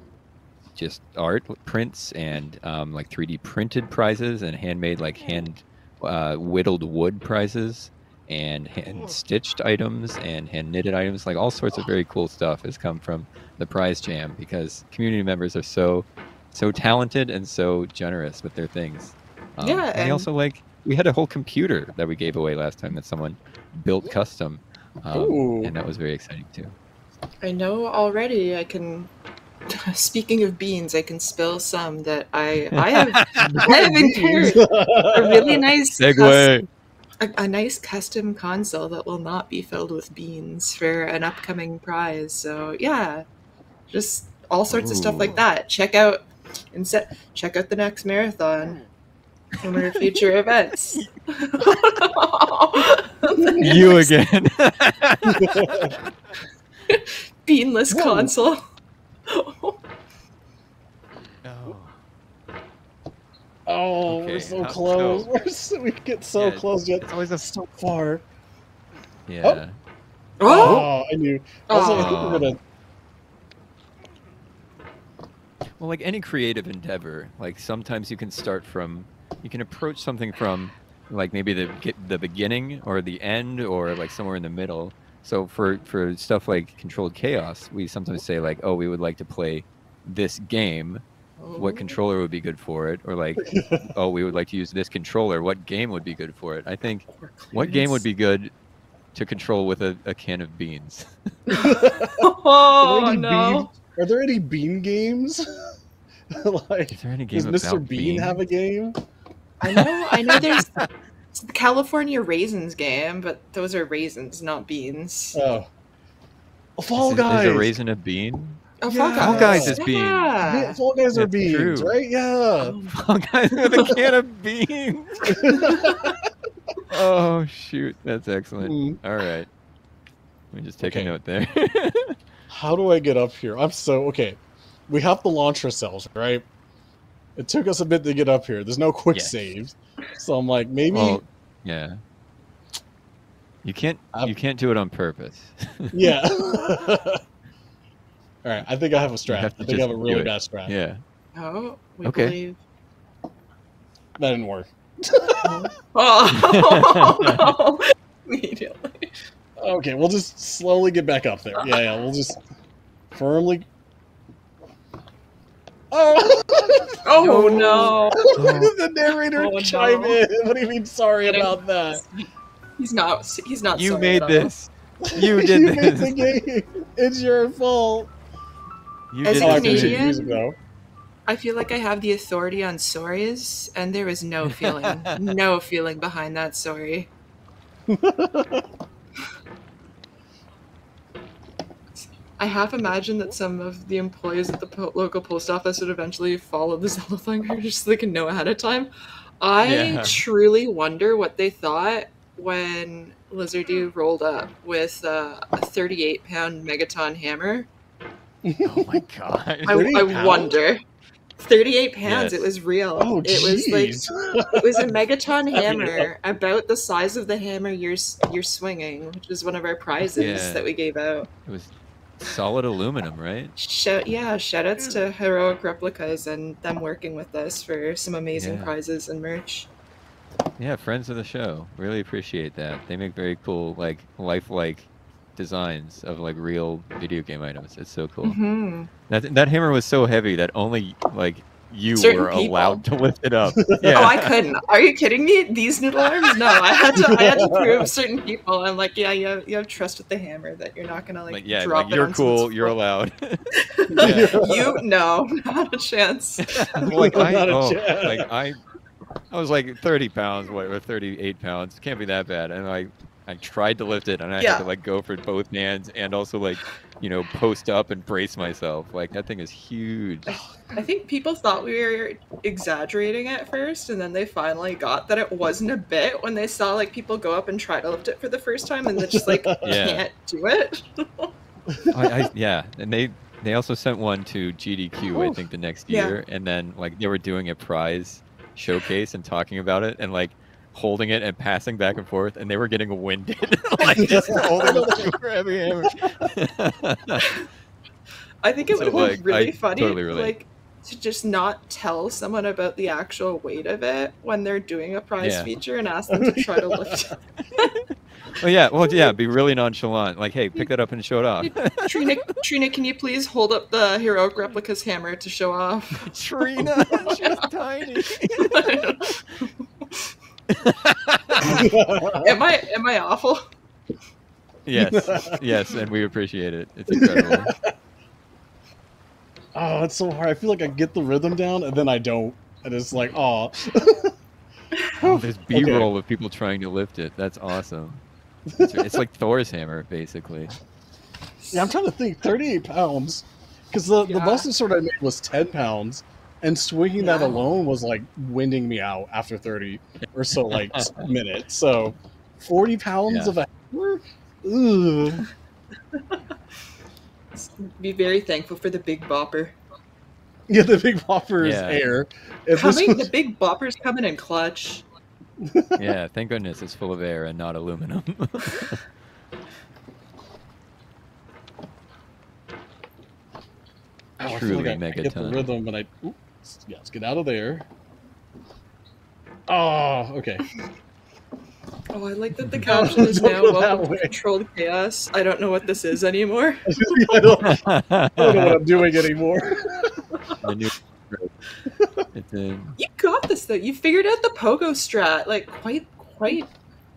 just art prints and like 3D printed prizes and handmade like hand whittled wood prizes and hand stitched items and hand knitted items. Like all sorts of very cool stuff has come from the prize jam because community members are so talented and so generous with their things. Yeah, and they also we had a whole computer that we gave away last time that someone built custom, and that was very exciting too. I know already. I can. Speaking of beans, I can spill some that I have incurred a really nice segue. A nice custom console that will not be filled with beans for an upcoming prize. So yeah, just all sorts of stuff like that. Check out the next marathon and our future events. You again. Beanless console. Oh, okay. We're so close. We get so close yet. It's always so far. Yeah. Oh, I knew. Also, I think we're gonna. Well, like any creative endeavor, like sometimes you can approach something from like maybe the beginning or the end or like somewhere in the middle. So for stuff like Controlled Chaos, we sometimes say like, oh, we would like to play this game. What controller would be good for it? Or like, oh, we would like to use this controller. What game would be good for it? I think what game would be good to control with a can of beans? Oh no! Are there any bean games? Like, is there any game does Mr. about Bean beans? have a game? I know. There's the California Raisins game, but those are raisins, not beans. Oh, Fall Guys. Is a raisin a bean? Oh, Yeah. Fall Fall Guys is beans. Yeah. Fall Guys are That's beans, true. right? Yeah. Fall Guys with a can of beans. Oh shoot, that's excellent. All right, let me just take a note there. How do I get up here? Okay. We have to launch ourselves, right? It took us a bit to get up here. There's no quick Yes. saves, so I'm like, maybe. Well, yeah. You can't do it on purpose. Yeah. All right, I think I have a strat. I think I have a really bad strat. Yeah. Oh, we Okay. believe. That didn't work. Oh no! Immediately. Okay, we'll just slowly get back up there. Yeah, we'll just firmly. Oh! Oh no! The narrator Oh, chime no. in. What do you mean? Sorry about that. He's not. He's not. You sorry made at all. this. You did You made this. the game. It's your fault. You As did a Oh, I this. appreciate Canadian- the music though. I feel like I have the authority on sorries, and there was no feeling, no feeling behind that sorry. I half imagined that some of the employees at the local post office would eventually follow the Zeldathon card just so they can know ahead of time. I Yeah. truly wonder what they thought when Lizardy rolled up with a 38-pound Megaton hammer. Oh my god. I 38 pounds? wonder. 38 pounds. Yes. It was real. Oh, it was like jeez. it was a Megaton Heavy hammer about the size of the hammer you're swinging, which was one of our prizes Yeah. that we gave out. It was solid aluminum, right? Shout outs to Heroic Replicas and them working with us for some amazing Yeah. prizes and merch. Yeah, friends of the show. Really appreciate that. They make very cool, like, lifelike designs of like real video game items. It's so cool. Mm-hmm. That hammer was so heavy that only like you Certain were people. allowed to lift it up. Yeah. Oh, I couldn't. Are you kidding me? These noodle arms? No, I had to prove certain people. I'm like, yeah, you have trust with the hammer that you're not gonna like, yeah, drop like it you're on cool, someone's you're foot. allowed. You no, not a chance. like Not a chance. I was like 30 pounds, whatever, 38 pounds. Can't be that bad. And I tried to lift it, and I Yeah. had to like go for both hands, and also like, you know, post up and brace myself. Like that thing is huge. I think people thought we were exaggerating at first, and then they finally got that it wasn't a bit when they saw like people go up and try to lift it for the first time, and they just like Yeah. can't do it. Yeah, and they also sent one to GDQ, I think, the next Yeah. year, and then like they were doing a prize showcase and talking about it, and like holding it and passing back and forth, and they were getting winded, like just holding the super heavy hammer. I think it So, would have like, been really I funny, totally relate. like to just not tell someone about the actual weight of it when they're doing a prize Yeah. feature and ask them to try to lift it. Well, yeah, be really nonchalant. Like, hey, pick that up and show it off. Trina, can you please hold up the Heroic Replica's hammer to show off? Trina, she's tiny. Am I awful? Yes, and we appreciate it. It's incredible. Oh, it's so hard. I feel like I get the rhythm down and then I don't. And it's like, oh. Oh, there's B-roll of people trying to lift it. That's awesome. It's like Thor's hammer, basically. Yeah, I'm trying to think. 38 pounds. Because the Yeah. busting sword I made was 10 pounds. And swinging that Yeah. alone was like winding me out after 30 or so like minutes. So 40 pounds Yeah. of a hammer? Ugh. Be very thankful for the Big Bopper. Yeah, the big whopper is Yeah. air. If this The was- Big Bopper's coming in clutch. Yeah, thank goodness it's full of air and not aluminum. Oh, I feel Truly like I get the megaton. rhythm, but let's get out of there. Oh, okay. Oh, I like that the caption is Don't now go that welcome to way. controlled chaos. I don't know what this is anymore. I don't know what I'm doing anymore. The new. It's in. You got this though. You figured out the pogo strat like quite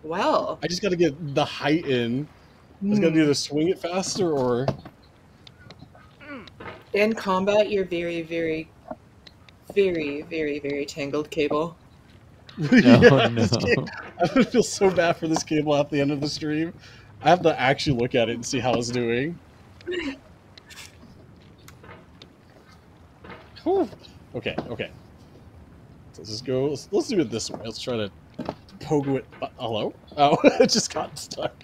well. I just got to get the height in. I just got to either swing it faster or. In combat, you're very, very, very, very, very tangled cable. No. This game, I would feel so bad for this cable at the end of the stream. I have to actually look at it and see how it's doing. Whew. Okay. Let's just go. Let's do it this way. Let's try to pogo it. Hello? Oh, it just got stuck.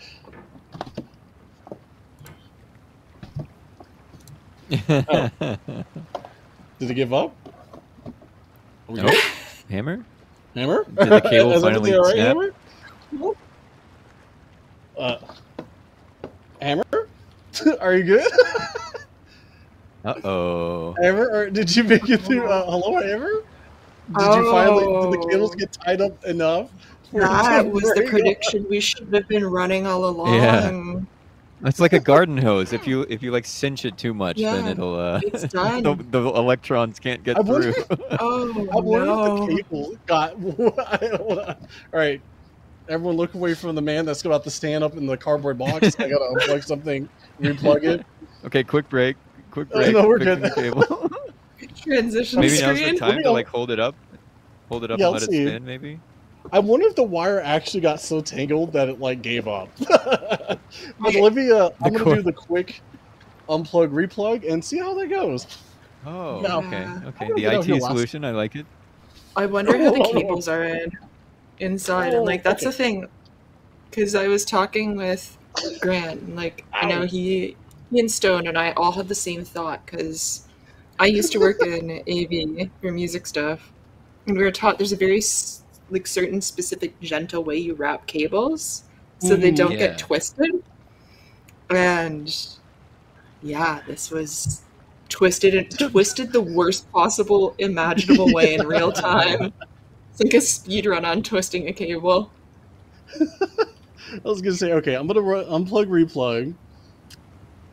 Oh. Did it give up? Nope. Hammer? Hammer? Did the cable Is finally everything all snap? Hammer? Hammer? Are you good? Uh-oh. Hammer? Or did you make it through? Hello, Hammer? Did you finally? Did the cables get tied up enough? for it to That was the break? prediction we should have been running all along. Yeah. It's like a garden hose. If you like cinch it too much, then Yeah, it'll it's done. the electrons can't get I wonder- through. Oh I wonder no! if the cable got. All right, everyone, look away from the man that's about to stand up in the cardboard box. I gotta unplug something, replug it. Okay, quick break. Quick Oh, break. no, we're fixing good. the cable. Transition Maybe now's the screen. time to like hold it up. Hold it up Yeah, and let let's it see. spin, maybe. I wonder if the wire actually got so tangled that it like gave up. But Okay. Olivia, I'm gonna cord. do the quick unplug, replug, and see how that goes. Oh, Yeah. okay. I Okay. don't The know if you'll IT last- solution, I like it. I wonder how the Oh. cables are inside, and like that's Okay. the thing. Because I was talking with Grant, and like I know Ow. he and Stone and I all had the same thought. Because I used to work in AV for music stuff, and we were taught there's a very like certain specific gentle way you wrap cables so they don't Yeah. get twisted. And yeah, this was twisted the worst possible imaginable way in real time. It's like a speed run on twisting a cable. I was gonna say, okay, I'm gonna unplug, replug.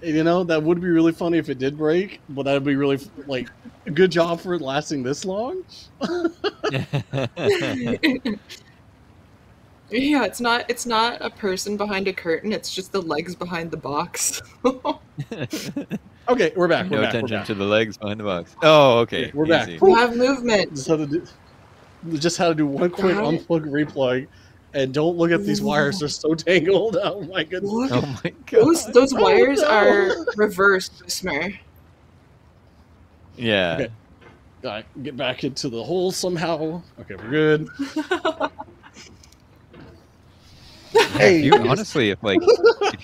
And, you know, that would be really funny if it did break, but that'd be really like a good job for it lasting this long. Yeah, it's not a person behind a curtain, it's just the legs behind the box. Okay, we're back. No We're back. attention We're back. to the legs behind the box. Oh, okay. We're back. easy. We have movement. Just had to do one quick Got it. unplug, replug, and don't look at these wires; they're so tangled. Oh my goodness! Look, Oh my god. those Oh, wires no. are reversed, Smer. Yeah. Okay. All right, get back into the hole somehow. Okay, we're good. Hey, If you, honestly, if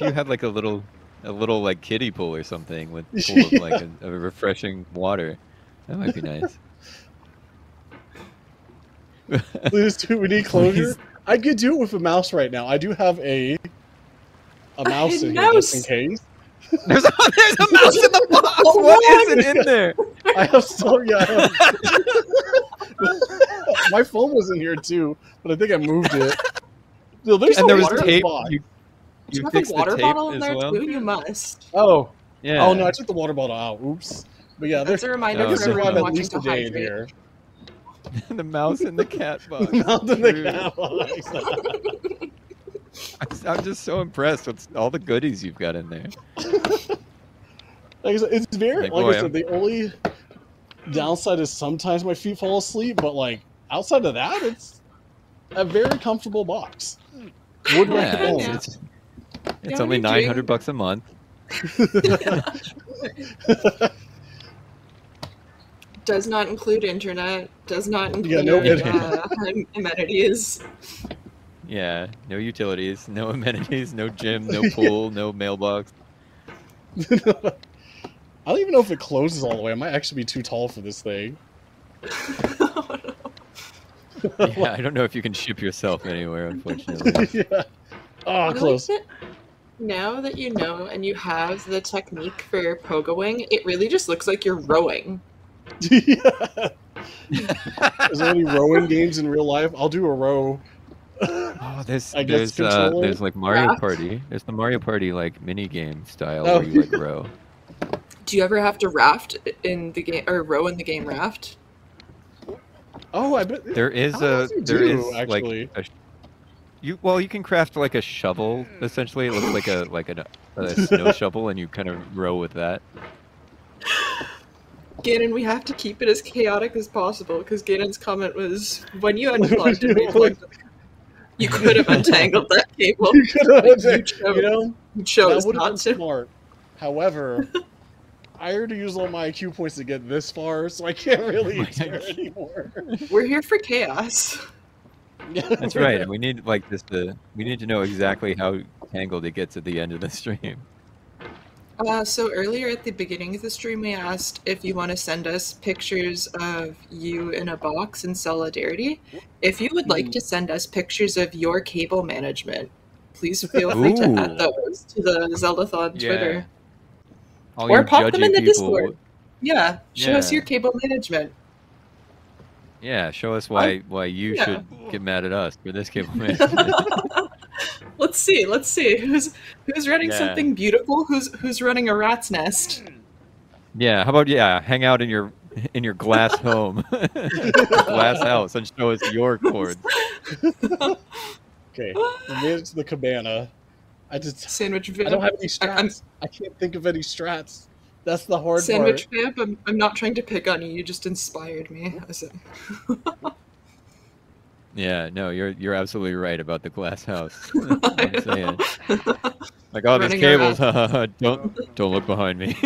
you had like a little like kiddie pool or something with full of like a refreshing water, that might be nice. Please, we need closure. Please. I could do it with a mouse right now. I do have a mouse hidden in here just in mouse. case. There's a mouse in the box. Oh, What is it in there? I have some. Yeah, I have. My phone was in here too, but I think I moved it. No, there's And no there was water in the tape. box. You Do you have fixed a the water tape bottle in as there well. too? You must. Oh, Yeah. oh no! I took the water bottle out. Oops. But yeah, That's there's. a reminder Oh, I can for okay. everyone survive at watching least to a day in hydrate. here. The mouse in the cat box. Not in the True. cat box. I'm just so impressed with all the goodies you've got in there. Like I said, it's very, Like, like boy, I said, the only downside is sometimes my feet fall asleep, but like outside of that, it's a very comfortable box. Would Yeah, recommend. Yeah. it's Yeah, only we drink. $900 a month. Does not include internet. Does not include Yeah, no amenities. Yeah, no utilities, no amenities, no gym, no pool, no mailbox. I don't even know if it closes all the way. I might actually be too tall for this thing. Yeah, I don't know if you can ship yourself anywhere, unfortunately. Yeah. Oh, I like close. that now that you know and you have the technique for pogoing, it really just looks like you're rowing. Yeah. Is there any rowing games in real life? I'll do a row Oh, I guess controller. there's like Mario Raft. Party. There's the Mario Party like mini game style Oh. where you like row. Do you ever have to raft in the game or row in the game Raft? Oh, I bet There is How a does it there do, is actually? like you can craft like a shovel essentially. It looks like a snow shovel, and you kind of row with that. Ganon, we have to keep it as chaotic as possible because Ganon's comment was when you unplugged and replugged, you could have untangled that cable. You could have, You know, You chose that would have not been to. smart. However, I already used all my IQ points to get this far, so I can't really care anymore. We're here for chaos. That's right. And we need like we need to know exactly how tangled it gets at the end of the stream. So earlier at the beginning of the stream, we asked if you want to send us pictures of you in a box in solidarity. If you would like to send us pictures of your cable management, please feel free to add those to the Zeldathon Twitter. All Or you pop them in the judgy Discord. Yeah, show us Yeah. your cable management. Yeah, show us why you yeah. should get mad at us for this cable management. Let's see who's running Yeah. something beautiful, who's running a rat's nest. Yeah, how about hang out in your glass home, glass house, and show us your cords. Okay, we made it to the cabana. Sandwich I Vamp. don't have any strats. I can't think of any strats. That's the hard Sandwich part. Vamp, I'm not trying to pick on you. You just inspired me. Yeah, no, you're absolutely right about the glass house. I'm saying. Like, oh, there's Running cables. around. Don't look behind me.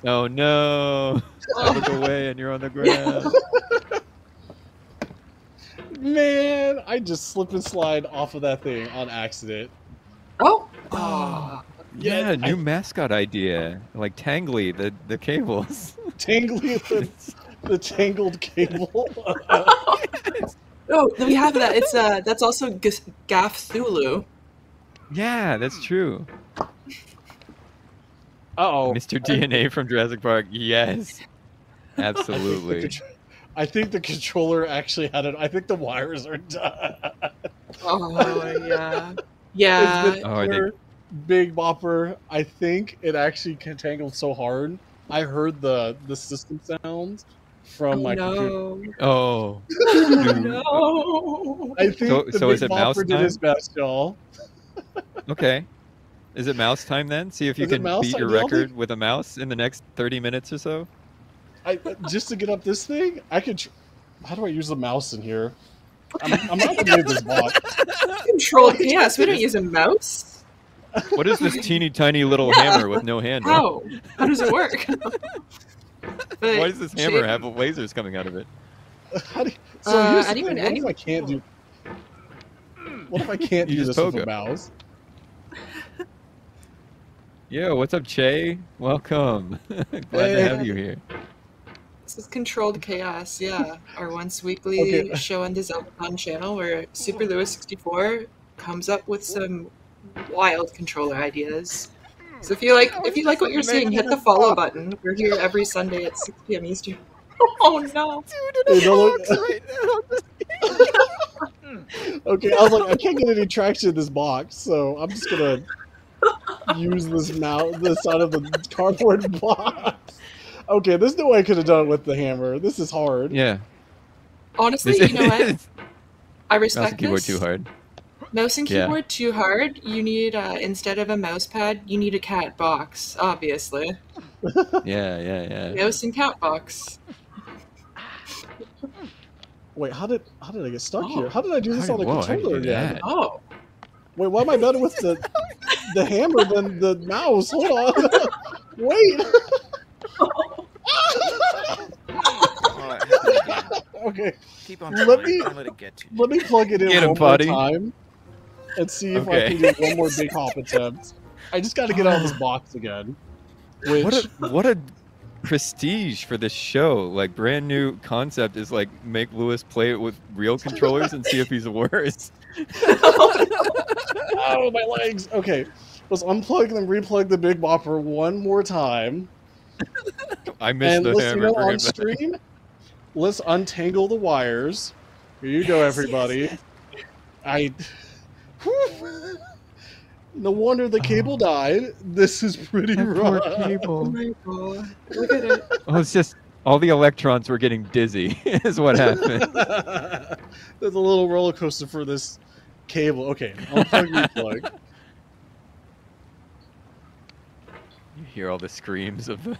Oh no! I look away and you're on the ground. Man, I just slip and slide off of that thing on accident. Oh. Yeah, new mascot idea. Like Tangly, the cables. Tangly, the tangled cable. Oh, we have that. It's that's also Gaffthulu. Yeah, that's true. Uh-oh. Mr. DNA from Jurassic Park. Yes. Absolutely. I think the controller actually had it. I think the wires are done. Oh yeah. Yeah. It's been Big Bopper. I think it actually tangled so hard. I heard the system sounds from my computer. Oh. No. I think so is it mouse Bopper did time? his best, y'all. Okay. Is it mouse time then? See if you can beat your record with a mouse in the next 30 minutes or so? Just to get up this thing, I could. How do I use the mouse in here? I'm not gonna use this box. Control. Yes, we don't use a mouse. What is this teeny tiny little hammer with no handle? How does it work? Why does this hammer have lasers coming out of it? What if I can't do? What if I can't do this with a mouse? Yo, what's up, Che? Welcome. Glad to have you here. This is Controlled Chaos, yeah. Our once weekly show on the Zeldathon channel where Super Lewis 64 comes up with some wild controller ideas. So if you like what you're seeing, hit the follow button. We're here every Sunday at 6 p.m. Eastern. Oh no! Okay, I was like, I can't get any traction in this box, so I'm just gonna use this side of the cardboard box. Okay, there's no way I could have done it with the hammer. This is hard. Yeah. Honestly, you know what? I respect Mouse and keyboard this. too hard. Mouse and keyboard too hard. You need instead of a mouse pad, you need a cat box, obviously. Yeah. Mouse and cat box. Wait, how did I get stuck here? How did I do this on the How did controller you do again? that? Oh. Wait, why am I better with the hammer than the mouse? Hold on. Wait. Okay. Keep on Let trying. Let it get to you. Let me plug it in Get him, one more buddy. time and see if I can do one more big hop attempt. I just got to get out of this box again. Which What a prestige for this show. Like, brand new concept is like make Lewis play it with real controllers and see if he's worse. oh, my legs. Okay, let's unplug and replug the Big Bopper one more time. I missed And the let's hammer. Bring on it back. stream. Let's untangle the wires Here you go, everybody. I. No wonder the cable died. This is pretty That poor rough. Oh cable. my god. Look at it. Oh, it's just all the electrons were getting dizzy. Is what happened. There's a little roller coaster for this cable. Okay, unplug, replug. You hear all the screams of the.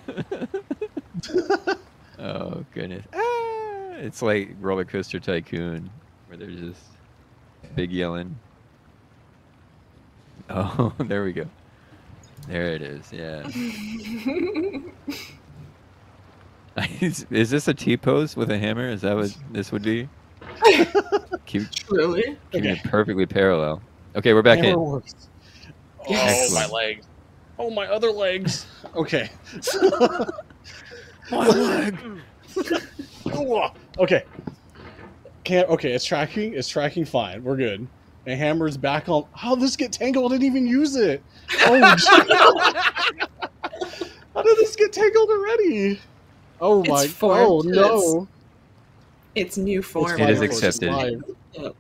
Oh goodness! Ah! It's like Roller Coaster Tycoon, where they're just big yelling. Oh, there we go. There it is. Yeah. Is this a T-pose with a hammer? Is that what this would be? Keep Truly. keeping it perfectly parallel. Okay, we're back Hammer in. works. Yes. Oh, my legs. Oh, my other legs. Okay. My leg. Okay. Okay, it's tracking. It's tracking fine. We're good. And hammer's back on. How did this get tangled? I didn't even use it. Oh, how did this get tangled already? Oh It's my! formed. Oh no! It's new form. It is It's accepted. live. Yep.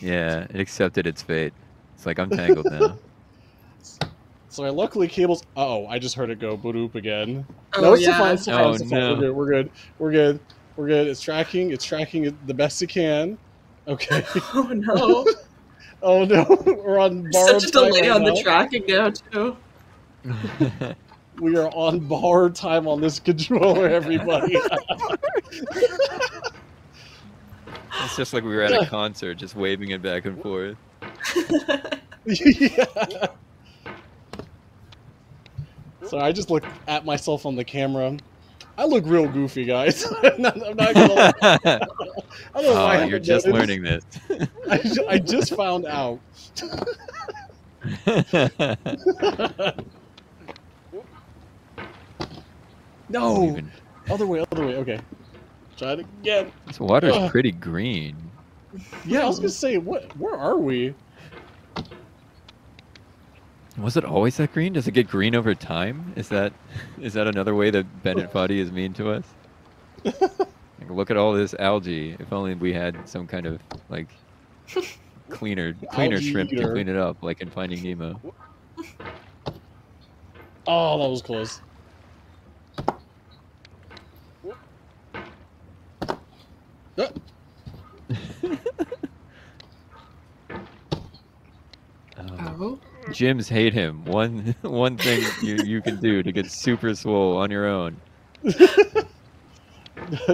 Yeah, it accepted its fate. It's like I'm tangled now. So I luckily cables. Oh, I just heard it go boop again. Oh, No, it's yeah. fine. It's fine. Oh, It's fine. no. We're good. We're good. We're good. We're good. It's tracking. It's tracking it the best it can. Okay. Oh no. Oh no, we're on borrowed Such a time delay right on now. the tracking now too. We are on borrowed time on this controller, everybody. It's just like we were at a concert, just waving it back and forth. Yeah. So I just looked at myself on the camera. I look real goofy, guys. I'm not gonna lie. I don't know why I You're haven't just noticed. learning this. I just found out. No, Even- other way. Okay, try it again. This water's Ugh. pretty green. Yeah, I was gonna say, where are we? Was it always that green? Does it get green over time? Is that another way that Bennett Foddy is mean to us? Like, look at all this algae. If only we had some kind of like cleaner Algae shrimp to eater. clean it up, like in Finding Nemo. Oh, that was close. Ah, Oh. Gyms hate him. One thing you can do to get super swole on your own.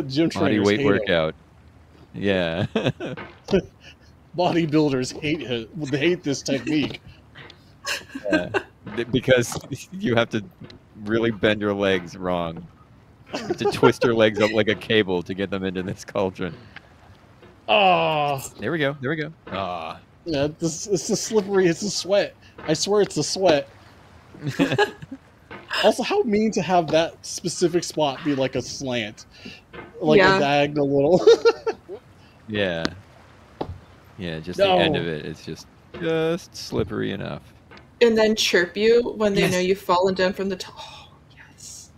Gym Body trainers weight hate him. workout. Yeah. Bodybuilders hate it. They hate this technique. Yeah. Because you have to really bend your legs wrong. You have to twist your legs up like a cable to get them into this cauldron. Oh, There we go. There we go. Ah. yeah, it's the slippery. It's the sweat. I swear it's the sweat. Also, how mean to have that specific spot be like a slant, like Yeah. a diagonal little. Yeah. Yeah, just the end No. of it. It's just slippery enough. And then chirp you when they Yes. know you've fallen down from the top. Oh, yes.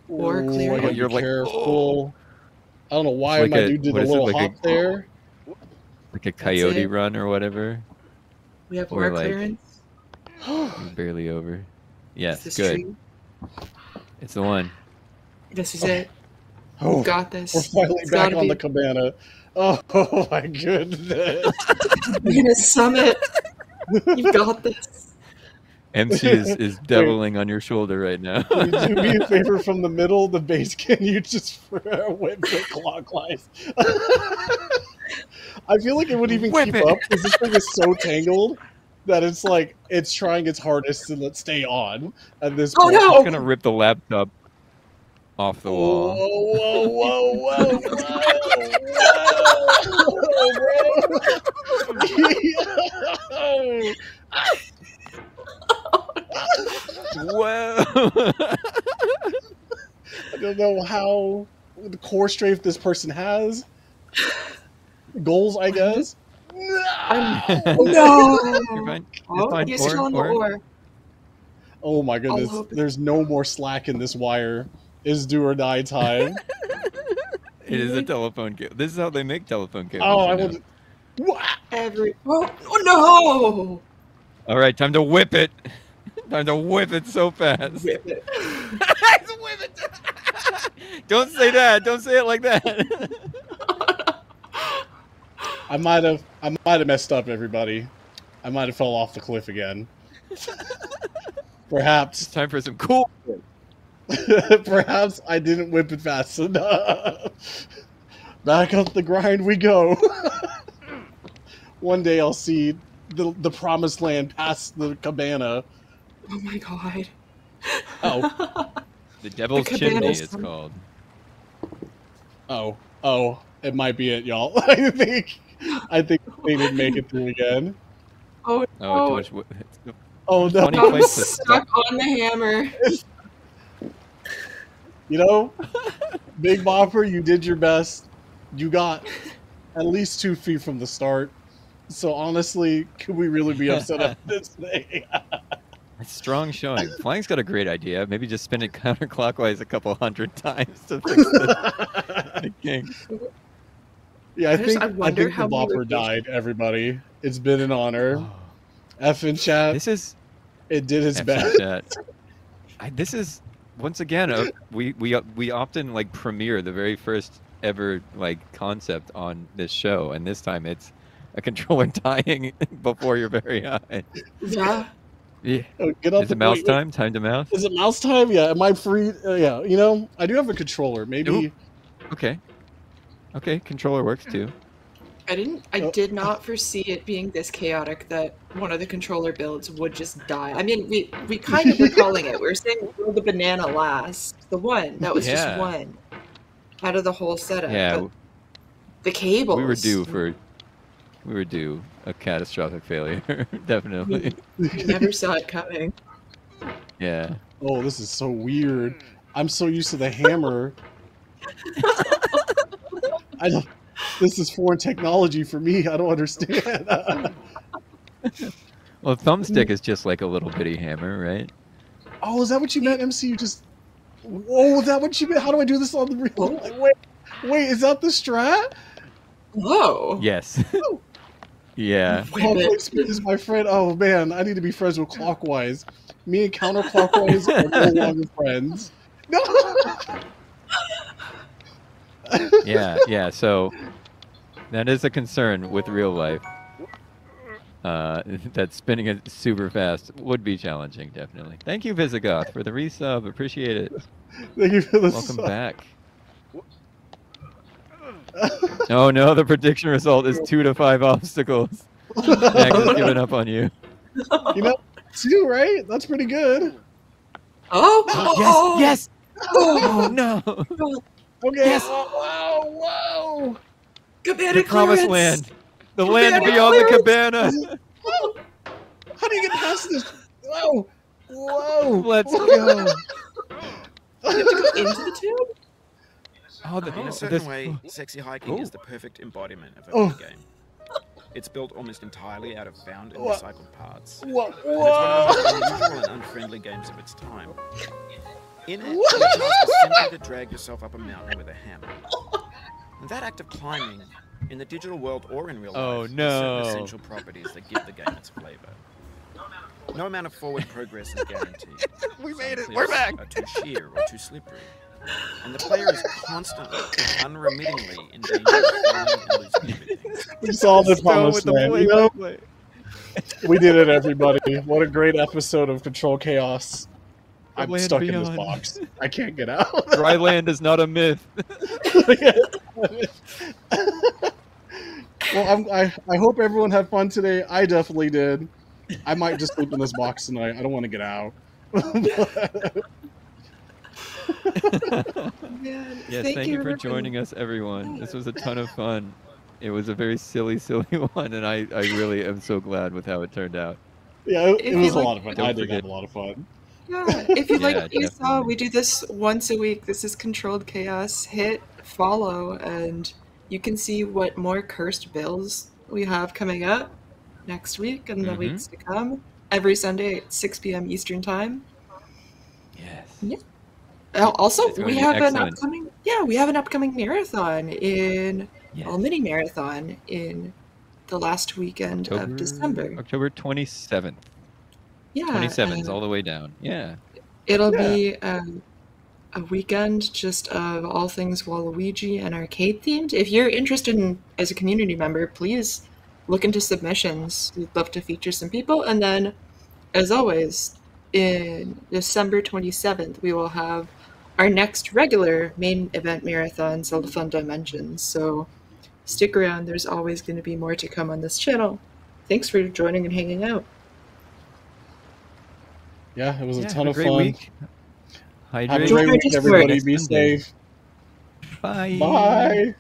Or Ooh, clear I it. gotta You're be like, careful. I don't know why It's like my a- dude did what a is it, little like a- hop there. Like a coyote it. run or whatever. We have Or more like- clearance. You're barely over. Yes, Is this good. true? It's the one. This is Okay. it. Oh, We've got this. we're finally It's back gotta on be- the cabana. Oh my goodness. We're gonna summit. You've got this. MC is deviling on your shoulder right now. Can you do me a favor from the middle of the base? Can you just whip it clockwise? I feel like it would even Whip keep it. up because this thing is so tangled that it's like it's trying its hardest to stay on at this Oh, point. no! I'm gonna rip the laptop off the wall. Whoa, whoa, whoa, whoa, whoa, Whoa! I don't know how the core strength this person has. Goals, I guess. No! No! You're fine. Oh, fine. he's still on the Or- ore. Oh my goodness. hope- There's no more slack in this wire. It's do or die time. It is a telephone cable. This is how they make telephone cables. Oh, I you know. will. What? Oh no! All right, time to whip it. Time to whip it so fast. Whip it. Whip it. Don't say that. Don't say it like that. I might have messed up, everybody. I might have fell off the cliff again. Perhaps. It's time for some cool. Perhaps I didn't whip it fast enough. Back up the grind we go. One day I'll see the promised land past the cabana. Oh my god. Oh. The Devil's Chimney it's called. Oh, it might be it, y'all. I think they didn't make it through again. Oh no. Too much. Oh no. Funny I'm place to stuck on the hammer. You know, Big Bopper, you did your best. You got at least 2 feet from the start. So honestly, could we really be upset at this thing? It's strong showing. Flying's got a great idea. Maybe just spin it counterclockwise a couple hundred times to fix the king. Yeah, I think how the Bopper died, everybody. It's been an honor. Oh. F in chat. It did its F in best. chat. This is once again we often like premiere the very first ever like concept on this show, and this time it's a controller dying before your very eyes. Yeah. Yeah. Oh, get up Is it mouse time? Time to mouse? Is it mouse time? Yeah. Am I free? Yeah. You know, I do have a controller. Maybe. Ooh. Okay. Okay. Controller works too. I did not foresee it being this chaotic that one of the controller builds would just die. I mean, we kind of were calling it. We were saying will the banana last. The one. That was just one out of the whole setup. Yeah. But the cables. We were due a catastrophic failure. Definitely. We never saw it coming. Yeah. Oh, this is so weird. I'm so used to the hammer. This is foreign technology for me. I don't understand. Well, thumbstick is just like a little bitty hammer, right? Oh, is that what you meant, MC? You just... Whoa, is that what you meant? How do I do this on the real... Wait, is that the strat? Whoa. Yes. Yeah. Clockwise speed is my friend. Oh, man, I need to be friends with Clockwise. Me and Counterclockwise are no longer friends. No! Yeah, so that is a concern with real life. That spinning it super fast would be challenging, definitely. Thank you, Visigoth, for the resub. Appreciate it. Thank you for the Welcome sub. back. Oh no, the prediction result is 2 to 5 obstacles. Max has given up on you. You know, 2, right? That's pretty good. Oh! Yes! Oh no! Okay. Yes. Whoa! Cabana The promised clearance. land. The land beyond the cabana. How do you get past this? Whoa! Let's go. You have to go into the tube? Oh, In a certain way, sexy hiking is the perfect embodiment of a Oh. big game. It's built almost entirely out of found and recycled parts. Whoa! And it's one of the most unusual and unfriendly games of its time. In it, the task is simply to drag yourself up a mountain with a hammer. And that act of climbing, in the digital world or in real life, no. has certain essential properties that give the game its flavor. No amount of forward progress is guaranteed. We made it. Some We're cliffs back. are too sheer or too slippery. And the player is constantly, unremittingly in danger of falling and losing everything. We saw the Go promised with the land. play You know, by play. we did it, everybody. What a great episode of Control Chaos. I'm Land stuck in this beyond. box. I can't get out. Dry land is not a myth. Well, I hope everyone had fun today. I definitely did. I might just sleep in this box tonight. I don't want to get out. Man, Yes, thank you for joining us, everyone. This was a ton of fun. It was a very silly one, and I really am so glad with how it turned out. Yeah, it If was you a lot of fun. Don't I did forget- have a lot of fun. Yeah, if you like Yeah, what you saw, definitely. we do this once a week. This is Controlled Chaos. Hit follow, and you can see what more cursed builds we have coming up next week and the Mhm. weeks to come. Every Sunday at 6 p.m. Eastern Time. Yes. Also, It's going we to be have an excellent. upcoming Yeah, we have an upcoming marathon Yes. mini marathon in the last weekend of December. October 27th. Yeah, 27's all the way down. Yeah. it'll Yeah. be a weekend just of all things Waluigi and arcade themed. If you're interested in as a community member, please look into submissions. We'd love to feature some people. And then, as always, in December 27th, we will have our next regular main event marathon, Zeldathon Dimensions. So stick around. There's always going to be more to come on this channel. Thanks for joining and hanging out. Yeah, it was a ton have a of great fun. week. Have a Hydrate. great week, Discord. everybody. Next Be Sunday. safe. Bye. Bye.